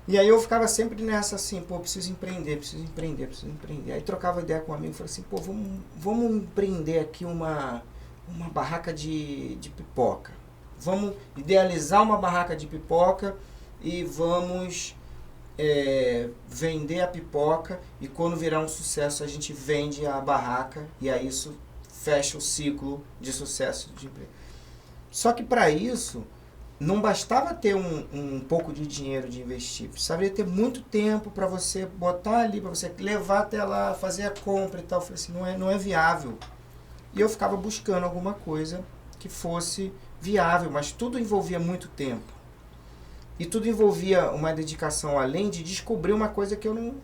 E aí eu ficava sempre nessa assim, preciso empreender. Aí trocava ideia com um amigo e falava assim, vamos empreender aqui uma barraca de pipoca. Vamos idealizar uma barraca de pipoca e vamos vender a pipoca, e quando virar um sucesso a gente vende a barraca, e aí isso fecha o ciclo de sucesso de emprego. Só que para isso não bastava ter um pouco de dinheiro de investir, precisaria ter muito tempo para você botar ali, para você levar até lá, fazer a compra e tal. Eu falei assim, não é viável. E eu ficava buscando alguma coisa que fosse viável, mas tudo envolvia muito tempo. E tudo envolvia uma dedicação, além de descobrir uma coisa que eu não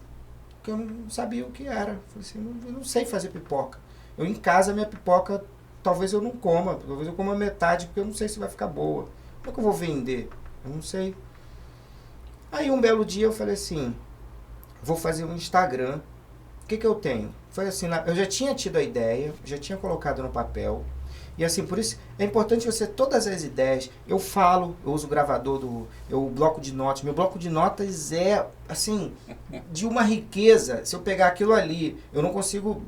sabia o que era. Eu falei assim, eu não sei fazer pipoca. Eu em casa, minha pipoca, talvez eu não coma, talvez eu coma metade, porque eu não sei se vai ficar boa. Como é que eu vou vender? Eu não sei. Aí um belo dia eu falei assim, vou fazer um Instagram. O que eu tenho? Foi assim, eu já tinha tido a ideia, já tinha colocado no papel. E assim, por isso é importante você, todas as ideias, eu uso o gravador, o bloco de notas. Meu bloco de notas é, assim, de uma riqueza. Se eu pegar aquilo ali, eu não consigo,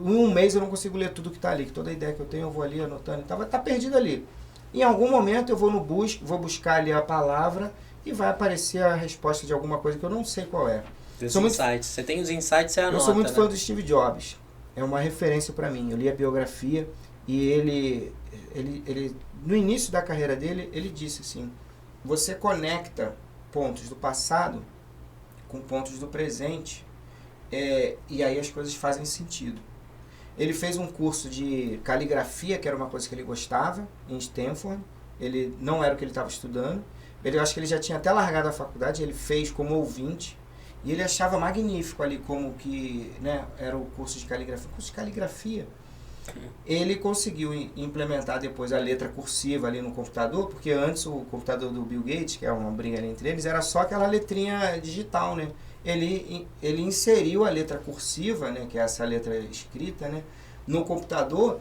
em um mês eu não consigo ler tudo que está ali. Que toda ideia que eu tenho, eu vou ali anotando e tal, vai estar perdido ali. Em algum momento eu vou buscar ali a palavra e vai aparecer a resposta de alguma coisa que eu não sei qual é.
Você tem os insights, você anota,
eu sou muito
né?
fã do Steve Jobs. É uma referência para mim. Eu li a biografia e ele, no início da carreira dele, ele disse assim, você conecta pontos do passado com pontos do presente, e aí as coisas fazem sentido. Ele fez um curso de caligrafia, que era uma coisa que ele gostava, em Stanford. Ele não era o que ele estava estudando. Eu acho que ele já tinha até largado a faculdade, ele fez como ouvinte. E ele achava magnífico ali como que, né, era o curso de caligrafia. O curso de caligrafia, ele conseguiu implementar depois a letra cursiva ali no computador, porque antes o computador do Bill Gates, que é uma briga ali entre eles, era só aquela letrinha digital, né? Ele inseriu a letra cursiva, né, que é essa letra escrita, né, no computador,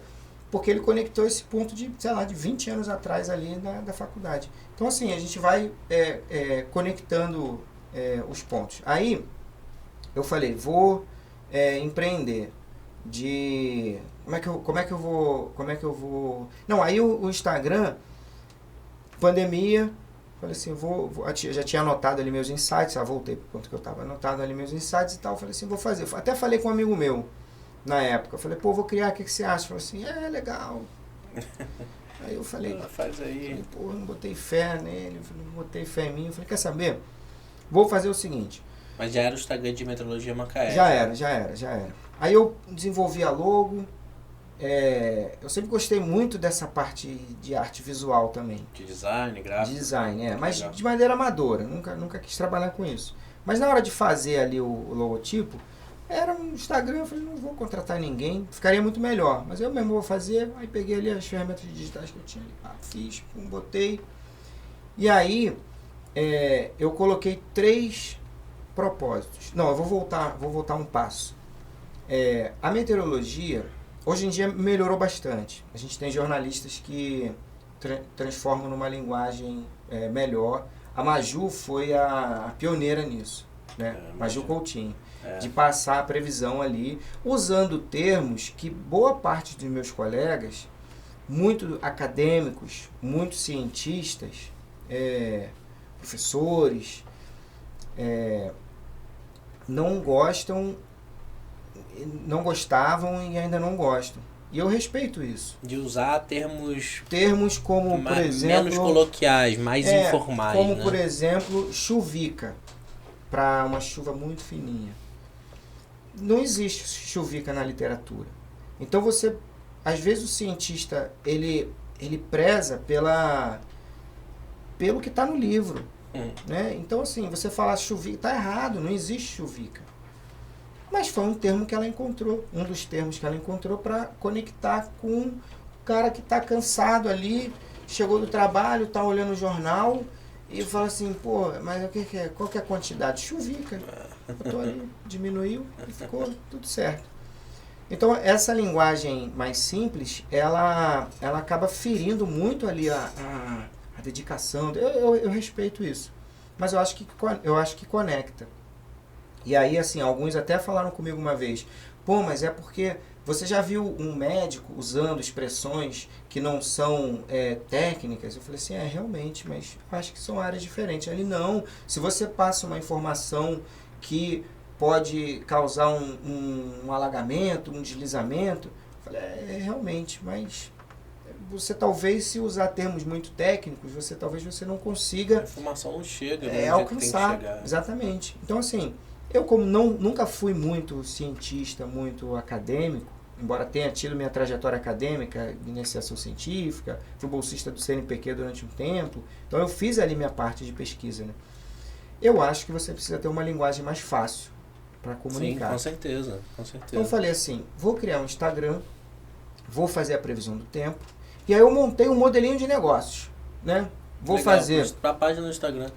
porque ele conectou esse ponto de, sei lá, de 20 anos atrás ali da faculdade. Então, assim, a gente vai conectando os pontos. Aí, eu falei, vou empreender de... Como é que eu vou... Não, aí o Instagram, pandemia... Falei assim, eu já tinha anotado ali meus insights, voltei para o ponto que eu estava anotado ali meus insights e tal, falei assim, vou fazer. Até falei com um amigo meu, na época, falei, vou criar, o que você acha? Falei assim, legal. Aí eu falei,
faz aí.
Não botei fé nele, não botei fé em mim. Eu falei, quer saber? Vou fazer o seguinte.
Mas já era o Instagram de Meteorologia Macaé?
Já era. Aí eu desenvolvi a logo. Eu sempre gostei muito dessa parte de arte visual também.
De design, gráfico.
De design, mas de maneira amadora. Nunca quis trabalhar com isso. Mas na hora de fazer ali o logotipo, era um Instagram, eu falei, não vou contratar ninguém, ficaria muito melhor. Mas eu mesmo vou fazer, aí peguei ali as ferramentas digitais que eu tinha ali, fiz, botei. E aí, eu coloquei 3 propósitos. Não, eu vou voltar um passo. A meteorologia... Hoje em dia melhorou bastante. A gente tem jornalistas que transformam numa linguagem melhor. A Maju foi a pioneira nisso, né? Maju Coutinho. De passar a previsão ali, usando termos que boa parte dos meus colegas, muito acadêmicos, muito cientistas, professores, não gostavam e ainda não gostam. E eu respeito isso.
De usar termos
como, por exemplo...
menos coloquiais, mais informais.
Como,
né?
por exemplo, chuvica, para uma chuva muito fininha. não existe chuvica na literatura. Então às vezes o cientista, ele preza pelo que está no livro. Né? Então, assim, você falar chuvica, está errado, não existe chuvica. Mas foi um termo que ela encontrou, um dos termos que ela encontrou para conectar com o cara que está cansado ali, chegou do trabalho, está olhando o jornal e fala assim, pô, mas o que é? Qual que é a quantidade? Chuvica. Botou ali, diminuiu e ficou tudo certo. Então, essa linguagem mais simples, ela acaba ferindo muito ali a dedicação. Eu respeito isso. Mas eu acho que conecta. E aí, assim, alguns até falaram comigo uma vez, pô, mas é porque você já viu um médico usando expressões que não são técnicas? Eu falei assim, realmente, mas acho que são áreas diferentes. Ele, não, se você passa uma informação que pode causar um alagamento, um deslizamento, eu falei, realmente, mas você talvez, se usar termos muito técnicos, talvez você não consiga...
A informação não chega,
alcançar. Exatamente. Então, assim, eu como nunca fui muito cientista, muito acadêmico, embora tenha tido minha trajetória acadêmica, iniciação científica, fui bolsista do CNPq durante um tempo, então eu fiz ali minha parte de pesquisa, né? Eu acho que você precisa ter uma linguagem mais fácil para comunicar.
Sim, com certeza, com certeza.
Então eu falei assim, vou criar um Instagram, vou fazer a previsão do tempo, e aí eu montei um modelinho de negócios, né? Vou
legal,
fazer...
Para a página no Instagram.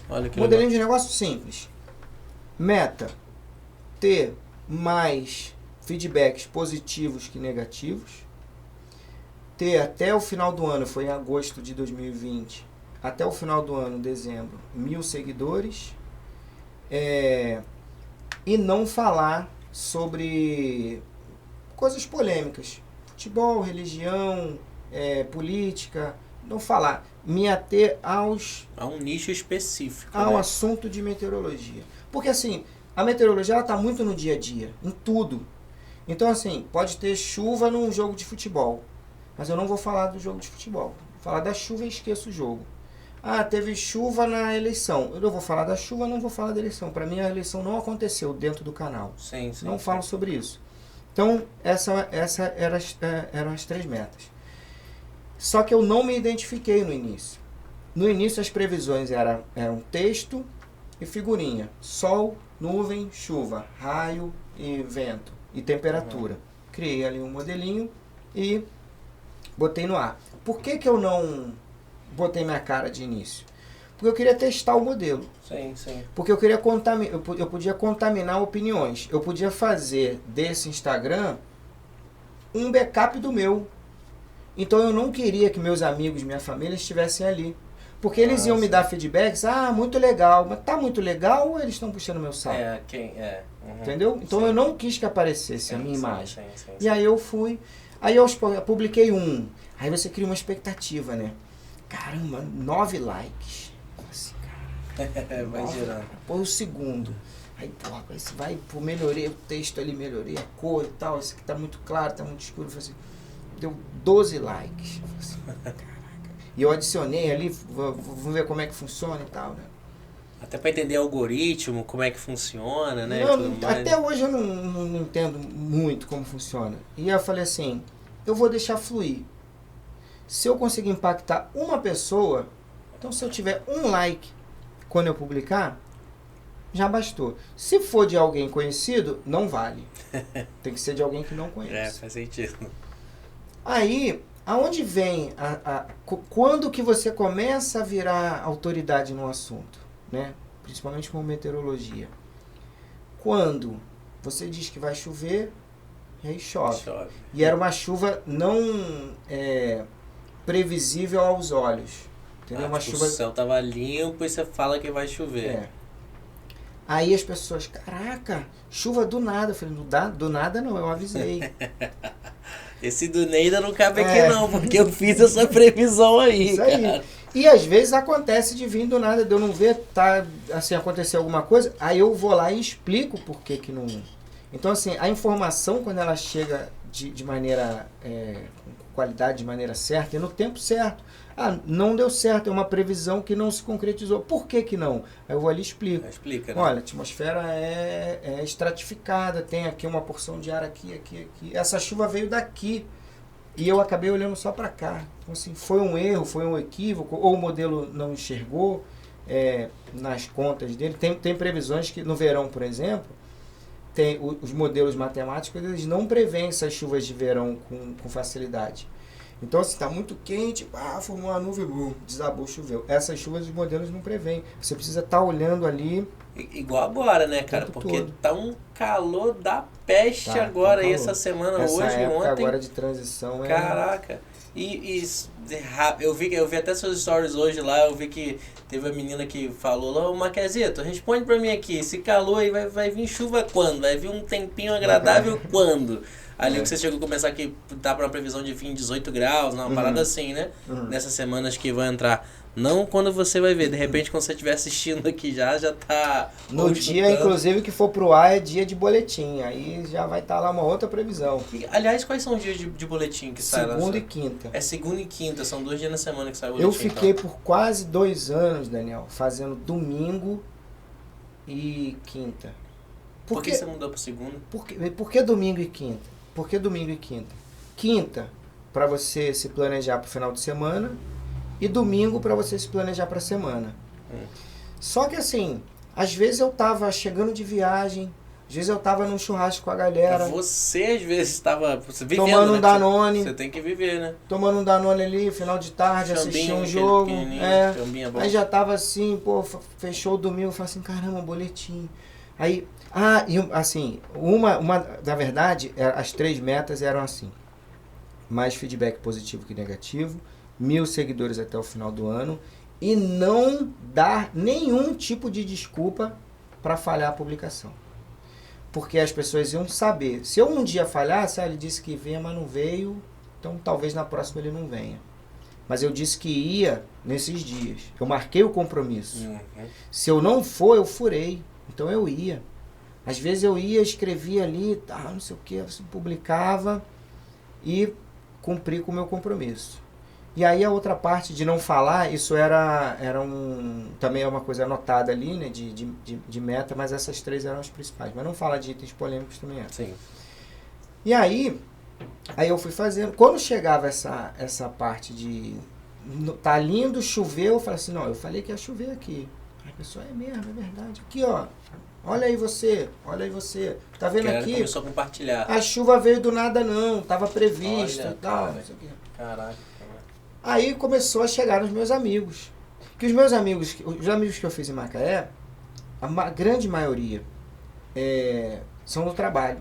Olha que modelinho legal. De negócio simples. Meta, ter mais feedbacks positivos que negativos. Ter até o final do ano, foi em agosto de 2020, até o final do ano, dezembro, 1.000 seguidores. E não falar sobre coisas polêmicas. Futebol, religião, política. Não falar. Me ater a um
nicho específico.
Ao assunto de meteorologia. Porque assim, a meteorologia está muito no dia a dia, em tudo. Então assim, pode ter chuva num jogo de futebol, mas eu não vou falar do jogo de futebol. Vou falar da chuva e esqueço o jogo. Ah, teve chuva na eleição. Eu não vou falar da chuva, não vou falar da eleição. Para mim a eleição não aconteceu dentro do canal.
Sim,
não falo sobre isso. Então, essa eram as 3 metas. Só que eu não me identifiquei no início. No início as previsões eram texto e figurinha. Sol, nuvem, chuva, raio e vento e temperatura. Criei ali um modelinho e botei no ar. Por que eu não botei minha cara de início? Porque eu queria testar o modelo.
Sim, sim.
Porque eu queria eu podia contaminar opiniões. Eu podia fazer desse Instagram um backup do meu. Então eu não queria que meus amigos, minha família estivessem ali. Porque eles iam me dar feedbacks, muito legal, mas tá muito legal ou eles estão puxando meu saco? Entendeu? Então eu não quis que aparecesse a minha imagem. Sim. E aí eu fui, aí eu publiquei um, aí você cria uma expectativa, né? Caramba, 9 likes. Assim, cara,
vai girando.
Põe o segundo. Aí, porra, esse vai, melhorei o texto ali, melhorei a cor e tal, esse aqui tá muito claro, tá muito escuro. Eu falei assim, deu 12 likes. Eu falei assim, caraca. E eu adicionei ali, vamos ver como é que funciona e tal, né?
Até para entender o algoritmo, como é que funciona, né?
Até hoje eu não entendo muito como funciona. E eu falei assim, eu vou deixar fluir. Se eu conseguir impactar uma pessoa, então se eu tiver um like quando eu publicar, já bastou. Se for de alguém conhecido, não vale. Tem que ser de alguém que não conhece.
Faz sentido.
Aí, aonde vem quando que você começa a virar autoridade no assunto, né? Principalmente com meteorologia. Quando você diz que vai chover, e aí chove. E era uma chuva não previsível aos olhos. Entendeu? Uma chuva...
O céu tava limpo e você fala que vai chover.
Aí as pessoas, caraca, chuva do nada. Eu falei, do nada não, eu avisei.
Esse do Neida não cabe aqui não, porque eu fiz essa previsão aí.
Isso aí. Cara. E às vezes acontece de vir do nada, de eu não ver, assim, acontecer alguma coisa, aí eu vou lá e explico por que não... Então, assim, a informação, quando ela chega de maneira, com qualidade, de maneira certa, e no tempo certo. Ah, não deu certo, é uma previsão que não se concretizou. Por que que não? Aí eu vou ali e explico.
Explica, né?
Olha, a atmosfera é estratificada, tem aqui uma porção de ar aqui. Essa chuva veio daqui. E eu acabei olhando só para cá. Então, assim, foi um erro, foi um equívoco, ou o modelo não enxergou nas contas dele. Tem previsões que, no verão, por exemplo, os modelos matemáticos eles não prevêem essas chuvas de verão com facilidade. Então, se está muito quente, formou uma nuvem, desabou, choveu. Essas chuvas os modelos não prevêem. Você precisa estar olhando ali.
Igual agora, né, cara? Porque
todo.
tá um calor da peste agora, aí essa semana,
essa
hoje,
época
ontem.
Agora de transição
Caraca. E eu vi até seus stories hoje lá, eu vi que teve uma menina que falou lá, ô Maquezito, responde pra mim aqui, esse calor aí vai vir chuva quando? Vai vir um tempinho agradável quando? Ali que você chegou a começar que tá pra uma previsão de fim 18 graus, uma parada assim, né? Nessas semanas que vão entrar. Não quando você vai ver, de repente quando você estiver assistindo aqui já tá...
No dia, inclusive, que for pro ar é dia de boletim, aí já vai estar lá uma outra previsão.
E, aliás, quais são os dias de boletim que sai lá?
Segunda e quinta.
É segunda e quinta, são 2 dias na semana que sai o boletim.
Eu fiquei por quase 2 anos, Daniel, fazendo domingo e quinta.
Por que você mudou para segunda?
Por que domingo e quinta? Por que domingo e quinta? Quinta, para você se planejar para o final de semana, e domingo para você se planejar para a semana. Só que assim, às vezes eu tava chegando de viagem, às vezes eu tava num churrasco com a galera.
Você às vezes estava vivendo,
tomando um Danone.
Você tem que viver, né?
Tomando um Danone ali, final de tarde, assistir um jogo. Aí já tava assim, fechou o domingo, eu falei assim, caramba, boletim. Aí, na verdade, as 3 metas eram assim: mais feedback positivo que negativo, 1.000 seguidores até o final do ano e não dar nenhum tipo de desculpa para falhar a publicação. Porque as pessoas iam saber. Se eu um dia falhasse, ele disse que vinha, mas não veio, então talvez na próxima ele não venha. Mas eu disse que ia nesses dias. Eu marquei o compromisso. Se eu não for, eu furei. Então eu ia. Às vezes eu ia, escrevia ali, não sei o que, publicava e cumpri com o meu compromisso. E aí a outra parte de não falar, isso também é uma coisa anotada ali, né, de meta, mas essas 3 eram as principais. Mas não falar de itens polêmicos também é.
Sim.
E aí eu fui fazendo. Quando chegava essa parte de tá lindo, choveu, eu falei assim, não, eu falei que ia chover aqui. A pessoa, é mesmo, é verdade. Aqui, ó. Olha aí você. Tá vendo aqui?
Começou a compartilhar.
A chuva veio do nada não, tava prevista e tal.
Cara. Caraca.
Aí começou a chegar nos meus amigos. Que os amigos que eu fiz em Macaé, a grande maioria são do trabalho.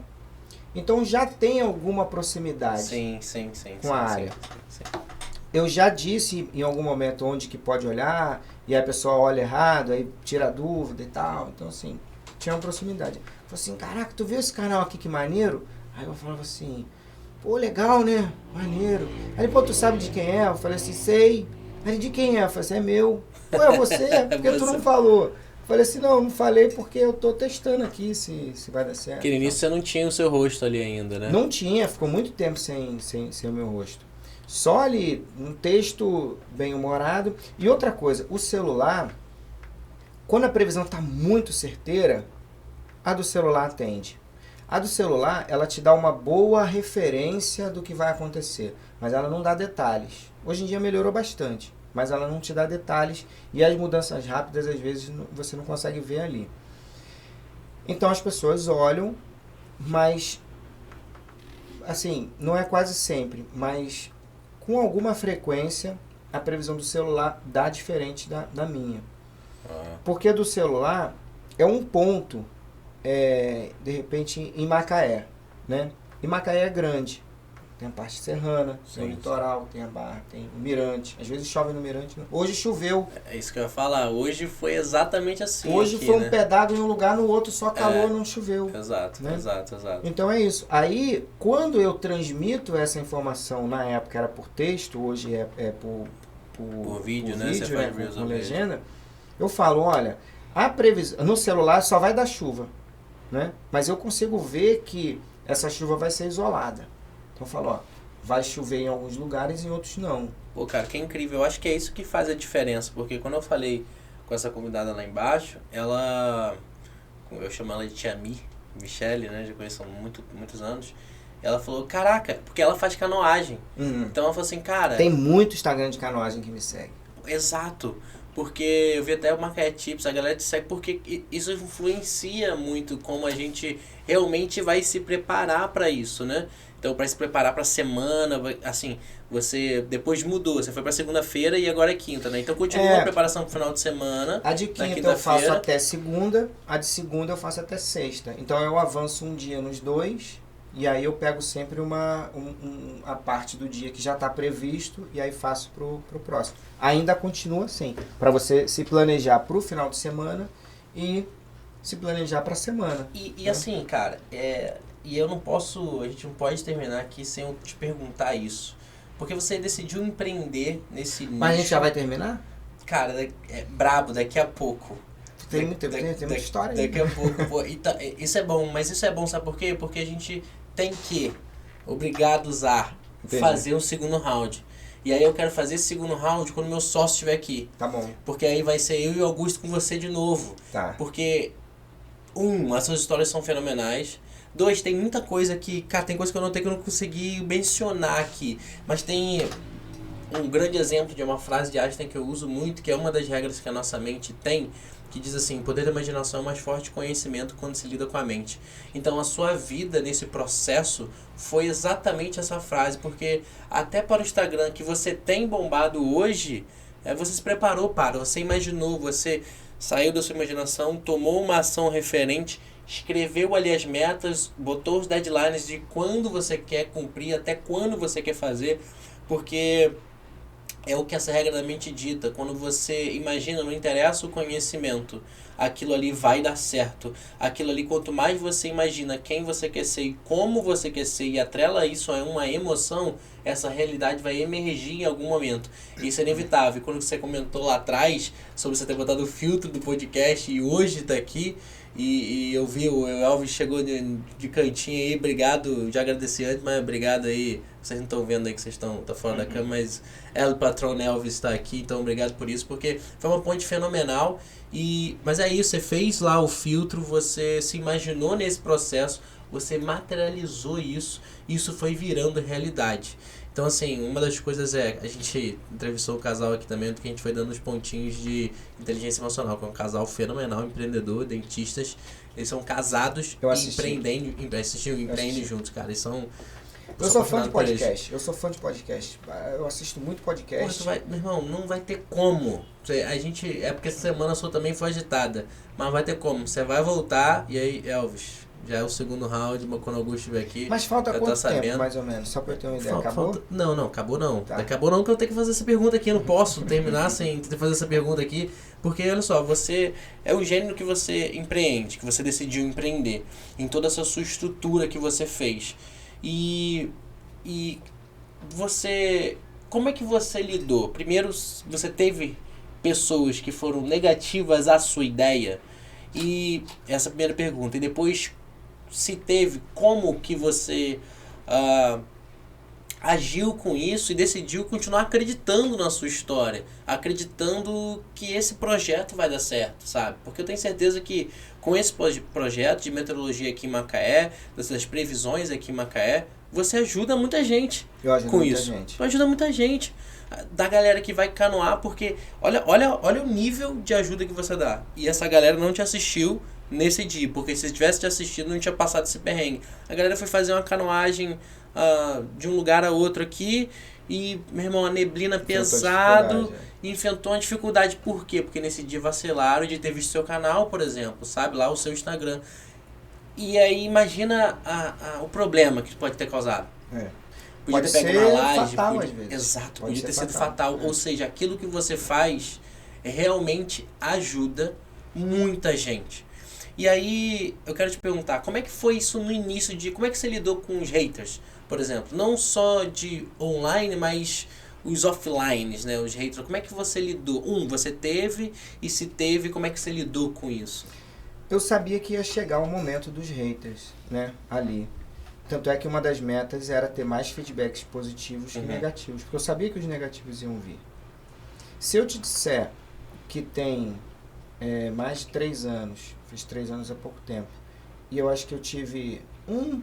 Então já tem alguma proximidade com a área.
Sim.
Eu já disse em algum momento onde que pode olhar, e a pessoa olha errado, aí tira dúvida e tal. Então assim, tinha uma proximidade. Eu falei assim, caraca, tu viu esse canal aqui que maneiro? Aí eu falava assim, pô, legal, né? Maneiro. Aí, pô, tu sabe de quem é? Eu falei assim, sei. Aí, de quem é? Eu falei assim, é meu. Pô, é você? Porque tu não falou. Eu falei assim, não falei porque eu tô testando aqui se vai dar certo.
Porque no início você não tinha o seu rosto ali ainda, né?
Não tinha, ficou muito tempo sem o meu rosto. Só ali, um texto bem humorado. E outra coisa, o celular, quando a previsão tá muito certeira, a do celular atende. A do celular, ela te dá uma boa referência do que vai acontecer, mas ela não dá detalhes. Hoje em dia melhorou bastante, mas ela não te dá detalhes e as mudanças rápidas, às vezes, você não consegue ver ali. Então as pessoas olham, mas, assim, não é quase sempre, mas com alguma frequência, a previsão do celular dá diferente da minha. Porque a do celular é um ponto, de repente, em Macaé, né? E Macaé é grande. Tem a parte serrana, tem o litoral, tem a Barra, tem o Mirante. Às vezes chove no Mirante. Hoje choveu.
É isso que eu ia falar. Hoje foi exatamente assim.
Hoje
aqui,
foi um
né?
pé d'água em um lugar, no outro só calor, não choveu.
Exato,
né?
exato.
Então é isso. Aí, quando eu transmito essa informação, na época era por texto, hoje é por
vídeo, né?
Vídeo,
Você faz Reels
com legenda. Eu falo, olha, a previsão no celular só vai dar chuva. né? Mas eu consigo ver que essa chuva vai ser isolada. Então eu falo, ó, vai chover em alguns lugares e em outros não.
Pô, cara, que incrível. Eu acho que é isso que faz a diferença, porque quando eu falei com essa convidada lá embaixo, ela... Eu chamo ela de Tia Michele, né? Já conheço há muitos anos. Ela falou, caraca, porque ela faz canoagem. Então ela falou assim, cara...
Tem muito Instagram de canoagem que me segue.
Exato. Porque eu vi até o Macaé Tips, a galera te segue porque isso influencia muito como a gente realmente vai se preparar para isso, né? Então, para se preparar para a semana, assim, você depois mudou, você foi para segunda-feira e agora é quinta, né? Então, continua a preparação pro final de semana.
A de quinta eu faço até segunda, a de segunda eu faço até sexta. Então, eu avanço um dia nos dois e aí eu pego sempre a parte do dia que já está previsto e aí faço pro próximo. Ainda continua assim, para você se planejar pro final de semana e se planejar para a semana.
E assim, cara, e a gente não pode terminar aqui sem eu te perguntar isso. Porque você decidiu empreender nesse nicho.
Mas a gente já vai terminar?
Cara, é brabo, daqui a pouco.
Tem muita história aí.
Daqui a pouco. Pô, isso é bom, mas isso é bom, sabe por quê? Porque a gente tem que, obrigados a fazer um segundo round. E aí eu quero fazer esse segundo round quando meu sócio estiver aqui.
Tá bom.
Porque aí vai ser eu e o Augusto com você de novo.
Tá.
Porque, as suas histórias são fenomenais. 2, tem muita coisa que... Cara, tem coisa que eu não consegui mencionar aqui. Mas tem um grande exemplo de uma frase de Einstein que eu uso muito, que é uma das regras que a nossa mente tem, que diz assim, o poder da imaginação é mais forte que o conhecimento quando se lida com a mente. Então a sua vida nesse processo foi exatamente essa frase, porque até para o Instagram que você tem bombado hoje, você se preparou para, você imaginou, você saiu da sua imaginação, tomou uma ação referente, escreveu ali as metas, botou os deadlines de quando você quer cumprir, até quando você quer fazer, porque é o que essa regra da mente dita. Quando você imagina, não interessa o conhecimento, aquilo ali vai dar certo. Aquilo ali, quanto mais você imagina quem você quer ser e como você quer ser e atrela isso a uma emoção, essa realidade vai emergir em algum momento. Isso é inevitável. Quando você comentou lá atrás sobre você ter botado o filtro do podcast e hoje está aqui, e eu vi o Elvis chegou de cantinho aí, obrigado, já agradeci antes, mas obrigado aí, vocês não estão vendo aí que vocês estão fora da câmera, mas o patrão Elvis está aqui, então obrigado por isso, porque foi uma ponte fenomenal, mas é isso, você fez lá o filtro, você se imaginou nesse processo, você materializou isso foi virando realidade. Então, assim, uma das coisas a gente entrevistou o casal aqui também, que a gente foi dando os pontinhos de inteligência emocional, que é um casal fenomenal, empreendedor, dentistas. Eles são casados e empreendem juntos, cara. Eles são...
Eu sou fã de podcast. Eu assisto muito podcast.
Pô, meu irmão, não vai ter como. É porque essa semana a sua também foi agitada. Mas vai ter como. Você vai voltar e aí, Elvis... Já é o segundo round, mas quando o Augusto estiver aqui...
Mas falta quanto tempo, mais ou menos? Só pra eu ter uma ideia. Acabou?
Não, acabou não.
Tá.
Acabou não, que eu tenho que fazer essa pergunta aqui. Eu não posso terminar sem fazer essa pergunta aqui. Porque, olha só, você é o gênero que você empreende, que você decidiu empreender. Em toda essa sua estrutura que você fez. E você... Como é que você lidou? Primeiro, você teve pessoas que foram negativas à sua ideia? E essa é a primeira pergunta. E depois... se teve, como que você agiu com isso e decidiu continuar acreditando na sua história, acreditando que esse projeto vai dar certo, sabe? Porque eu tenho certeza que com esse projeto de meteorologia aqui em Macaé, dessas previsões aqui em Macaé, você ajuda muita gente com isso. Ajuda muita gente. Da galera que vai canoar, porque olha o nível de ajuda que você dá. E essa galera não te assistiu nesse dia, porque se tivesse te assistido não tinha passado esse perrengue. A galera foi fazer uma canoagem de um lugar a outro aqui e, meu irmão, a neblina pesado e enfrentou uma dificuldade. Por quê? Porque nesse dia vacilaram de ter visto seu canal, por exemplo, sabe? Lá o seu Instagram. E aí imagina o problema que pode ter causado. Podia ter pego uma laje, às vezes. Exato, podia ter sido fatal. Ou seja, aquilo que você faz realmente ajuda muita gente. E aí, eu quero te perguntar, como é que foi isso no início como é que você lidou com os haters, por exemplo? Não só de online, mas os offlines, né? Os haters, como é que você lidou? Você teve, e se teve, como é que você lidou com isso?
eu sabia que ia chegar o momento dos haters, né, ali. Tanto é que uma das metas era ter mais feedbacks positivos que negativos, porque eu sabia que os negativos iam vir. Se eu te disser que tem mais de 3 anos, fiz 3 anos há pouco tempo, e eu acho que eu tive um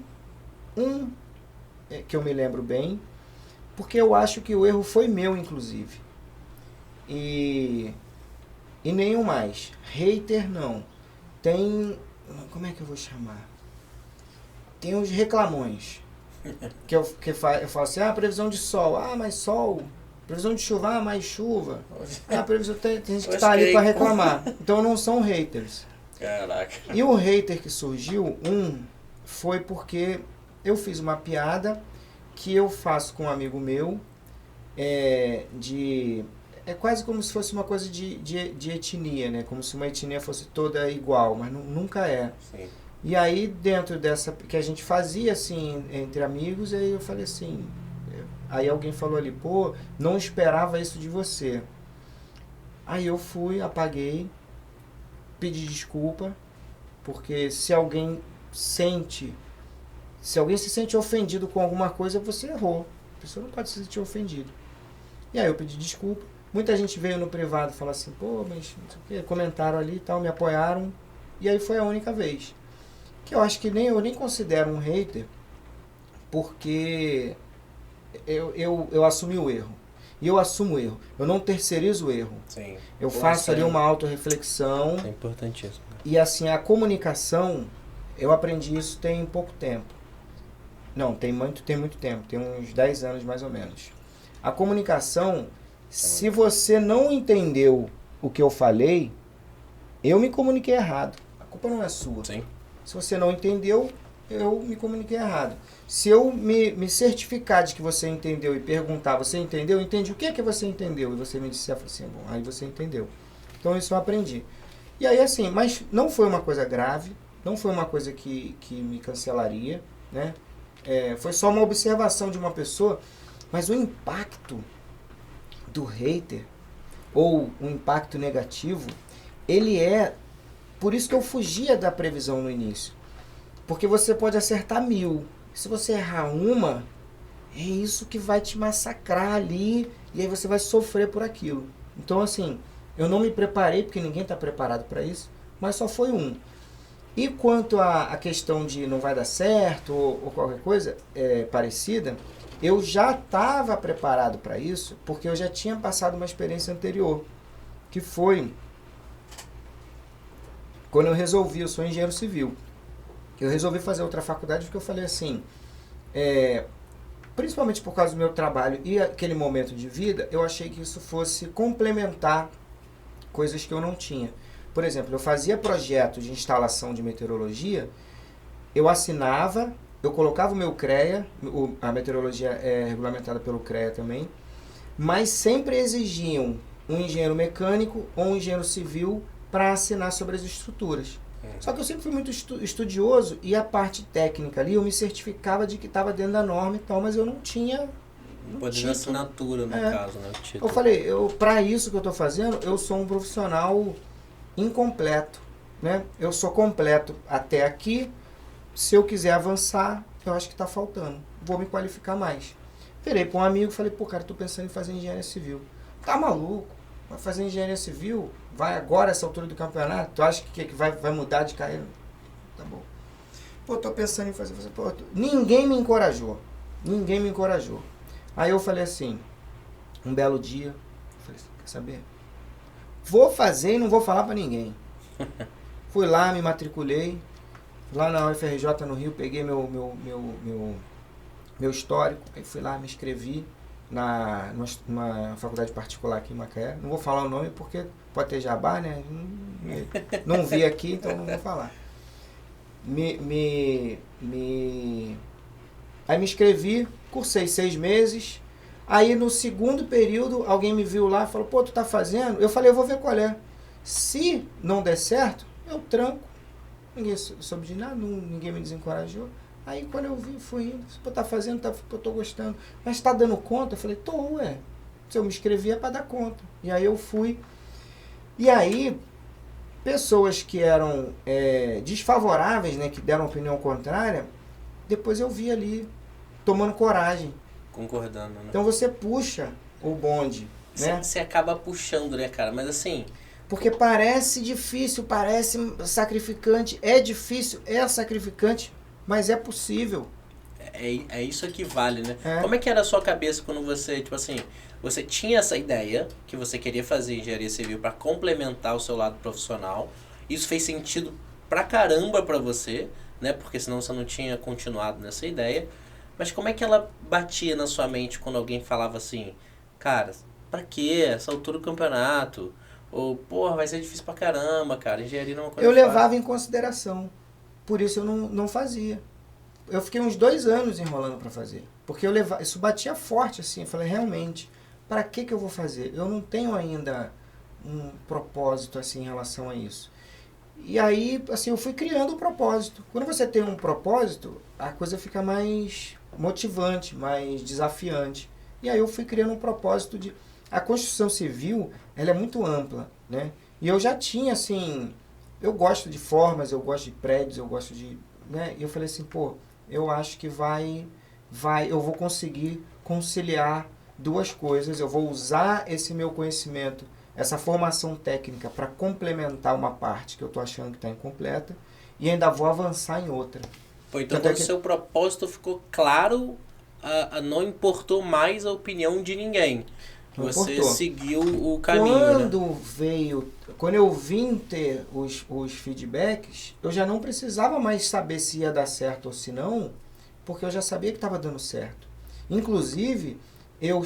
que eu me lembro bem, porque eu acho que o erro foi meu, inclusive. E nenhum mais. Hater, não. Tem... Como é que eu vou chamar? Tem os reclamões. Eu falo assim, previsão de sol. Mas sol. Previsão de chuva, mais chuva. Previsão... Tem gente que tá ali para reclamar. Então não são haters.
Caraca.
E o hater que surgiu, foi porque eu fiz uma piada que eu faço com um amigo meu, é quase como se fosse uma coisa de etnia, né? Como se uma etnia fosse toda igual, mas nunca é.
Sim.
E aí, dentro dessa, que a gente fazia assim, entre amigos, aí eu falei assim, aí alguém falou ali, pô, não esperava isso de você. Aí eu fui, apaguei, pedi desculpa, porque se alguém se se sente ofendido com alguma coisa, você errou. A pessoa não pode se sentir ofendido. E aí eu pedi desculpa. Muita gente veio no privado falar assim, pô, mas não sei o quê, comentaram ali e tal, me apoiaram. E aí foi a única vez. Que eu acho que eu nem considero um hater, porque eu assumi o erro. E eu assumo o erro. Eu não terceirizo o erro.
Sim.
Eu faço ali uma autorreflexão.
É importantíssimo.
E assim, a comunicação, eu aprendi isso tem pouco tempo. Não, tem muito tempo. Tem uns 10 anos mais ou menos. A comunicação, se você não entendeu o que eu falei, eu me comuniquei errado. A culpa não é sua.
Sim.
Se você não entendeu, eu me comuniquei errado. Se eu me certificar de que você entendeu e perguntar, você entendeu? Entendi. O que é que você entendeu? E você me disser, assim, bom, aí você entendeu. Então isso eu aprendi. E aí assim, mas não foi uma coisa grave, não foi uma coisa que me cancelaria, né? Foi só uma observação de uma pessoa, mas o impacto do hater, ou o impacto negativo, ele por isso que eu fugia da previsão no início. Porque você pode acertar 1000. Se você errar uma, é isso que vai te massacrar ali, e aí você vai sofrer por aquilo. Então assim, eu não me preparei, porque ninguém está preparado para isso, mas só foi um. E quanto à questão de não vai dar certo, ou qualquer coisa parecida, eu já estava preparado para isso, porque eu já tinha passado uma experiência anterior, que foi quando eu sou engenheiro civil, eu resolvi fazer outra faculdade, porque eu falei assim, principalmente por causa do meu trabalho e aquele momento de vida, eu achei que isso fosse complementar coisas que eu não tinha. Por exemplo, eu fazia projetos de instalação de meteorologia, eu assinava, eu colocava o meu CREA, a meteorologia é regulamentada pelo CREA também, mas sempre exigiam um engenheiro mecânico ou um engenheiro civil para assinar sobre as estruturas. Só que eu sempre fui muito estudioso e a parte técnica ali eu me certificava de que estava dentro da norma e tal, mas eu não tinha
Pode ser assinatura, no caso, né? O título.
Eu falei, para isso que eu estou fazendo, eu sou um profissional incompleto, né? Eu sou completo até aqui, se eu quiser avançar, eu acho que está faltando, vou me qualificar mais. Virei para um amigo e falei, pô, cara, estou pensando em fazer engenharia civil. Tá maluco? Vai fazer engenharia civil? Vai agora, essa altura do campeonato? Tu acha que vai mudar de carreira? Tá bom. Pô, tô pensando em fazer. Pô, ninguém me encorajou. Aí eu falei assim, um belo dia, eu falei assim, quer saber? Vou fazer e não vou falar pra ninguém. Fui lá, me matriculei, lá na UFRJ no Rio, peguei meu histórico, aí fui lá, me inscrevi numa faculdade particular aqui em Macaé. Não vou falar o nome porque pode ter jabá, né? Não vi aqui, então não vou falar. Aí me inscrevi, cursei 6 meses. Aí no segundo período, alguém me viu lá e falou, pô, tu tá fazendo? Eu falei, eu vou ver qual é. Se não der certo, eu tranco. Ninguém soube de nada, ninguém me desencorajou. Aí quando eu vi, fui indo. Pô, tá fazendo, eu tô gostando. Mas tá dando conta? Eu falei, tô, Se eu me inscrevi é pra dar conta. E aí eu fui. E aí, pessoas que eram desfavoráveis, né, que deram opinião contrária, depois eu vi ali tomando coragem.
Concordando, né?
Então você puxa o bonde, né?
Você acaba puxando, né, cara? Mas assim...
Porque parece difícil, parece sacrificante. É difícil, é sacrificante, mas é possível.
É isso que vale, né?
É.
Como é que era a sua cabeça quando você, tipo assim, você tinha essa ideia que você queria fazer engenharia civil para complementar o seu lado profissional? Isso fez sentido pra caramba pra você, né? Porque senão você não tinha continuado nessa ideia. Mas como é que ela batia na sua mente quando alguém falava assim, cara, pra quê? Essa altura do campeonato? Ou, porra, vai ser difícil pra caramba, cara. Engenharia não é uma coisa
Eu
fácil.
levava em consideração. Por isso eu não fazia. Eu fiquei uns 2 anos enrolando para fazer. Porque isso batia forte, assim. Eu falei, realmente, para que eu vou fazer? Eu não tenho ainda um propósito, assim, em relação a isso. E aí, assim, eu fui criando um propósito. Quando você tem um propósito, a coisa fica mais motivante, mais desafiante. E aí eu fui criando um propósito de... A construção civil, ela é muito ampla, né? E eu já tinha, assim... Eu gosto de formas, eu gosto de prédios, eu gosto de... Né? E eu falei assim, pô, eu acho que eu vou conseguir conciliar 2 coisas. Eu vou usar esse meu conhecimento, essa formação técnica para complementar uma parte que eu tô achando que está incompleta e ainda vou avançar em outra.
Pô, então quando o seu propósito ficou claro, não importou mais a opinião de ninguém. Você seguiu o caminho,
Quando eu vim ter os feedbacks, eu já não precisava mais saber se ia dar certo ou se não, porque eu já sabia que estava dando certo. Inclusive, eu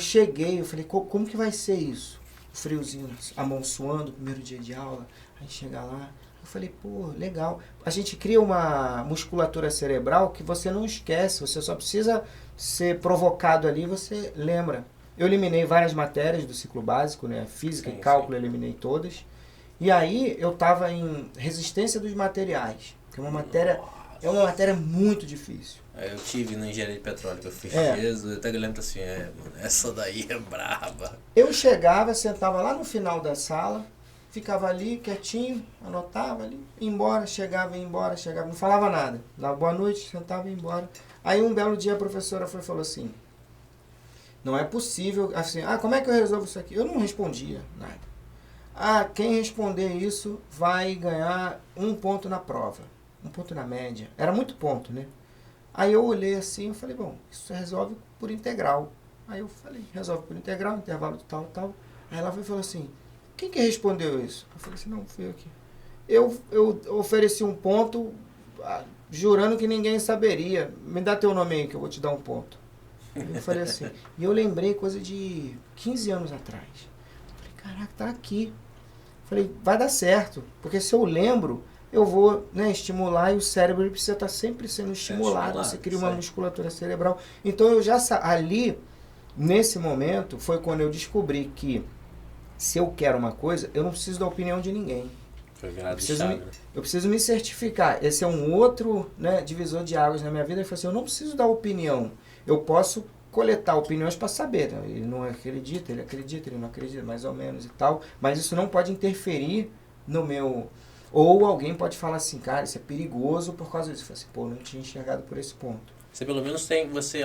falei, como que vai ser isso? O friozinho, a mão suando, primeiro dia de aula, aí chega lá, eu falei, pô, legal. A gente cria uma musculatura cerebral que você não esquece, você só precisa ser provocado ali, você lembra. Eu eliminei várias matérias do ciclo básico, né? Física e cálculo, eu eliminei todas. E aí eu estava em resistência dos materiais, que é uma matéria muito difícil.
Eu tive no engenharia de petróleo que eu fiz. Eu até lembro assim, mano, essa daí é braba.
Eu chegava, sentava lá no final da sala, ficava ali quietinho, anotava ali, ia embora, chegava, não falava nada. Dava boa noite, sentava e ia embora. Aí um belo dia a professora falou assim, não é possível, assim, como é que eu resolvo isso aqui? Eu não respondia nada. Quem responder isso vai ganhar 1 ponto na prova, 1 ponto na média. Era muito ponto, né? Aí eu olhei assim e falei, bom, isso resolve por integral. Aí eu falei, resolve por integral, intervalo de tal, tal. Aí ela falou assim, quem que respondeu isso? Eu falei assim, não, fui eu aqui. Eu ofereci 1 ponto, jurando que ninguém saberia. Me dá teu nome aí que eu vou te dar 1 ponto. Eu falei assim, e eu lembrei coisa de 15 anos atrás. Eu falei, caraca, tá aqui. Eu falei, vai dar certo, porque se eu lembro, eu vou, né, estimular e o cérebro precisa estar sempre sendo estimulado. Você cria uma musculatura cerebral. Então eu já ali, nesse momento, foi quando eu descobri que se eu quero uma coisa, eu não preciso da opinião de ninguém. Eu preciso me certificar. Esse é um outro, né, divisor de águas na minha vida. Eu falei assim, eu não preciso da opinião. Eu posso coletar opiniões para saber. Né? Ele não acredita, ele não acredita, mais ou menos e tal. Mas isso não pode interferir no meu... Ou alguém pode falar assim, cara, isso é perigoso por causa disso. Eu falei assim, pô, não tinha enxergado por esse ponto.
Você pelo menos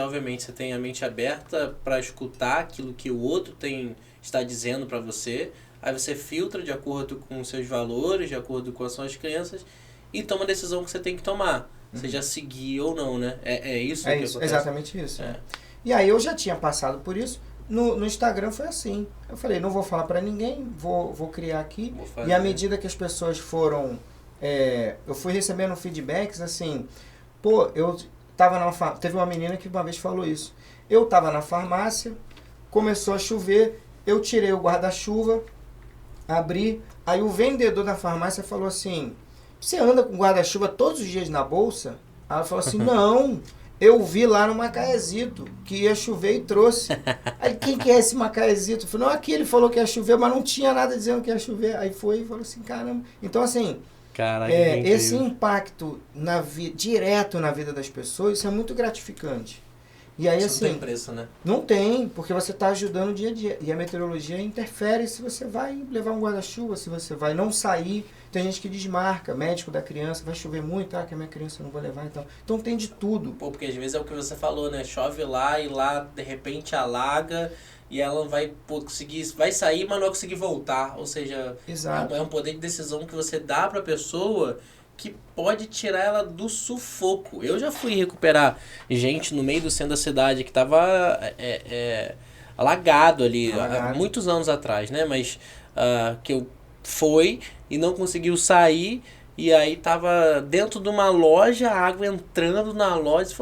obviamente, você tem a mente aberta para escutar aquilo que o outro está dizendo para você. Aí você filtra de acordo com os seus valores, de acordo com as suas crenças e toma a decisão que você tem que tomar. Seja seguir ou não, né? É isso que acontece?
Exatamente isso. E aí eu já tinha passado por isso. No Instagram foi assim. Eu falei, não vou falar pra ninguém, vou criar aqui. E à medida que as pessoas foram... eu fui recebendo feedbacks, assim... Pô, eu tava teve uma menina que uma vez falou isso. Eu tava na farmácia, começou a chover, eu tirei o guarda-chuva, abri, aí o vendedor da farmácia falou assim... Você anda com guarda-chuva todos os dias na bolsa? Aí ela falou assim, não, eu vi lá no Macaezito que ia chover e trouxe. Aí, quem que é esse Macaezito? Eu falei, não, aqui ele falou que ia chover, mas não tinha nada dizendo que ia chover. Aí foi e falou assim, caramba. Então, assim, esse impacto direto na vida das pessoas, isso é muito gratificante. E aí,
Isso não tem
assim,
preço, né?
não tem, porque você está ajudando o dia a dia. E a meteorologia interfere se você vai levar um guarda-chuva, se você vai não sair. Tem gente que desmarca, médico da criança, vai chover muito, que a minha criança eu não vou levar e tal. Então tem de tudo.
Pô, porque às vezes é o que você falou, né? Chove lá e lá de repente alaga e ela vai conseguir, vai sair, mas não vai conseguir voltar. Ou seja,
Exato.
é um poder de decisão que você dá pra pessoa que pode tirar ela do sufoco. Eu já fui recuperar gente no meio do centro da cidade que tava alagado ali, há muitos anos atrás, né? Mas que eu fui e não conseguiu sair. E aí tava dentro de uma loja, a água entrando na loja,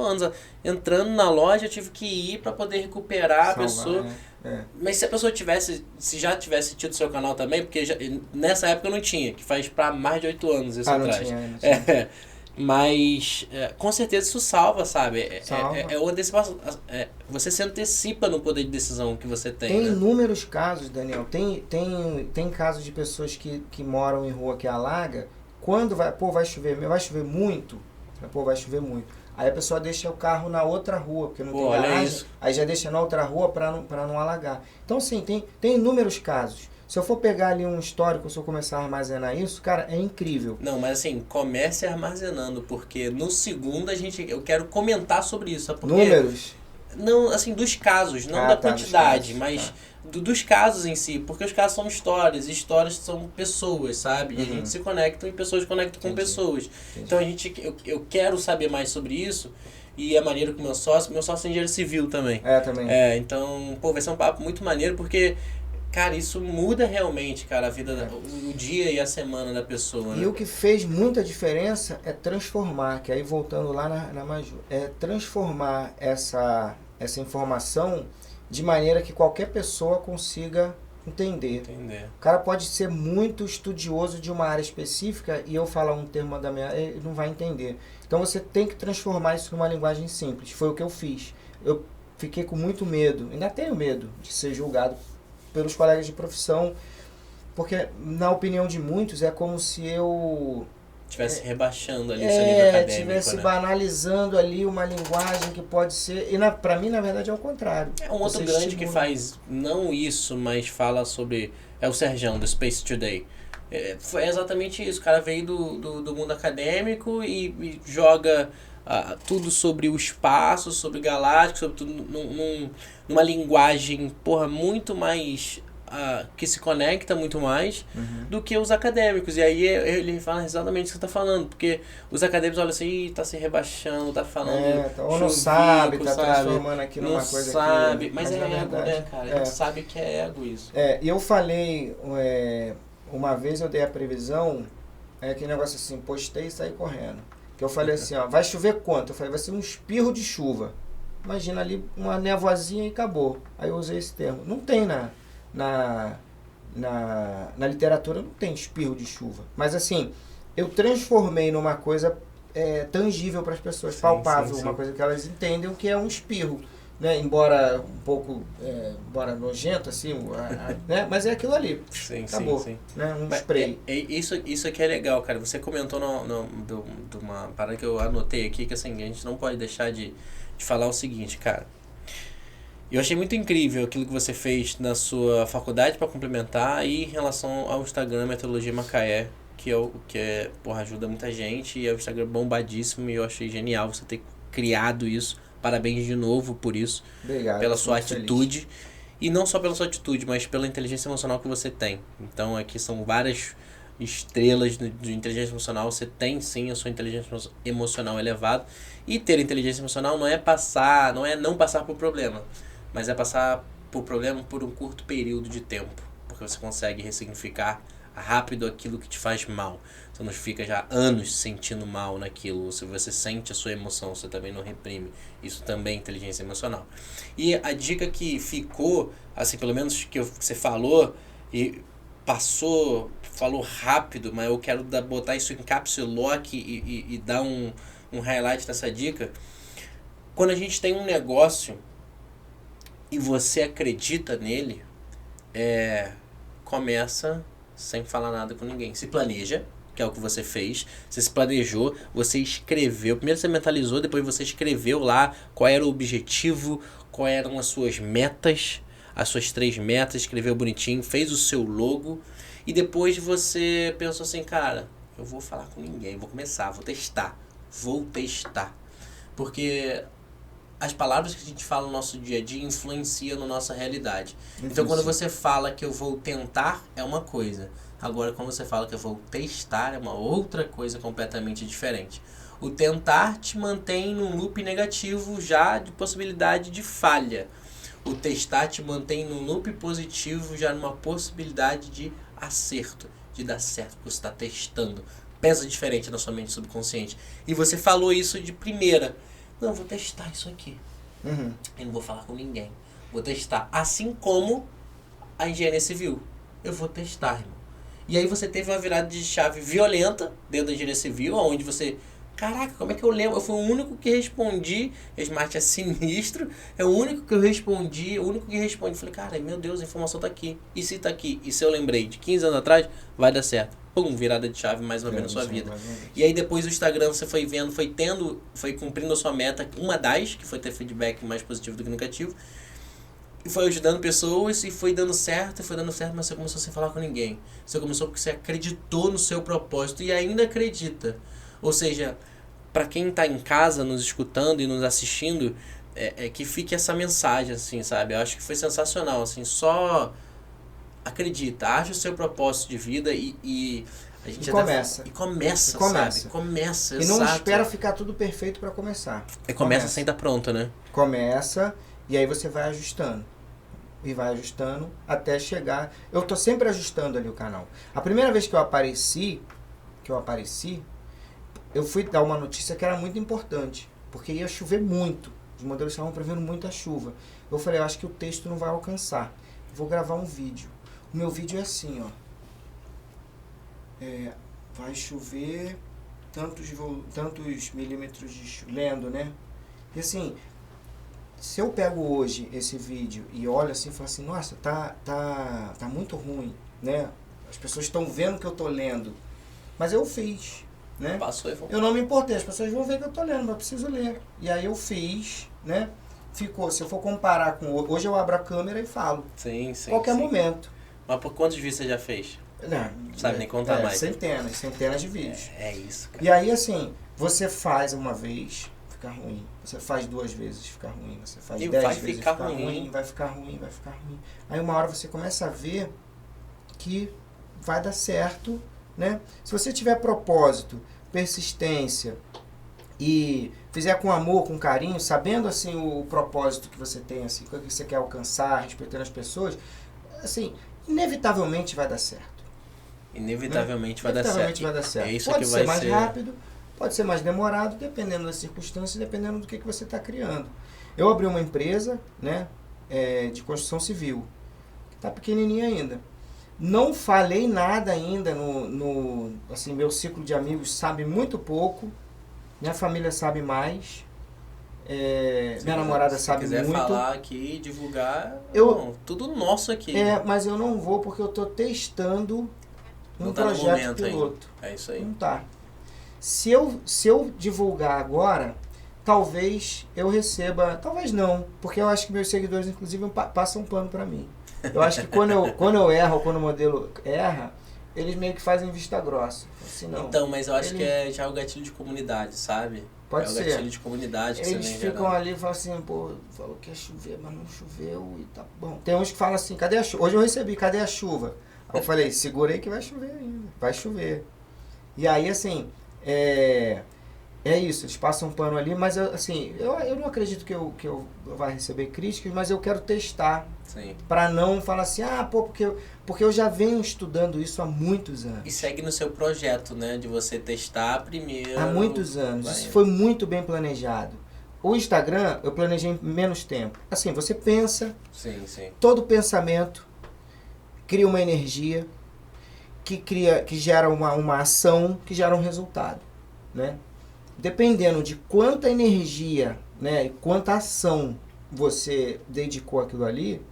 entrando na loja, eu tive que ir para poder recuperar a pessoa. Mas se a pessoa se já tivesse tido seu canal também, porque nessa época eu não tinha, que faz para mais de 8 anos isso atrás.
Não tinha.
Mas com certeza isso salva, sabe?
Salva.
Você se antecipa no poder de decisão que você tem.
Tem
né?
inúmeros casos, Daniel. Tem casos de pessoas que moram em rua que alaga. Quando vai chover muito. Vai chover muito. Aí a pessoa deixa o carro na outra rua, porque não tem garagem. Aí já deixa na outra rua para não alagar. Então, assim, tem inúmeros casos. Se eu for pegar ali um histórico, se eu começar a armazenar isso, cara, é incrível.
Não, mas assim, comece armazenando, porque no segundo eu quero comentar sobre isso. Sabe por quê?
Números?
Não, assim, dos casos, não da quantidade, mas dos casos em si. Porque os casos são histórias são pessoas, sabe? E a gente se conecta e pessoas conectam com pessoas. Então eu quero saber mais sobre isso. E a maneira que meu sócio é engenheiro civil também.
Também.
Então, vai ser um papo muito maneiro, porque... Cara, isso muda realmente, cara, a vida, o dia e a semana da pessoa, né?
E o que fez muita diferença é transformar, que aí voltando lá na Maju, é transformar essa informação de maneira que qualquer pessoa consiga entender. O cara pode ser muito estudioso de uma área específica e eu falar um termo da minha, ele não vai entender. Então você tem que transformar isso numa linguagem simples. Foi o que eu fiz. Eu fiquei com muito medo, ainda tenho medo de ser julgado pelos colegas de profissão, porque na opinião de muitos é como se eu
estivesse rebaixando ali o seu nível acadêmico,
estivesse
né?
banalizando ali uma linguagem que pode ser, e para mim na verdade é o contrário.
Um outro grande que faz não isso, mas fala sobre, é o Serjão do Space Today. Foi exatamente isso, o cara veio do mundo acadêmico e joga tudo sobre o espaço, sobre galácticos, sobre tudo numa linguagem, muito mais que se conecta muito mais do que os acadêmicos. E aí ele fala exatamente o que você está falando, porque os acadêmicos olham assim, tá se rebaixando, tá falando...
ou não sabe, tá transformando aqui numa coisa que...
Não sabe, mas é ego,
verdade,
né, cara? A gente sabe que é ego isso.
E eu falei, uma vez eu dei a previsão, aquele negócio assim, postei e saí correndo. Que eu falei assim, vai chover quanto? Eu falei, vai ser um espirro de chuva. Imagina ali uma nevoazinha e acabou. Aí eu usei esse termo. Não tem na literatura, não tem espirro de chuva. Mas assim, eu transformei numa coisa tangível para as pessoas, palpável, uma coisa que elas entendem o que é um espirro. Né? Embora um pouco embora nojento, assim, né? Mas é aquilo ali. Acabou. Sim. Né? Um spray.
Isso aqui é legal, cara. Você comentou de uma parada que eu anotei aqui, que assim, a gente não pode deixar de falar o seguinte, cara. Eu achei muito incrível aquilo que você fez na sua faculdade para complementar e em relação ao Instagram Meteorologia Macaé, que ajuda muita gente e é um Instagram bombadíssimo e eu achei genial você ter criado isso. Parabéns de novo por isso.
Obrigado.
Pela sua atitude. Feliz. E não só pela sua atitude, mas pela inteligência emocional que você tem. Então aqui são várias estrelas de inteligência emocional. Você tem sim a sua inteligência emocional elevada. E ter inteligência emocional não é não passar por problema. Mas é passar por problema por um curto período de tempo. Porque você consegue ressignificar rápido aquilo que te faz mal. Você não fica já anos sentindo mal naquilo. Se você sente a sua emoção, você também não reprime. Isso também é inteligência emocional. E a dica que ficou, assim, pelo menos que você falou, e falou rápido, mas eu quero botar isso em caps lock e dar um highlight dessa dica. Quando a gente tem um negócio e você acredita nele, começa sem falar nada com ninguém. Se planeja, que é o que você fez. Você se planejou, você escreveu. Primeiro você mentalizou, depois você escreveu lá qual era o objetivo, quais eram as suas metas, as suas 3 metas, escreveu bonitinho, fez o seu logo. E depois você pensou assim, cara, eu vou falar com ninguém, vou começar, vou testar. Porque as palavras que a gente fala no nosso dia a dia influenciam na nossa realidade. Então, quando você fala que eu vou tentar, é uma coisa. Agora, quando você fala que eu vou testar, é uma outra coisa completamente diferente. O tentar te mantém num loop negativo já de possibilidade de falha. O testar te mantém num loop positivo já numa possibilidade de acerto, de dar certo, porque você está testando. Pesa diferente na sua mente subconsciente. E você falou isso de primeira. Não, eu vou testar isso aqui. Eu não vou falar com ninguém. Vou testar. Assim como a engenharia civil. Eu vou testar, irmão. E aí você teve uma virada de chave violenta dentro da engenharia civil, onde você... Caraca, como é que eu lembro? Eu fui o único que respondi. O Smart é sinistro. É o único que eu respondi. Falei, cara, meu Deus, a informação tá aqui. E se tá aqui? E se eu lembrei de 15 anos atrás, vai dar certo. Pum, virada de chave mais ou menos na sua vida. E aí depois o Instagram você foi vendo, foi cumprindo a sua meta. Uma das, que foi ter feedback mais positivo do que negativo. E foi ajudando pessoas e foi dando certo, mas você começou sem falar com ninguém. Você começou porque você acreditou no seu propósito e ainda acredita. Ou seja, para quem está em casa nos escutando e nos assistindo, que fique essa mensagem, assim, sabe? Eu acho que foi sensacional, assim, só acredita, acha o seu propósito de vida e a gente
começa.
Sabe? Começa,
e não
exato.
espera ficar tudo perfeito para começar.
Começa sem estar pronto, né?
Começa e aí você vai ajustando. E vai ajustando até chegar... Eu tô sempre ajustando ali o canal. A primeira vez que eu apareci, eu fui dar uma notícia que era muito importante, porque ia chover muito. Os modelos estavam prevendo muita chuva. Eu falei, eu acho que o texto não vai alcançar. Vou gravar um vídeo. O meu vídeo é assim, ó. Vai chover tantos milímetros de chuva. Lendo, né? E assim, se eu pego hoje esse vídeo e olho assim e falo assim, nossa, tá muito ruim, né? As pessoas estão vendo que eu tô lendo. Mas eu fiz. Né? Eu não me importei, as pessoas vão ver que eu tô lendo, mas eu preciso ler. E aí eu fiz, né? Ficou, se eu for comparar com hoje, eu abro a câmera e falo.
Sim.
Qualquer momento.
Mas por quantos vídeos você já fez?
Não
sabe nem contar mais.
Centenas de vídeos.
É isso, cara.
E aí, assim, você faz uma vez, fica ruim. Você faz 2 vezes, fica ruim. Você faz 10 vezes, fica ruim. Vai ficar ruim. Aí uma hora você começa a ver que vai dar certo, né? Se você tiver propósito, persistência e fizer com amor, com carinho, sabendo assim o propósito que você tem, assim, o que você quer alcançar, respeitando as pessoas, assim, inevitavelmente vai dar certo.
Inevitavelmente vai dar certo. É isso
pode
que
ser
vai
mais
ser
rápido, pode ser mais demorado, dependendo das circunstâncias, dependendo do que você está criando. Eu abri uma empresa, né, de construção civil, que está pequenininha ainda. Não falei nada ainda assim, meu ciclo de amigos sabe muito pouco, minha família sabe mais, minha namorada sabe muito. Se
quiser falar aqui, divulgar, tudo nosso aqui.
Mas eu não vou porque eu estou testando um projeto piloto.
Ainda. É isso aí.
Não tá. Se eu divulgar agora, talvez eu receba, talvez não, porque eu acho que meus seguidores, inclusive, passam um pano para mim. Eu acho que quando eu erro, ou quando o modelo erra, eles meio que fazem vista grossa. Assim, não,
então, mas eu acho que já é o gatilho de comunidade, sabe?
Pode ser.
É o gatilho de comunidade que
eles ficam ali e falam assim, pô, falou que ia chover, mas não choveu e tá bom. Tem uns que falam assim, cadê a chuva? Hoje eu recebi, cadê a chuva? Aí eu falei, segura aí que vai chover ainda, vai chover. E aí, assim, é isso, eles passam um pano ali, mas eu não acredito que eu vá receber críticas, mas eu quero testar. Para não falar assim, porque eu já venho estudando isso há muitos anos.
E segue no seu projeto, né? De você testar primeiro.
Há muitos anos. Isso foi muito bem planejado. O Instagram, eu planejei em menos tempo. Assim, você pensa, todo pensamento cria uma energia, que gera uma ação, que gera um resultado, né? Dependendo de quanta energia, né, e quanta ação você dedicou àquilo ali,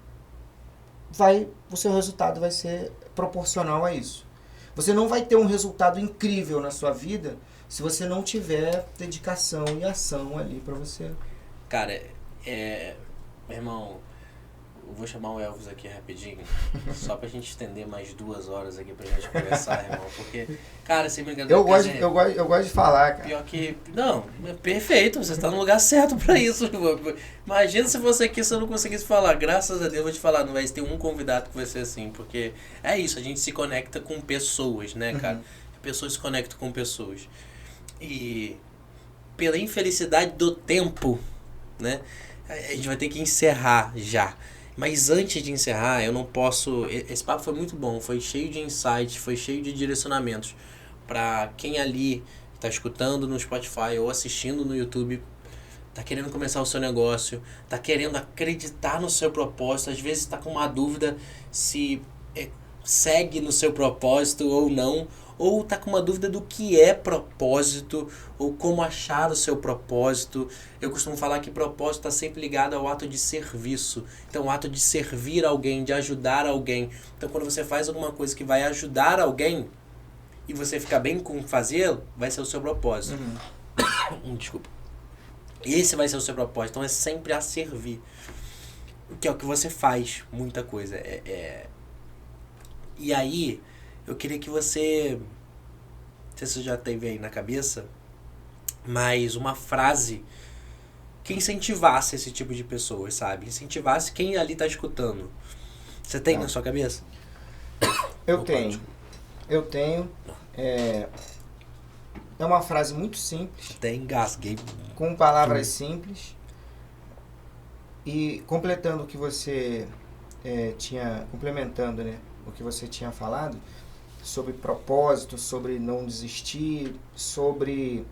o seu resultado vai ser proporcional a isso. Você não vai ter um resultado incrível na sua vida se você não tiver dedicação e ação ali pra você.
Cara, meu irmão, eu vou chamar o Elvis aqui rapidinho, só pra gente estender mais 2 horas aqui pra gente conversar, irmão, porque, cara, sem brincadeira...
Eu gosto de falar, cara.
Pior que... Não, é perfeito, você tá no lugar certo pra isso. Imagina se você aqui, se eu não conseguisse falar. Graças a Deus, eu vou te falar, não vai ter um convidado que vai ser assim, porque é isso, a gente se conecta com pessoas, né, cara? Pessoas se conectam com pessoas. E pela infelicidade do tempo, né, a gente vai ter que encerrar já. Mas antes de encerrar, eu não posso... Esse papo foi muito bom, foi cheio de insights, foi cheio de direcionamentos. Pra quem ali tá escutando no Spotify ou assistindo no YouTube, tá querendo começar o seu negócio, tá querendo acreditar no seu propósito, às vezes tá com uma dúvida se segue no seu propósito ou não, ou tá com uma dúvida do que é propósito, ou como achar o seu propósito. Eu costumo falar que propósito está sempre ligado ao ato de serviço. Então, o ato de servir alguém, de ajudar alguém. Então, quando você faz alguma coisa que vai ajudar alguém, e você ficar bem com fazê-lo, vai ser o seu propósito. Desculpa. Esse vai ser o seu propósito. Então, é sempre a servir. Que é o que você faz, muita coisa. E aí... Eu queria que você, não sei se você já teve aí na cabeça, mas uma frase que incentivasse esse tipo de pessoas, sabe? Incentivasse quem ali tá escutando. Você tem na sua cabeça?
Eu tenho. É uma frase muito simples.
Até engasguei.
Com palavras simples. E completando o que você complementando, né? O que você tinha falado sobre propósito, sobre não desistir, sobre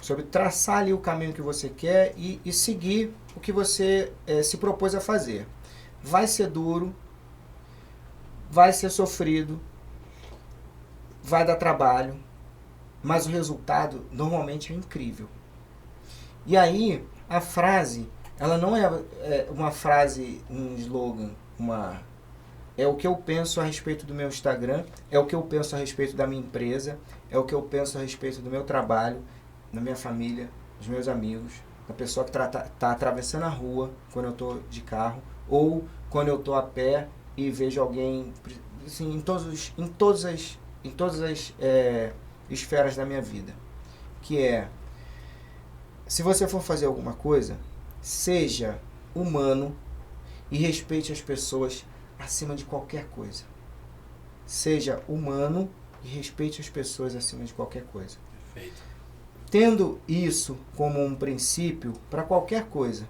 sobre traçar ali o caminho que você quer e seguir o que você se propôs a fazer. Vai ser duro, vai ser sofrido, vai dar trabalho, mas o resultado normalmente é incrível. E aí, a frase, ela não é uma frase, um slogan, é o que eu penso a respeito do meu Instagram, é o que eu penso a respeito da minha empresa, é o que eu penso a respeito do meu trabalho, da minha família, dos meus amigos, da pessoa que tá atravessando a rua quando eu tô de carro, ou quando eu tô a pé e vejo alguém, assim, em todas as esferas da minha vida. Que é, se você for fazer alguma coisa, seja humano e respeite as pessoas acima de qualquer coisa. Seja humano e respeite as pessoas acima de qualquer coisa.
Perfeito.
Tendo isso como um princípio para qualquer coisa,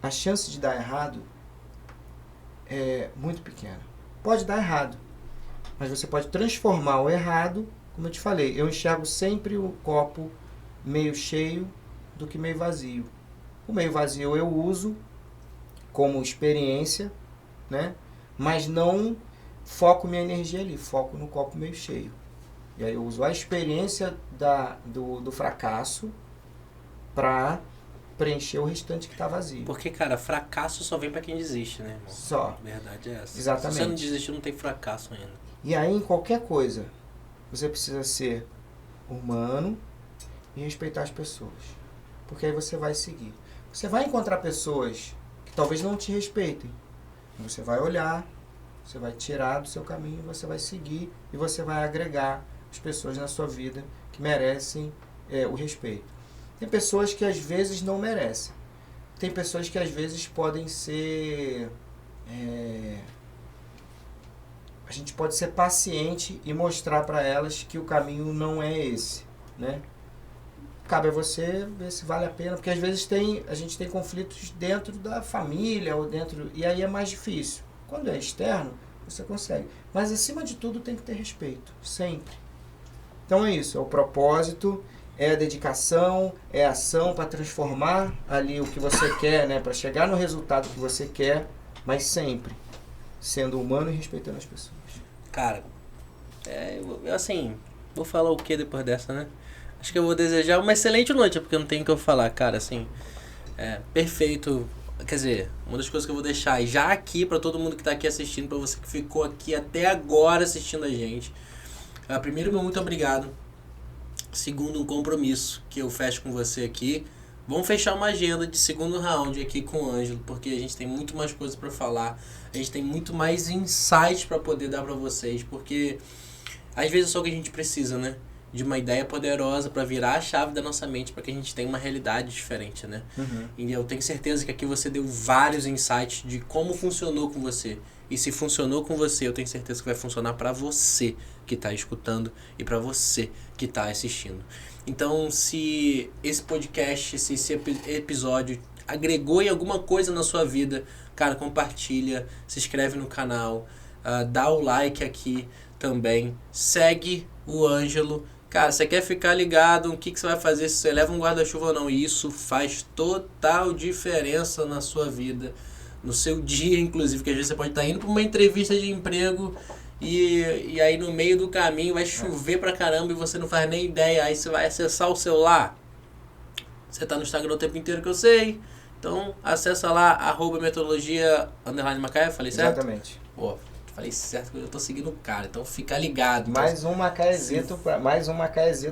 a chance de dar errado é muito pequena. Pode dar errado, mas você pode transformar o errado, como eu te falei, eu enxergo sempre o copo meio cheio do que meio vazio. O meio vazio eu uso como experiência, né? Mas não foco minha energia ali, foco no copo meio cheio. E aí eu uso a experiência do fracasso para preencher o restante que está vazio.
Porque, cara, fracasso só vem pra quem desiste, né, irmão?
Só.
A verdade é essa.
Exatamente.
Se você não desistir, não tem fracasso ainda.
E aí, em qualquer coisa, você precisa ser humano e respeitar as pessoas. Porque aí você vai seguir. Você vai encontrar pessoas que talvez não te respeitem. Você vai olhar, você vai tirar do seu caminho, você vai seguir e você vai agregar as pessoas na sua vida que merecem o respeito. Tem pessoas que às vezes não merecem. Tem pessoas que às vezes podem ser... a gente pode ser paciente e mostrar para elas que o caminho não é esse, né? Cabe a você ver se vale a pena, porque às vezes a gente tem conflitos dentro da família ou dentro, e aí é mais difícil. Quando é externo, você consegue. Mas acima de tudo tem que ter respeito, sempre. Então é isso, é o propósito, é a dedicação, é a ação para transformar ali o que você quer, né? Para chegar no resultado que você quer, mas sempre sendo humano e respeitando as pessoas.
Cara, eu assim, vou falar o que depois dessa, né? Acho que eu vou desejar uma excelente noite, porque eu não tenho o que eu falar, cara, assim, perfeito. Quer dizer, uma das coisas que eu vou deixar já aqui para todo mundo que tá aqui assistindo, para você que ficou aqui até agora assistindo a gente. Primeiro, meu muito obrigado. Segundo, um compromisso que eu fecho com você aqui. Vamos fechar uma agenda de segundo round aqui com o Ângelo, porque a gente tem muito mais coisas para falar. A gente tem muito mais insights para poder dar para vocês, porque às vezes é só o que a gente precisa, né? De uma ideia poderosa para virar a chave da nossa mente para que a gente tenha uma realidade diferente, né? E eu tenho certeza que aqui você deu vários insights de como funcionou com você. E se funcionou com você, eu tenho certeza que vai funcionar para você que está escutando e para você que está assistindo. Então, se esse podcast, se esse episódio agregou em alguma coisa na sua vida, cara, compartilha, se inscreve no canal, dá o like aqui também, segue o Ângelo. Cara, você quer ficar ligado no que você vai fazer, se você leva um guarda-chuva ou não. E isso faz total diferença na sua vida, no seu dia, inclusive. Porque às vezes você pode estar indo para uma entrevista de emprego e aí no meio do caminho vai chover pra caramba e você não faz nem ideia. Aí você vai acessar o celular. Você tá no Instagram o tempo inteiro, que eu sei. Então, acessa lá, @metodologia_Macaé, falei certo?
Exatamente.
Pô, falei certo que eu tô seguindo o cara, então fica ligado.
Mais um Macaezito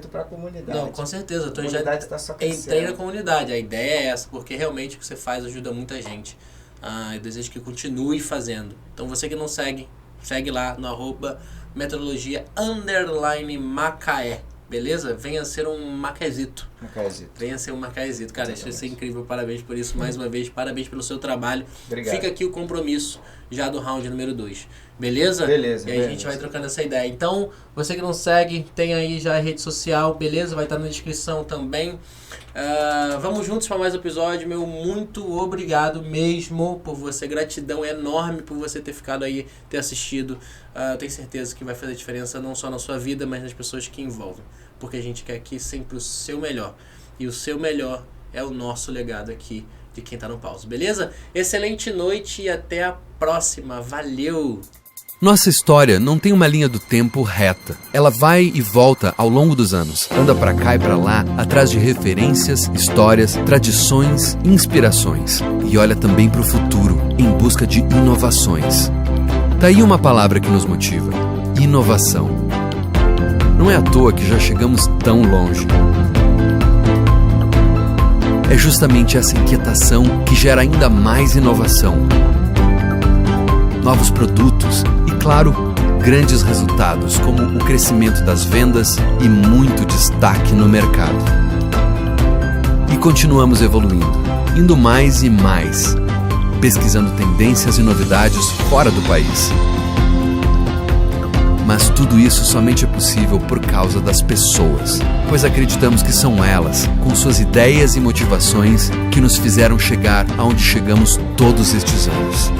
pra comunidade.
Não, com certeza.
A comunidade tá só crescendo.
Entrei na comunidade. A ideia é essa, porque realmente o que você faz ajuda muita gente. Eu desejo que continue fazendo. Então você que não segue, segue lá no @metodologia_Macaé. Beleza? Venha ser um Macaezito. Venha ser um Macaezito. Cara, isso vai ser incrível. Parabéns por isso mais uma vez. Parabéns pelo seu trabalho.
Obrigado.
Fica aqui o compromisso já do round número 2. Beleza?
Beleza.
E aí a gente vai trocando essa ideia. Então, você que não segue, tem aí já a rede social, beleza? Vai estar na descrição também. Vamos juntos para mais um episódio. Meu muito obrigado mesmo por você. Gratidão enorme por você ter ficado aí, ter assistido. Eu tenho certeza que vai fazer diferença não só na sua vida, mas nas pessoas que envolvem. Porque a gente quer aqui sempre o seu melhor. E o seu melhor é o nosso legado aqui de quem tá no Pause, beleza? Excelente noite e até a próxima. Valeu!
Nossa história não tem uma linha do tempo reta. Ela vai e volta ao longo dos anos. Anda pra cá e pra lá, atrás de referências, histórias, tradições, inspirações. E olha também pro futuro, em busca de inovações. Tá aí uma palavra que nos motiva: inovação. Não é à toa que já chegamos tão longe. É justamente essa inquietação que gera ainda mais inovação. Novos produtos e, claro, grandes resultados, como o crescimento das vendas e muito destaque no mercado. E continuamos evoluindo, indo mais e mais, pesquisando tendências e novidades fora do país. Mas tudo isso somente é possível por causa das pessoas, pois acreditamos que são elas, com suas ideias e motivações, que nos fizeram chegar aonde chegamos todos estes anos.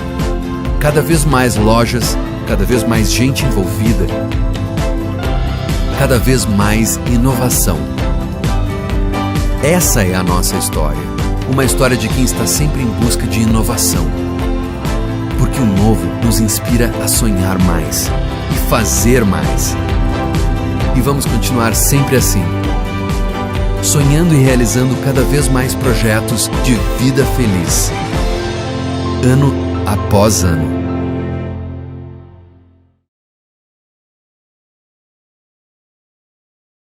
Cada vez mais lojas, cada vez mais gente envolvida, cada vez mais inovação. Essa é a nossa história, uma história de quem está sempre em busca de inovação. Porque o novo nos inspira a sonhar mais e fazer mais. E vamos continuar sempre assim, sonhando e realizando cada vez mais projetos de vida feliz, ano após ano.